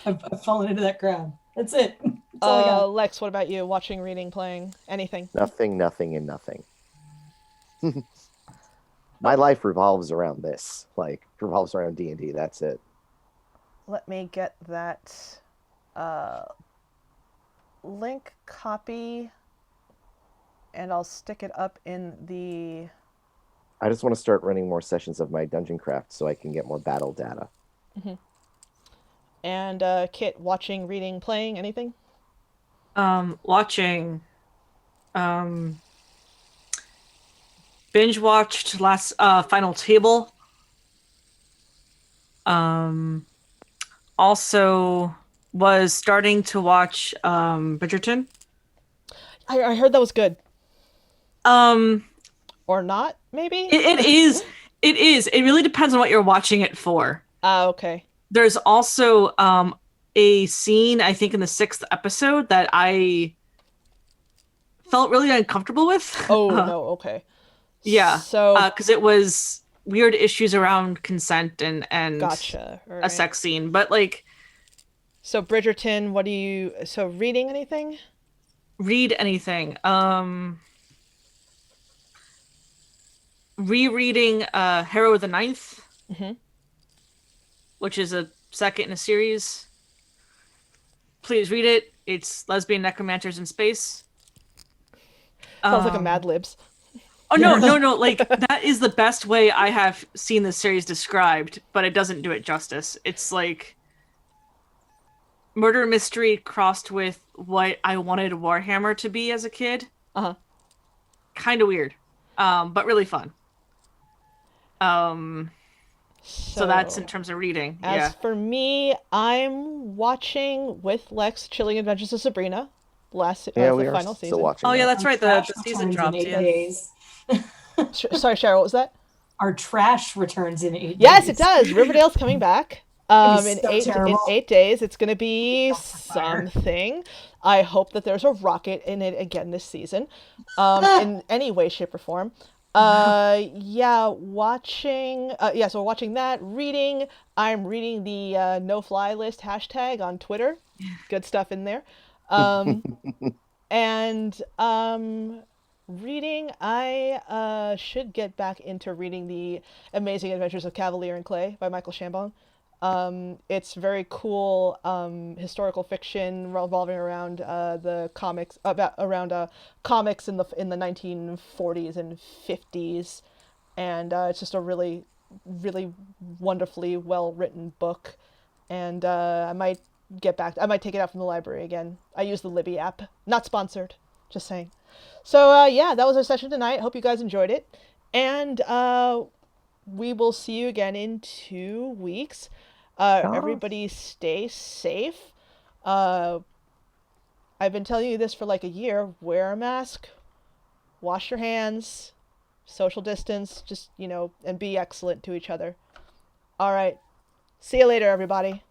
B: I've fallen into that crowd. That's it. That's all I got.
A: Lex, what about you? Watching, reading, playing, anything?
D: Nothing, and nothing. My life revolves around this. Like, revolves around D&D. That's it.
A: let me get that link copy, and I'll stick it up in the.
D: I just want to start running more sessions of my Dungeon Craft so I can get more battle data.
A: And Kit, watching, reading, playing, anything?
C: Watching. Binge watched last Final Table. Also was starting to watch Bridgerton.
A: I heard that was good.
C: Um,
A: Or not, maybe?
C: it is. It is. It really depends on what you're watching it for.
A: Okay.
C: There's also a scene, I think, in the 6th episode that I felt really uncomfortable with.
A: Oh, no, okay.
C: Yeah.
A: So,
C: Because it was weird issues around consent and
A: gotcha. All
C: a
A: right.
C: sex scene. But, like,
A: So, Bridgerton, what do you... So, reading anything?
C: read anything. Rereading Harrow of the Ninth, which is a second in a series. Please read it. It's lesbian necromancers in space.
A: Sounds like a Mad Libs.
C: Oh, no. Like, that is the best way I have seen the series described, but it doesn't do it justice. It's like murder mystery crossed with what I wanted Warhammer to be as a kid.
A: Uh-huh.
C: Kind of weird, but really fun. So that's in terms of reading.
A: As for me, I'm watching with Lex Chilling Adventures of Sabrina. The
D: Yeah, we are
A: final
D: still
A: season.
D: watching.
C: Oh, yeah,
D: that.
C: that's right.
B: Trash
C: The season
B: returns
C: dropped.
B: in 8
C: Yeah.
B: days.
A: Sorry, Cheryl, what was that?
B: Our trash returns in 8
A: Yes,
B: days.
A: it does. Riverdale's coming back.
B: It'd be
A: In
B: so
A: eight
B: terrible.
A: 8 days, it's going to be
B: fire.
A: something. I hope that there's a rocket in it again this season, in any way, shape, or form. Watching. So watching that. Reading. I'm reading the No Fly List hashtag on Twitter. Good stuff in there. And reading. I should get back into reading the Amazing Adventures of Cavalier and Clay by Michael Chambon. It's very cool historical fiction revolving around the comics around comics in the 1940s and 50s, and it's just a really wonderfully well written book, and I might take it out from the library again. I use the Libby app, not sponsored, just saying. So that was our session tonight. Hope you guys enjoyed it, and we will see you again in 2 weeks. Everybody stay safe. I've been telling you this for like a year. Wear a mask, wash your hands, social distance, just, and be excellent to each other. All right. See you later, everybody.